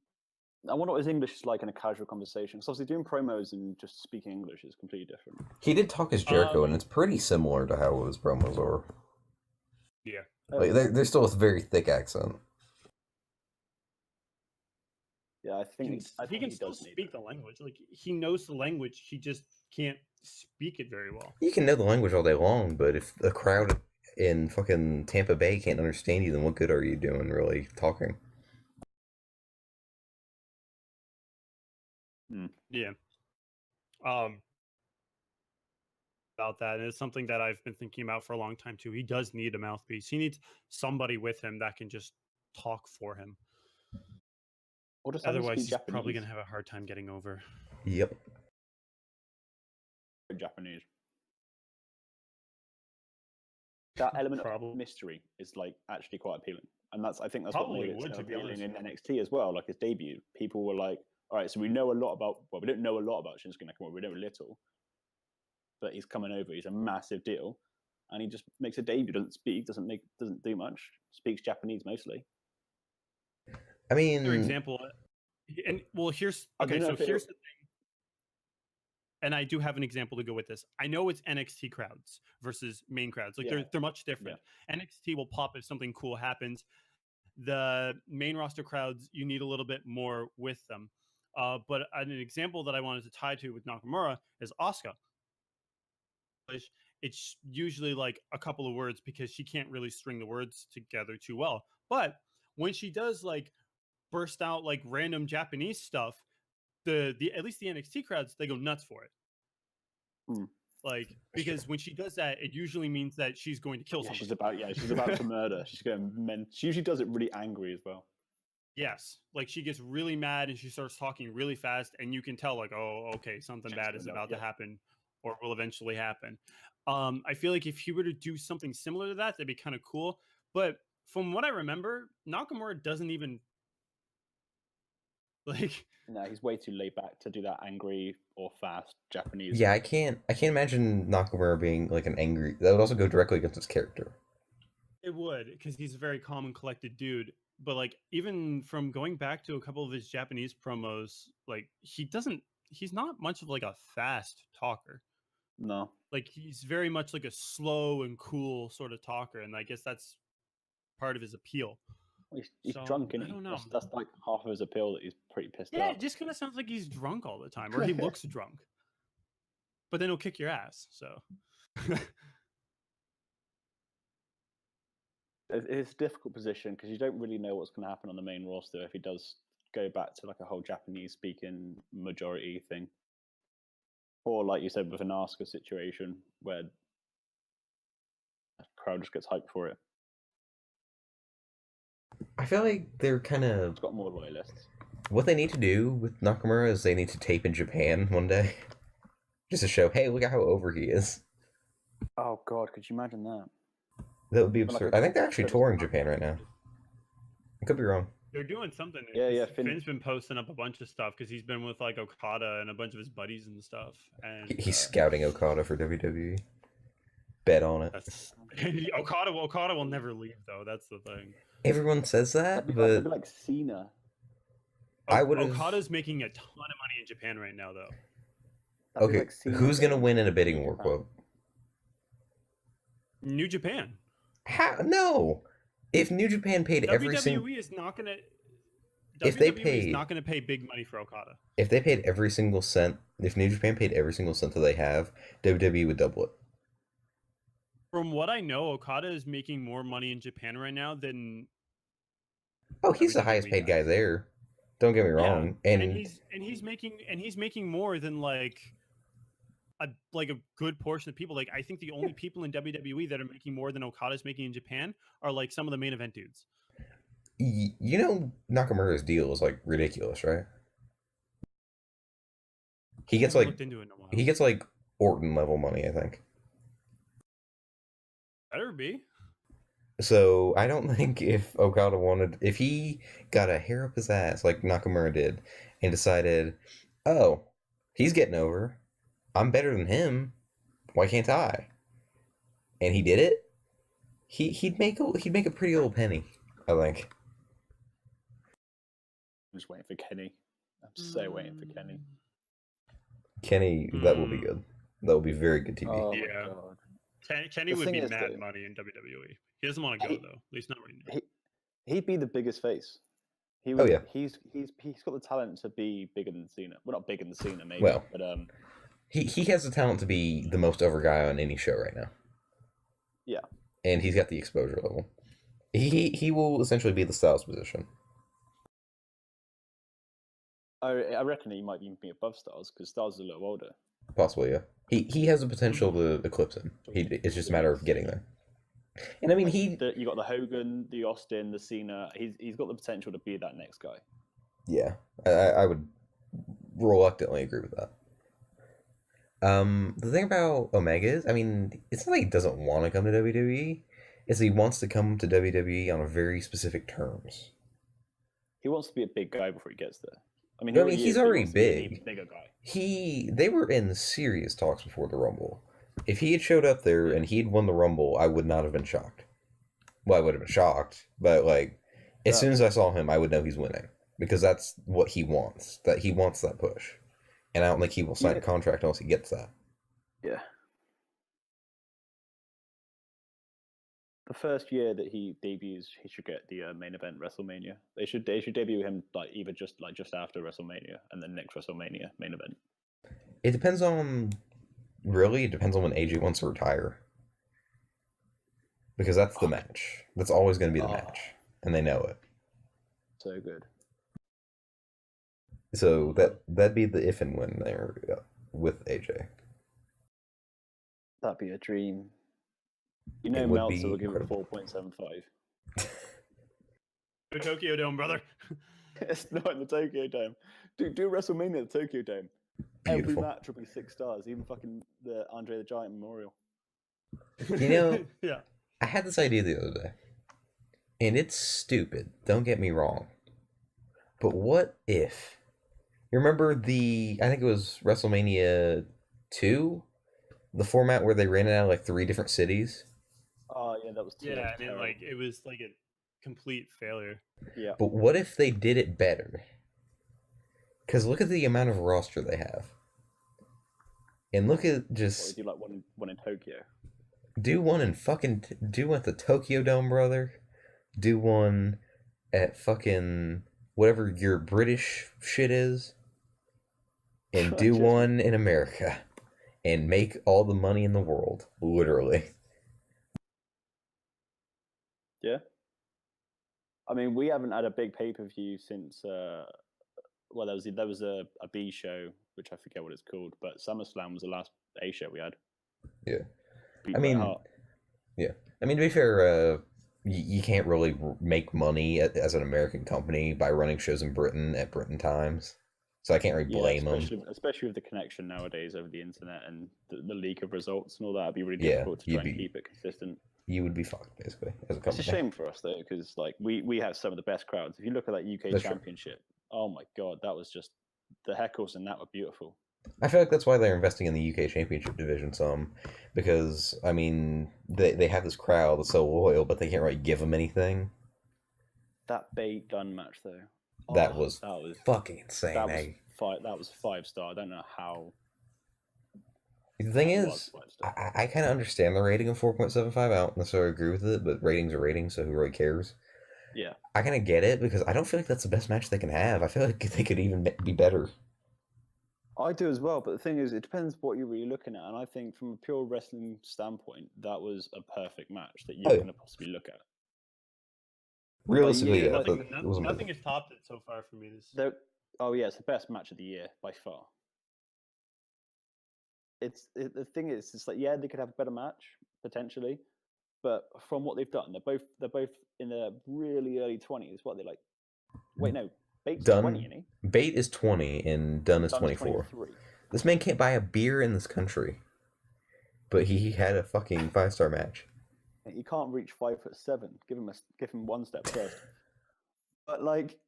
I wonder what his English is like in a casual conversation. Because obviously, doing promos and just speaking English is completely different. He did talk as Jericho, and it's pretty similar to how his promos are. Yeah, like they're still a very thick accent. Yeah, I think he can still speak the language. Like he knows the language, he just can't speak it very well. You can know the language all day long, but if a crowd in fucking Tampa Bay can't understand you, then what good are you doing really talking? Yeah. About that, and it's something that I've been thinking about for a long time too. He does need a mouthpiece. He needs somebody with him that can just talk for him. Otherwise, he's probably going to have a hard time getting over. Yep. Japanese. That element of mystery is like actually quite appealing, and I think that's probably what made it so appealing in NXT as well. Like his debut, people were like, "All right, so we know a lot about. Well, we don't know a lot about Shinsuke Nakamura. We know a little, but he's coming over. He's a massive deal, and he just makes a debut. Doesn't speak. Doesn't do much. Speaks Japanese mostly." I mean, for example, and well, here's the thing. and I do have an example to go with this. I know it's NXT crowds versus main crowds. Like they're much different. NXT will pop if something cool happens. The main roster crowds, you need a little bit more with them. But an example that I wanted to tie to with Nakamura is Asuka. It's usually like a couple of words because she can't really string the words together too well. But when she does like burst out like random Japanese stuff, the at least the NXT crowds, they go nuts for it. Like, because when she does that, it usually means that she's going to kill someone. She's about to murder. She's going. She usually does it really angry as well. Yes, like she gets really mad and she starts talking really fast, and you can tell like, oh, okay, something bad is about to happen, or will eventually happen. I feel like if he were to do something similar to that, that'd be kind of cool. But from what I remember, Nakamura doesn't even like. No, he's way too laid back to do that angry or fast Japanese. Yeah, I can't imagine Nakamura being like an angry. That would also go directly against his character. It would, because he's a very calm and collected dude. But like, even from going back to a couple of his Japanese promos, like he's not much of like a fast talker. No, like he's very much like a slow and cool sort of talker, and I guess that's part of his appeal. He's drunk, and I don't know. That's like half of his appeal, that he's pretty pissed off. Yeah, it just kind of sounds like he's drunk all the time, or he looks drunk. But then he'll kick your ass. So it's a difficult position because you don't really know what's going to happen on the main roster if he does go back to like a whole Japanese-speaking majority thing, or like you said with an Asuka situation where the crowd just gets hyped for it. I feel like they're kind of... It's got more loyalists. What they need to do with Nakamura is they need to tape in Japan one day. Just to show, hey, look at how over he is. Oh, God, could you imagine that? That would be absurd. I think they're actually touring Japan right now. I could be wrong. They're doing something. Yeah. Finn's been posting up a bunch of stuff because he's been with like Okada and a bunch of his buddies and stuff. And he's scouting Okada for WWE. Bet on it. Okada will never leave, though. That's the thing. Everyone says that, but it'd be like Cena. Okada's making a ton of money in Japan right now, though. Okay, who's gonna win in a bidding war quote? New Japan. How? No. If New Japan paid every single... WWE is not gonna... If they is not going to pay big money for Okada. If they paid every single cent... If New Japan paid every single cent that they have, WWE would double it. From what I know, Okada is making more money in Japan right now than... Oh, he's the highest paid guy there. Don't get me wrong. Yeah. And he's making more than like a good portion of people. Like, I think the only people in WWE that are making more than Okada's making in Japan are like some of the main event dudes. You know, Nakamura's deal is like ridiculous, right? He gets like Orton level money, I think. Better be. So I don't think if he got a hair up his ass like Nakamura did and decided, oh, he's getting over, I'm better than him, why can't I? And he did it. He'd make a pretty old penny, I think. I'm just waiting for Kenny. I'm so waiting for Kenny. Kenny, that will be good. That will be very good TV. Oh, yeah. Kenny would be mad money in WWE. He doesn't want to go though. At least not right now. He'd be the biggest face. He's got the talent to be bigger than Cena. Well, not bigger than Cena, maybe. Well, but he has the talent to be the most over guy on any show right now. Yeah, and he's got the exposure level. He will essentially be the Styles position. I reckon he might even be above Styles because Styles is a little older. Possibly, yeah. He has the potential to eclipse him. It's just a matter of getting there. And I mean, you got the Hogan, the Austin, the Cena. He's got the potential to be that next guy. Yeah, I would reluctantly agree with that. The thing about Omega is, I mean, it's not like he doesn't want to come to WWE. It's he wants to come to WWE on a very specific terms. He wants to be a big guy before he gets there. I mean, he's already big. Bigger guy. They were in serious talks before the Rumble. If he had showed up there and he had won the Rumble, I would not have been shocked. Well, I would have been shocked, but like, as soon as I saw him, I would know he's winning because that's what he wants. That he wants that push. And I don't think he will sign a contract unless he gets that. Yeah. The first year that he debuts, he should get the main event WrestleMania. They should debut him either just after WrestleMania and then next WrestleMania main event. It depends on when AJ wants to retire. Because that's the match. That's always going to be the match. And they know it. So good. So that'd be the if and when there with AJ. That'd be a dream. You know, Meltzer will give it 4.75. The Tokyo Dome, brother. It's not in the Tokyo Dome. Do WrestleMania at the Tokyo Dome. Beautiful. Every match will be 6 stars, even fucking the Andre the Giant Memorial. You know, yeah. I had this idea the other day, and it's stupid. Don't get me wrong. But what if? You remember I think it was WrestleMania 2? The format where they ran it out of like 3 different cities? Oh, yeah, that was terrible. Yeah, and it was like a complete failure. Yeah. But what if they did it better? Because look at the amount of roster they have. And look at just... Or do like one in Tokyo? Do one at the Tokyo Dome, brother. Do one at fucking whatever your British shit is. And do one in America. And make all the money in the world. Literally. Yeah. I mean, we haven't had a big pay-per-view since... well, there was a B show, which I forget what it's called, but SummerSlam was the last A show we had. Yeah. I mean, to be fair, you can't really make money as an American company by running shows in Britain at Britain times. So I can't really blame them. Especially with the connection nowadays over the internet and the leak of results and all that, it'd be really difficult to try and keep it consistent. You would be fucked, basically, as a company. It's a shame for us, though, because like we have some of the best crowds. If you look at that UK Championship, oh my god, that was just... The heckles in that were beautiful. I feel like that's why they're investing in the UK Championship division some, because I mean they have this crowd that's so loyal, but they can't really give them anything. That Bate Gunn match though, that was fucking insane. That was 5-star. I don't know how. The thing is, I kind of understand the rating of 4.75. I don't necessarily agree with it, but ratings are ratings, so who really cares? Yeah, I kind of get it because I don't feel like that's the best match they can have. I feel like they could even be better. I do as well, but the thing is, it depends what you're really looking at. And I think from a pure wrestling standpoint, that was a perfect match that you're going to possibly look at. Realistically, nothing has topped it so far for me. It's the best match of the year by far. The thing is, it's like, yeah, they could have a better match potentially, but from what they've done, they're both in their really early 20s. What are they like? Wait, no. Bate's 20, isn't he? Bate is 20 and Dunn is 24. 23. This man can't buy a beer in this country. But he had a fucking 5-star match. He can't reach 5'7". Give him one step first. But like,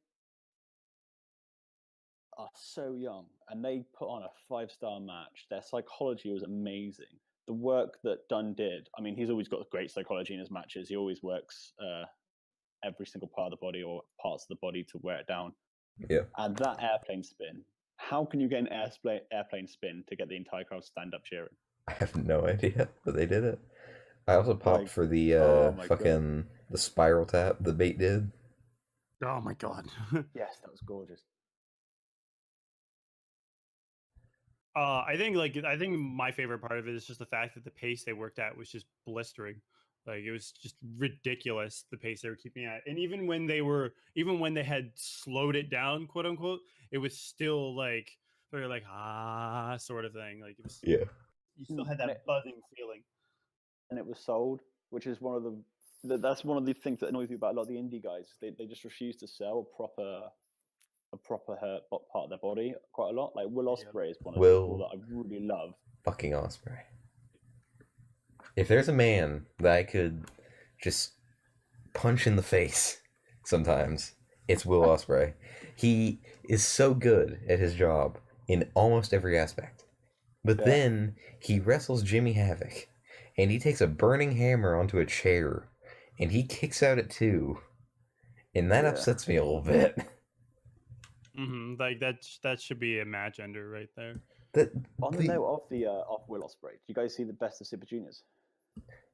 are so young, and they put on a 5-star match. Their psychology was amazing. The work that Dunn did. I mean, he's always got great psychology in his matches. He always works every single part of the body or parts of the body to wear it down. Yeah. And that airplane spin. How can you get an airplane spin to get the entire crowd stand up cheering? I have no idea, but they did it. I also popped for the the spiral tap the Bate did. Oh my god. Yes, that was gorgeous. I think my favorite part of it is just the fact that the pace they worked at was just blistering. Like, it was just ridiculous, the pace they were keeping at. And even when they had slowed it down, quote unquote, it was still like very like sort of thing. Like, it was, you still had that buzzing feeling. And it was sold, which is that's one of the things that annoys me about a lot of the indie guys. They just refuse to sell a proper hurt part of their body quite a lot. Like Will Ospreay is one of the people that I really love. Fucking Ospreay. If there's a man that I could just punch in the face sometimes, it's Will Ospreay. He is so good at his job in almost every aspect. But then he wrestles Jimmy Havoc, and he takes a burning hammer onto a chair, and he kicks out at 2. And that upsets me a little bit. Like that should be a match ender right there. On the note of the of Will Ospreay, do you guys see the Best of Super Juniors?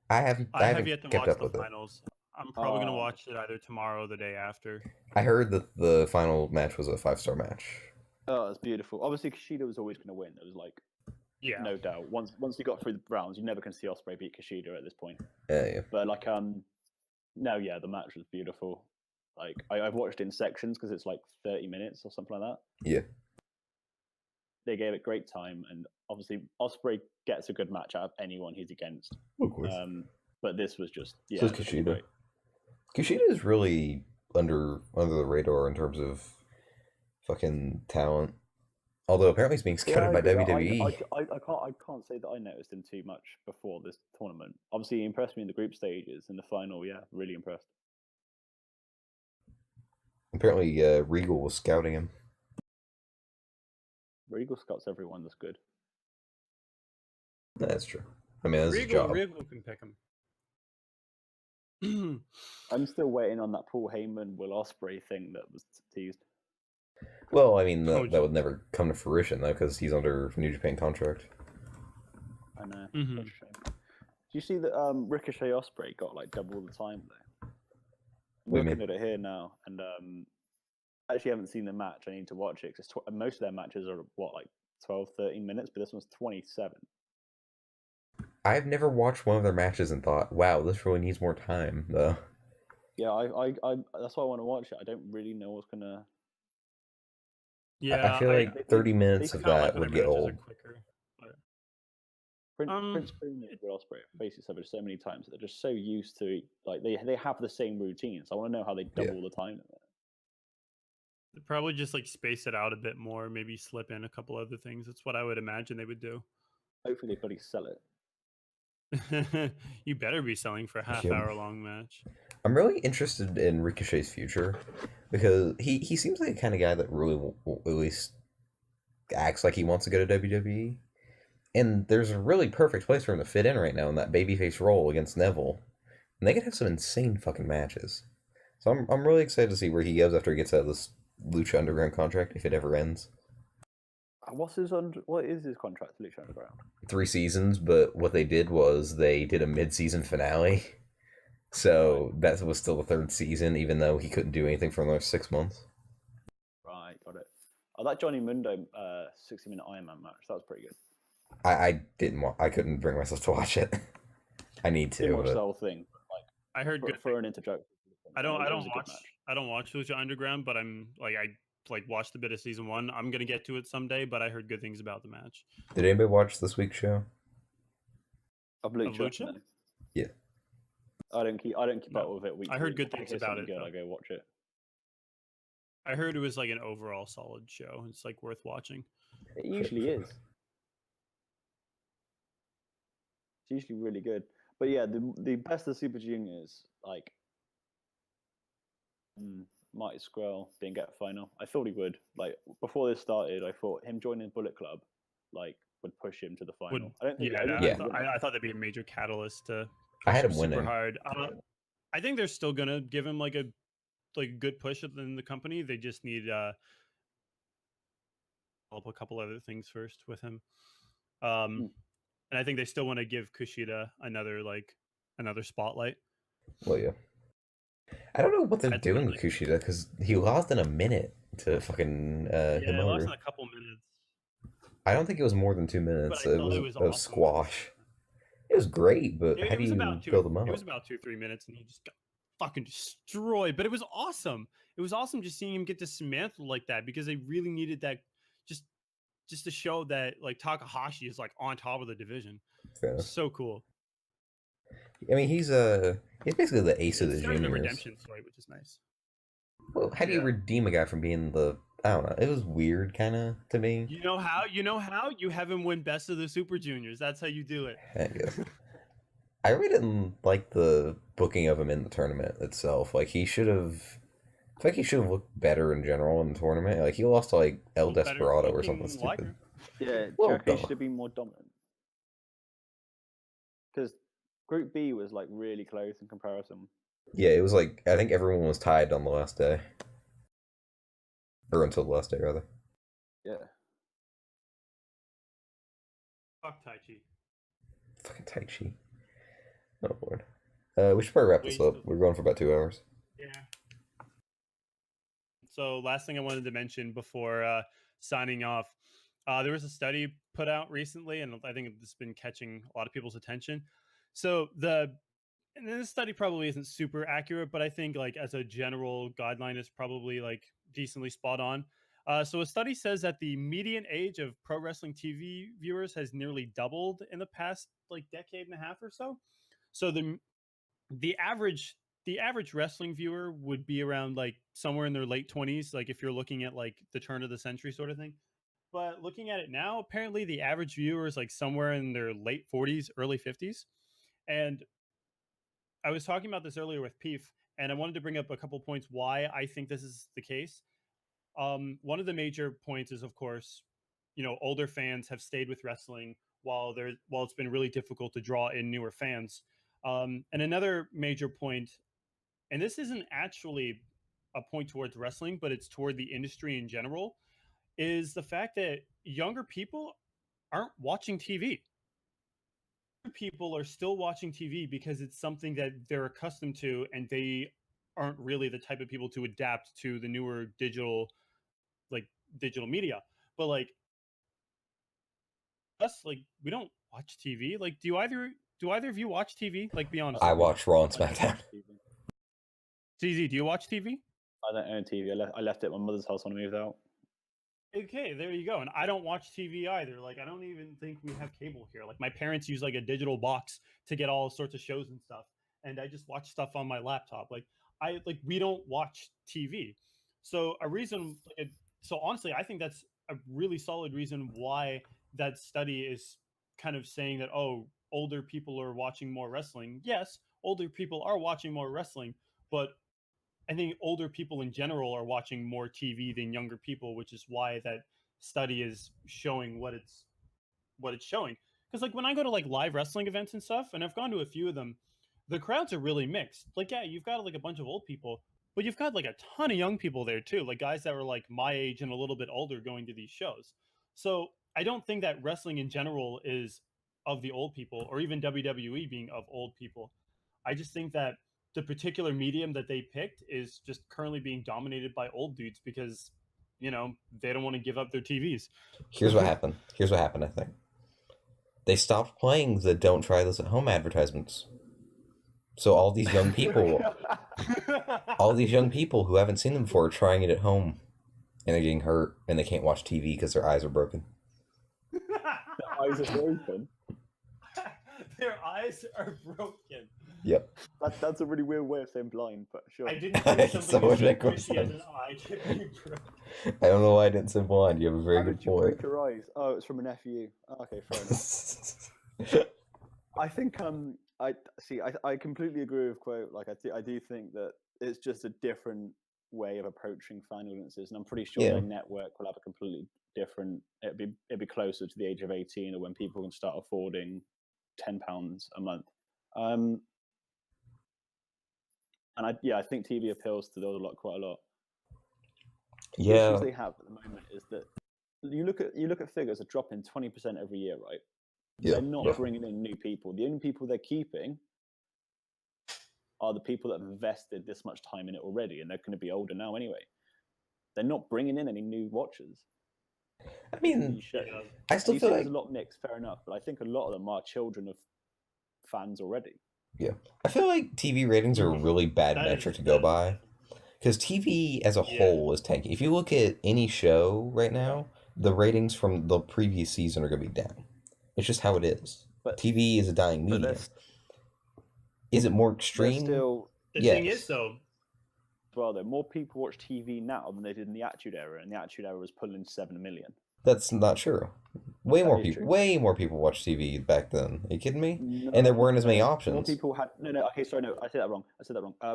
I I have haven't yet to kept watch up the with it. finals. I'm probably gonna Oh. watch it either tomorrow or the day after. I heard that the final match was a 5-star match. Oh, it's beautiful. Obviously, Kushida was always going to win. There was like no doubt. Once you got through the rounds, you never can see Ospreay beat Kushida at this point. Yeah. But like no, yeah, the match was beautiful. Like I've watched it in sections because it's like 30 minutes or something like that. Yeah. They gave it great time, and obviously Ospreay gets a good match out of anyone he's against. Of course. But this was just So is Kushida. Kushida is really under the radar in terms of fucking talent. Although apparently he's being scouted by WWE. I can't say that I noticed him too much before this tournament. Obviously, he impressed me in the group stages. In the final, yeah, really impressed. Apparently, Regal was scouting him. Regal scouts everyone that's good. That's true. I mean, that's his job. Regal can pick him. I'm still waiting on that Paul Heyman Will Ospreay thing that was teased. Well, I mean, that would never come to fruition, though, because he's under New Japan contract. I know. Such a shame. Do you see that Ricochet Ospreay got like double the time, though? I'm looking at it here now, and I actually haven't seen the match. I need to watch it, because most of their matches are, like 12, 13 minutes, but this one's 27. I've never watched one of their matches and thought, wow, this really needs more time, though. Yeah, I that's why I want to watch it. I don't really know what's gonna... Yeah, I feel like 30 minutes of that would get old. Prince Cream and Will Ospreay face each other so many times that they're just so used to, like, they have the same routines. I want to know how they double the time. They probably just like space it out a bit more, maybe slip in a couple other things. That's what I would imagine they would do. Hopefully they probably sell it. You better be selling for a half-hour-long match. I'm really interested in Ricochet's future, because he seems like the kind of guy that really at least acts like he wants to go to WWE. And there's a really perfect place for him to fit in right now in that babyface role against Neville. And they could have some insane fucking matches. So I'm really excited to see where he goes after he gets out of this Lucha Underground contract, if it ever ends. What is his contract to Lucha Underground? 3 seasons, but what they did was they did a mid-season finale. So that was still the 3rd season, even though he couldn't do anything for another 6 months. Right, got it. Oh, that Johnny Mundo 60-minute Iron Man match, that was pretty good. I couldn't bring myself to watch it. I need to. Didn't watch the whole thing. Like, I heard good for an interjoke. I don't watch Lucha Underground, but I'm like I watched a bit of season 1. I'm gonna get to it someday, but I heard good things about the match. Did anybody watch this week's show? Of Lucha? Yeah. I don't keep up with it weekly. I heard good things about it. Good, I go watch it. I heard it was like an overall solid show. It's like worth watching. It usually is. It's usually really good. But yeah, the Best of Super Juniors, like Marty Scurll didn't get a final. I thought he would. Like before this started, I thought him joining Bullet Club like would push him to the final. I thought that'd be a major catalyst to I had him super winning. hard. I think they're still gonna give him like a good push in the company. They just need develop a couple other things first with him. And I think they still want to give Kushida another spotlight. Well, yeah. I don't know what they're doing with Kushida, because he lost in a minute to fucking he lost in a couple minutes. I don't think it was more than 2 minutes. It was awesome. Squash. It was great, but how do you build them up? It was about 2-3 minutes, and he just got fucking destroyed. But it was awesome. It was awesome just seeing him get dismantled like that, because they really needed that just to show that like Takahashi is like on top of the division. So cool. I mean, he's basically the ace of the juniors. A redemption story, which is nice. Well, how do you redeem a guy from being the? I don't know. It was weird, kind of, to me. You know how? You have him win Best of the Super Juniors. That's how you do it. I really didn't like the booking of him in the tournament itself. Like he should have. I think he should have looked better in general in the tournament. Like he lost to like El Desperado or something stupid. Yeah, he should have been more dominant. Because Group B was like really close in comparison. Yeah, it was like I think everyone was tied on the last day. Or until the last day, rather. Yeah. Fuck Tai Chi. Fucking Tai Chi. Oh, Lord. We should probably wrap this up. We're going for about 2 hours. Yeah. So last thing I wanted to mention before signing off, there was a study put out recently, and I think it's been catching a lot of people's attention. So and this study probably isn't super accurate, but I think like as a general guideline is probably like decently spot on. So a study says that the median age of pro wrestling TV viewers has nearly doubled in the past like decade and a half or so. So the average the average wrestling viewer would be around like somewhere in their late 20s, like if you're looking at like the turn of the century sort of thing. But looking at it now, apparently the average viewer is like somewhere in their late 40s, early 50s. And I was talking about this earlier with Peef, and I wanted to bring up a couple points why I think this is the case. One of the major points is, of course, older fans have stayed with wrestling while it's been really difficult to draw in newer fans. And another major point, and this isn't actually a point towards wrestling, but it's toward the industry in general, is the fact that younger people aren't watching TV. People are still watching TV because it's something that they're accustomed to, and they aren't really the type of people to adapt to the newer digital media. But like us, like we don't watch TV. Like do either of you watch TV? Like be honest. I watch Raw and SmackDown. CZ, do you watch TV? I don't own TV. I left it at my mother's house when I moved out. Okay, there you go. And I don't watch TV either. Like I don't even think we have cable here. Like my parents use like a digital box to get all sorts of shows and stuff, and I just watch stuff on my laptop. We don't watch TV. So so honestly, I think that's a really solid reason why that study is kind of saying that, oh, older people are watching more wrestling. Yes, older people are watching more wrestling, but I think older people in general are watching more TV than younger people, which is why that study is showing what it's showing. Because like when I go to like live wrestling events and stuff, and I've gone to a few of them, the crowds are really mixed. Like yeah, you've got like a bunch of old people, but you've got like a ton of young people there too, like guys that were like my age and a little bit older going to these shows. So I don't think that wrestling in general is of the old people, or even WWE being of old people. I just think that the particular medium that they picked is just currently being dominated by old dudes because they don't want to give up their TVs. Here's what happened. I think they stopped playing the "Don't try this at home" advertisements. So all these young people who haven't seen them before are trying it at home, and they're getting hurt, and they can't watch TV because their eyes are broken. Their eyes are broken. Their eyes are broken. Yep. That's a really weird way of saying blind, but sure. I didn't say something as squishy as an eye can be broken. I don't know why I didn't say blind. You have a very How good did you point. break your eyes? Oh, it's from a nephew. Okay, fair enough. I think I completely agree with Quote. Like I do think that it's just a different way of approaching fan audiences, and I'm pretty sure their network will have a completely different. It'd be closer to the age of 18, or when people can start affording £10 a month. And I think TV appeals to those quite a lot. Yeah. The issues they have at the moment is that you look at figures are dropping 20% every year, right? Yeah. They're not bringing in new people. The only people they're keeping are the people that have invested this much time in it already, and they're going to be older now anyway. They're not bringing in any new watchers. I mean, I still feel like there's a lot mixed, fair enough, but I think a lot of them are children of fans already. Yeah, I feel like TV ratings are a really bad metric to go by, because TV as a whole is tanking. If you look at any show right now, the ratings from the previous season are going to be down. It's just how it is. But TV is a dying medium. Is it more extreme? The thing is, though, well, more people watch TV now than they did in the Attitude Era, and the Attitude Era was pulling 7 million. That's not true. Way more people watched TV back then. Are you kidding me? No, and there weren't as many options. More people had Okay, sorry, no, I said that wrong.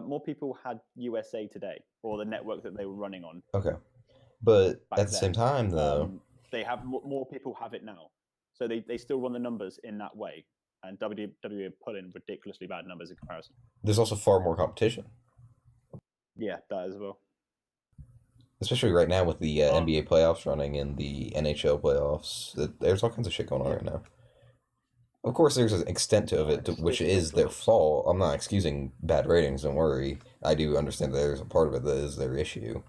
More people had USA Today, or the network that they were running on. Okay, but at the same time, though, they have more people have it now, so they still run the numbers in that way. And WWE put in ridiculously bad numbers in comparison. There's also far more competition. Yeah, that as well. especially right now with the Oh. NBA playoffs running and the NHL playoffs. There's all kinds of shit going on right now. Of course, there's an extent to it, which is their fault. I'm not excusing bad ratings. Don't worry. I do understand that there's a part of it that is their issue,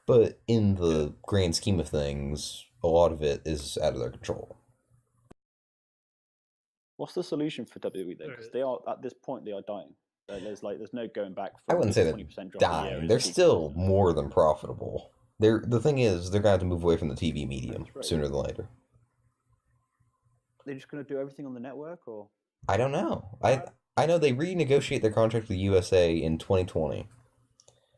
but in the grand scheme of things, a lot of it is out of their control. What's the solution for WWE though? Because they are at this point they are dying. There's no going back. I From wouldn't say 20% they're drop a year dying. is They're peak still business. more than profitable. The thing is, they're gonna have to move away from the TV medium That's right. sooner than later. They're just going to do everything on the network, or I don't know. I know they renegotiate their contract with USA in 2020.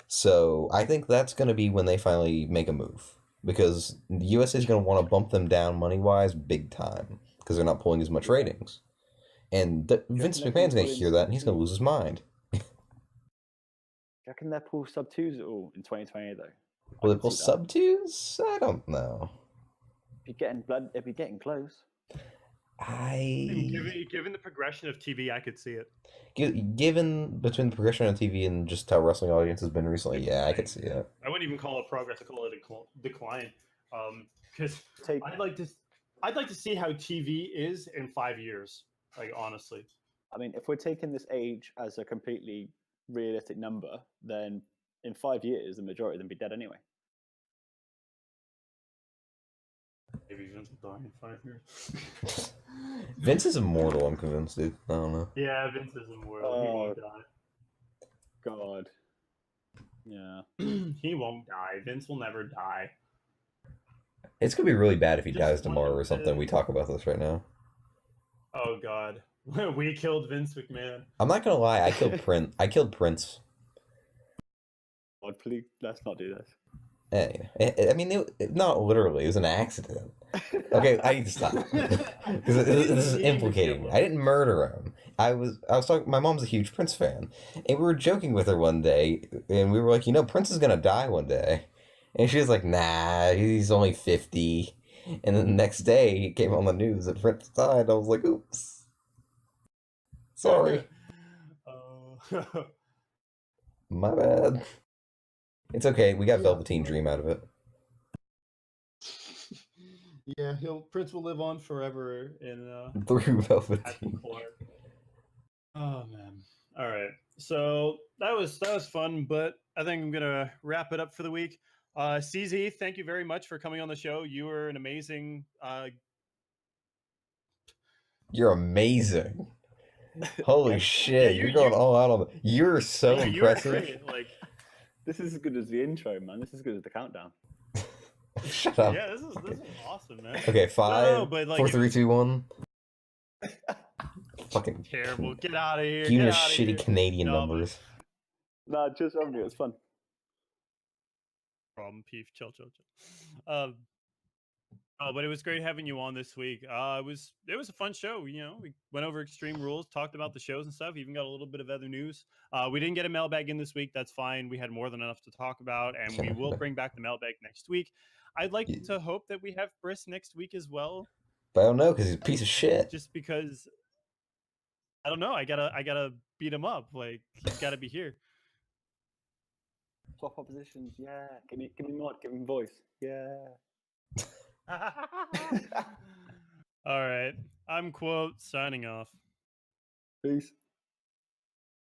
So I think that's going to be when they finally make a move. Because the USA is going to want to bump them down money-wise big time. Because they're not pulling as much ratings. And Vince McMahon's going to hear that and he's going to lose his mind. do you reckon they'll pull sub 2s at all in 2020 though? Will they pull sub 2s? I don't know. If you're getting close. Given the progression of TV, I could see it. Given between the progression on TV and just how wrestling audience has been recently, yeah, I could see it. I wouldn't even call it progress; I call it a decline. Because I'd like to see how TV is in 5 years. Like honestly, I mean, if we're taking this age as a completely realistic number, then in 5 years the majority of them be dead anyway. maybe Vince will die in 5 years. Vince is immortal, I'm convinced, dude. I don't know. Yeah, Vince is immortal. He won't die. God. Yeah. He won't die. Vince will never die. It's gonna be really bad if he Just dies tomorrow or wanted something. to- We talk about this right now. Oh God, we killed Vince McMahon. I'm not gonna lie, I killed Prince. I killed Prince. God, please, let's not do this. Hey, I mean, not literally. It was an accident. Okay, I need to stop. Because this is implicating me. I didn't murder him. I was talking. My mom's a huge Prince fan, and we were joking with her one day, and we were like, Prince is gonna die one day, and she was like, nah, he's only 50. And then the next day, it came on the news that Prince died. I was like, oops, sorry, my bad. It's okay. We got Velveteen Dream out of it. Yeah, Prince will live on forever in Through Velveteen. Oh man. All right. So that was fun, but I think I'm gonna wrap it up for the week. CZ, thank you very much for coming on the show. You were an amazing. You're amazing. Holy shit! You're going all out on it. You're so impressive. Great. Like. This is as good as the intro, man. This is as good as the countdown. Shut up. Yeah, this is awesome, man. Okay, 5, but 4, 3, 2, 1. Fucking terrible. Get out of here. Give me your shitty Canadian numbers. Nah, just having it. It's fun. Problem, Peef. Chill. But it was great having you on this week. It was a fun show. We went over Extreme Rules, talked about the shows and stuff. Even got a little bit of other news. We didn't get a mailbag in this week. That's fine. We had more than enough to talk about, and we will bring back the mailbag next week. I'd like to hope that we have Briss next week as well. But I don't know because he's a piece of shit. Just because I don't know. I gotta beat him up. Like he's got to be here. Swap oppositions. Yeah. Give me mod. Give him voice. Yeah. All right. I'm signing off. Peace.